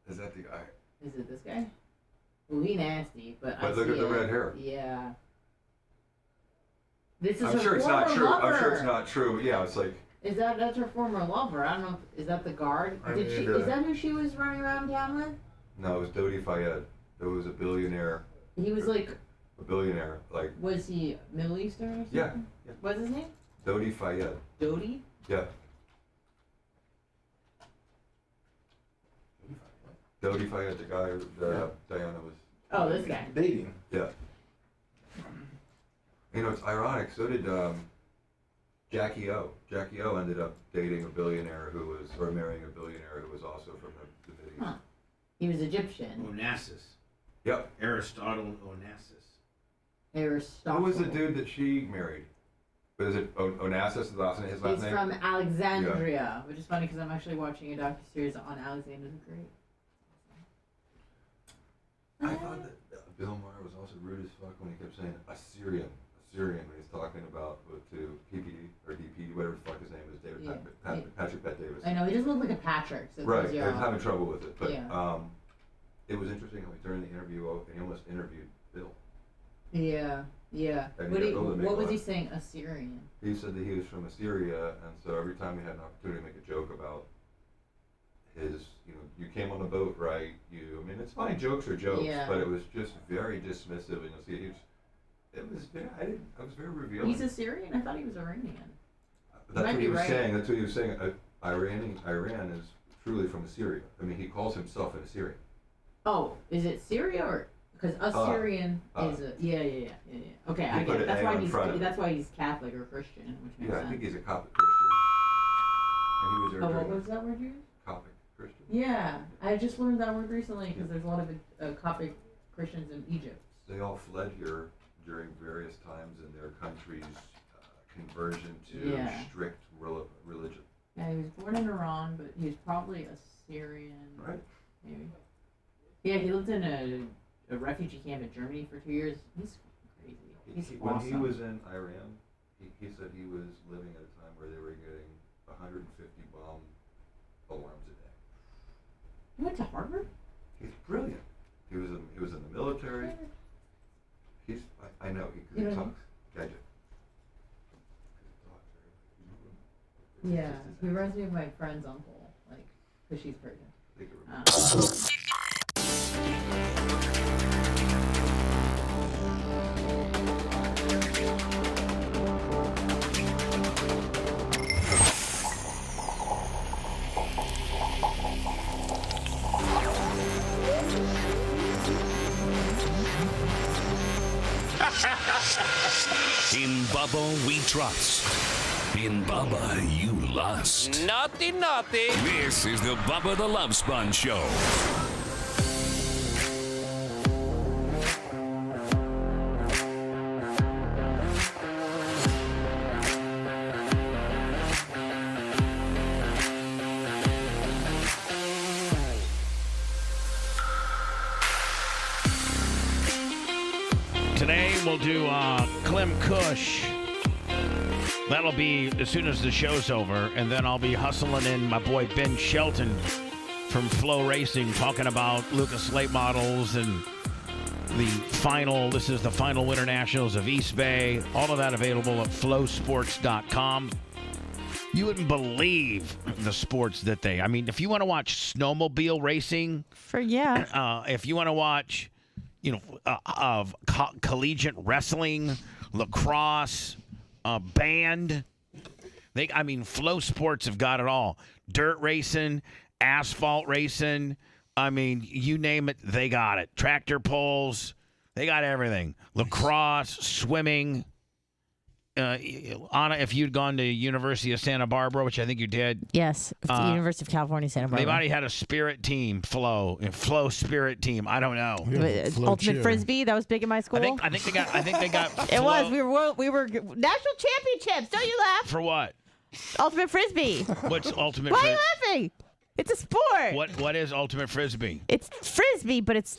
Is that the guy? Is it this guy? Well, he nasty, but I But look see at the it. red hair. Yeah. This is I'm her sure it's not former true. lover. I'm sure it's not true. Yeah, it's like. That's her former lover? I don't know. Is that the guard? I Did she? mean, Is that who she was running around town with? No, it was Dodi Fayed. It was a billionaire. He was like. A billionaire, like. Was he Middle Eastern or something? Yeah. What's his name? Dodi Fayed. Dodi? Yeah. Dodi Fayed, the guy that Diana was. Oh, this guy. Dating. Yeah. You know, it's ironic. So did Jackie O. Jackie O ended up dating a billionaire who was, or marrying a billionaire who was also from the Middle Huh. East. He was Egyptian. Onassis. Yep. Aristotle Onassis. Aristotle. Who was the dude that she married? But is it Onassis? His last name. He's from Alexandria, which is funny because I'm actually watching a docuseries on Alexander the Great. I thought that Bill Maher was also rude as fuck when he kept saying Assyrian when he's talking about to know he doesn't look like a Patrick. So Right, throws you I was off. having trouble with it, but Yeah. it was interesting how during the interview, he almost interviewed Bill. Yeah. And What, he got Bill to make what was one. he saying? Assyrian. He said that he was from Assyria, and so every time he had an opportunity to make a joke about his, you came on the boat, right? I mean, it's fine, jokes are jokes, Yeah. but it was just very dismissive, and you'll see it was very revealing. He's Assyrian? I thought he was Iranian. That's might what be he was right. saying. That's what he was saying. Iran is truly from Assyria. I mean, he calls himself an Assyrian. Oh, is it Syria or because Assyrian is a yeah. Okay, I get it. That's why he's Catholic or Christian, which makes sense. I think he's a Coptic Christian. And he was there Oh, what during was that word you used? Coptic Christian. Yeah, I just learned that word recently because there's a lot of Coptic Christians in Egypt. They all fled here during various times in their country's conversion to strict religion. Yeah, he was born in Iran, but he was probably Assyrian. Right. Maybe. Yeah, he lived in a refugee camp in Germany for 2 years. He's crazy. He's When awesome. he was in Iran, he said he was living at a time where they were getting 150 bomb alarms a day. He went to Harvard? He's brilliant. He was in the military. I know he talks. Gotcha. Yeah, he reminds me of my friend's uncle, because she's pregnant. In Bubba, we trust. In Bubba, you lust. Naughty. This is the Bubba the Love Sponge Show. Today we'll do Clem Kush. That'll be as soon as the show's over, and then I'll be hustling in my boy Ben Shelton from Flow Racing, talking about Lucas Late Models and the final. This is the final Winter Nationals of East Bay. All of that available at flowsports.com. You wouldn't believe the sports that I mean, if you want to watch snowmobile racing, if you want to watch, collegiate wrestling, lacrosse, band. Flow Sports have got it all. Dirt racing, asphalt racing. I mean, you name it, they got it. Tractor pulls, they got everything. Lacrosse, swimming. Anna, if you'd gone to University of Santa Barbara, which I think you did. Yes, the University of California, Santa Barbara. They might have had a spirit team, Flow spirit team. I don't know. Ultimate Frisbee, that was big in my school. I think they got. It Flow. was. We were national championships. Don't you laugh? For what? Ultimate Frisbee. What's Ultimate Why Frisbee? are you laughing? It's a sport. What is Ultimate Frisbee? It's Frisbee, but it's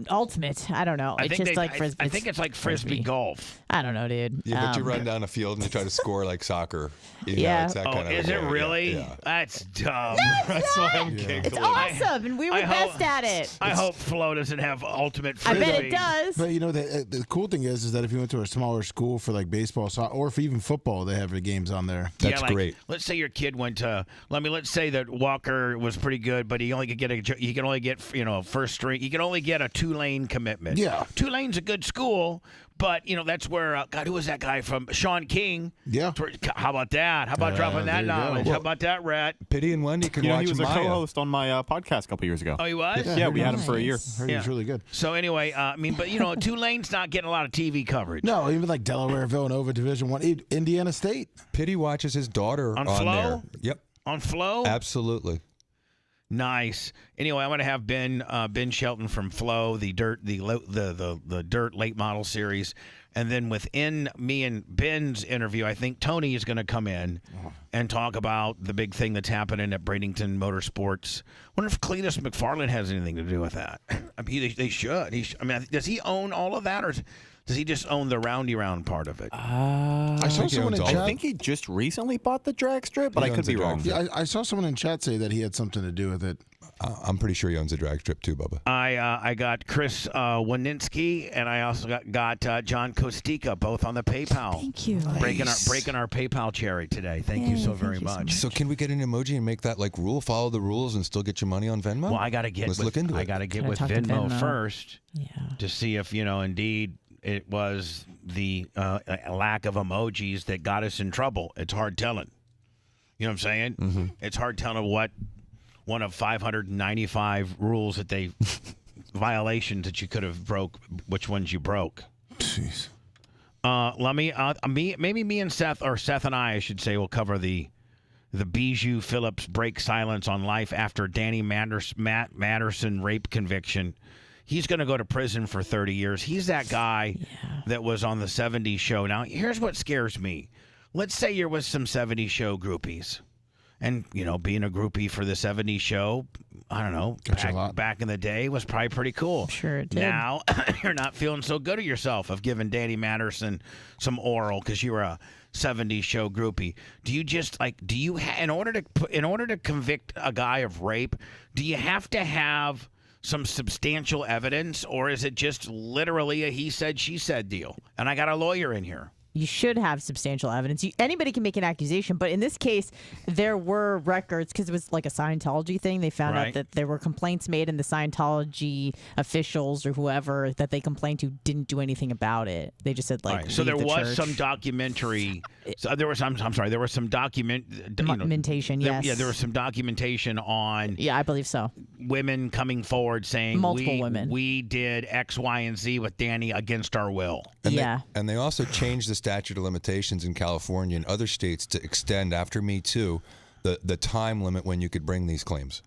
ultimate. I don't know. It's just like Frisbee. I think it's like Frisbee golf. I don't know, dude. Yeah, but you run down a field and you try to score like soccer. Yeah. It's that kind of is it game. really? Yeah. That's dumb. That's why I'm giggling. It's awesome, and we were best at it. I hope Flow doesn't have Ultimate I Frisbee. bet it does. But the cool thing is that if you went to a smaller school for like baseball, or for even football, they have the games on there. That's great. Let's say your kid went to. Let's say that Walker was pretty good, but he only could get first string. He could only get a 2-lane commitment. Yeah, Tulane's a good school, but that's where God, who was that guy from? Sean King. Yeah. How about that? How about dropping that knowledge? How about that, Rhett? Pity and Wendy can watch he was a Maya. co-host on my podcast a couple years ago. Oh, he was? Yeah, we had him for a year. Heard he was really good. So anyway, but Tulane's not getting a lot of TV coverage. No, even like Delaware, Villanova, Division I, Indiana State. Pity watches his daughter on Flow? there. Yep. On Flow? Absolutely. Nice. Anyway, I'm going to have Ben Shelton from Flow, the Dirt late model series, and then within me and Ben's interview, I think Tony is going to come in and talk about the big thing that's happening at Bradenton Motorsports. I wonder if Cletus McFarland has anything to do with that. They should. Does he own all of that, or Does he just own the roundy round part of it? I saw someone in I chat. think he just recently bought the drag strip, but I could be wrong. Yeah, I saw someone in chat say that he had something to do with it. I'm pretty sure he owns a drag strip too, Bubba. I got Chris Wininsky and I also got John Kostika, both on the PayPal. Thank you. Breaking our PayPal cherry today. Thank you so very much. So can we get an emoji and make that like rule? Follow the rules and still get your money on Venmo? Well, I got to get. Let's with, look into it. I got to get Gotta with talk to Venmo Venmo. first to see if indeed it was the lack of emojis that got us in trouble. It's hard telling. You know what I'm saying? Mm-hmm. It's hard telling what one of 595 rules that they violations that you could have broke, which ones you broke. Jeez. Maybe me and Seth, or Seth and I should say, will cover the Bijou Phillips break silence on life after Danny Matterson rape conviction. He's going to go to prison for 30 years. He's that guy that was on the 70s show. Now, here's what scares me. Let's say you're with some 70s show groupies. And, being a groupie for the 70s show, I don't know, back in the day was probably pretty cool. Sure it did. Now, you're not feeling so good of yourself of giving Danny Matterson some oral because you were a 70s show groupie. Do you just, in order to convict a guy of rape, do you have to have some substantial evidence, or is it just literally a he said, she said deal? And I got a lawyer in here. You should have substantial evidence. Anybody can make an accusation, but in this case, there were records because it was like a Scientology thing. They found out that there were complaints made, and the Scientology officials or whoever that they complained to didn't do anything about it. They just said So there was church. some documentary. There was some documentation. Yes. There was some documentation on. Yeah, I believe so. Women coming forward saying Multiple women. We did X, Y, and Z with Danny against our will. And they also changed the statute of limitations in California and other states to extend after Me Too the time limit when you could bring these claims.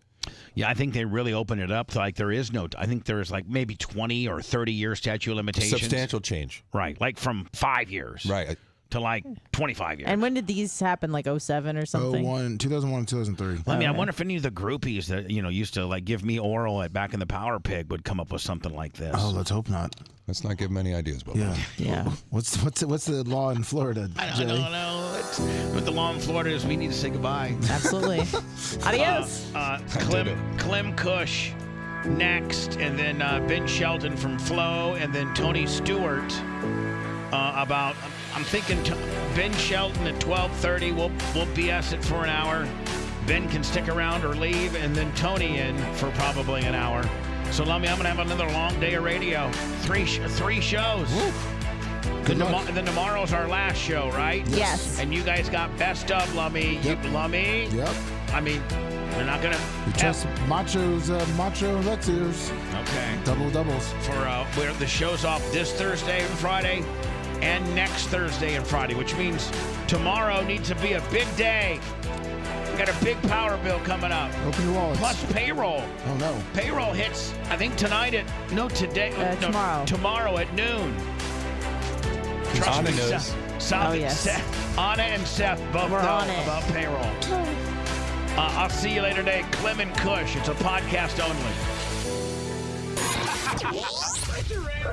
Yeah, I think they really opened it up. I think there's maybe 20 or 30 year statute of limitations. Substantial change. Right, from 5 years. Right. To 25 years. And when did these happen? 2007 or something? 2001, 2003. I wonder if any of the groupies that used to give me oral back in the Power Pig would come up with something like this. Oh, let's hope not. Let's not give them any ideas, Bubba. Yeah. What's the law in Florida, I don't know. What the law in Florida is, we need to say goodbye. Absolutely. Adios. Clem Cush next, and then Ben Shelton from Flow, and then Tony Stewart I'm thinking Ben Shelton at 12:30. We'll BS it for an hour. Ben can stick around or leave, and then Tony in for probably an hour. So, Lummy, I'm going to have another long day of radio. Three shows. Then tomorrow's our last show, right? Yes. And you guys got best of, Lummy. Yep. Lummy? Yep. I mean, they're not going to... We trust Macho Lexiers. Okay. Doubles. For the show's off this Thursday and Friday, and next Thursday and Friday, which means tomorrow needs to be a big day. We got a big power bill coming up. Open your wallets. Plus payroll. Oh, no. Payroll hits, I think, today. Tomorrow. Tomorrow at noon. Trust Anna me, knows. Anna and Seth both know about payroll. I'll see you later today. Clem and Cush. It's a podcast only.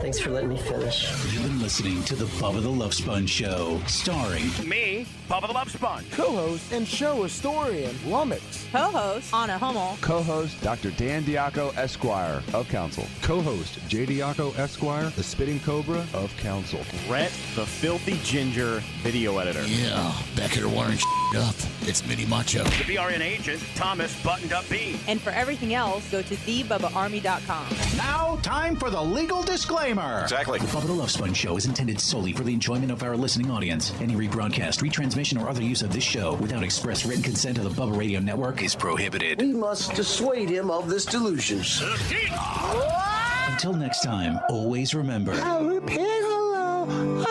Thanks for letting me finish. You've been listening to the Bubba the Love Sponge Show, starring me, Bubba the Love Sponge. Co-host and show historian, Lummox. Co-host, Anna Hummel. Co-host, Dr. Dan Diaco, Esquire, of Council. Co-host, J. Diaco, Esquire, the Spitting Cobra of Council. Brett, the Filthy Ginger video editor. Yeah, back here wiring up. It's Mini Macho. The BRN agent, Thomas Buttoned Up B. And for everything else, go to thebubbaarmy.com. Now, time for the legal disclaimer. Exactly. The Bubba the Love Sponge Show is intended solely for the enjoyment of our listening audience. Any rebroadcast, retransmission, or other use of this show without express written consent of the Bubba Radio Network is prohibited. We must dissuade him of this delusion. Until next time, always remember. I repeat hello.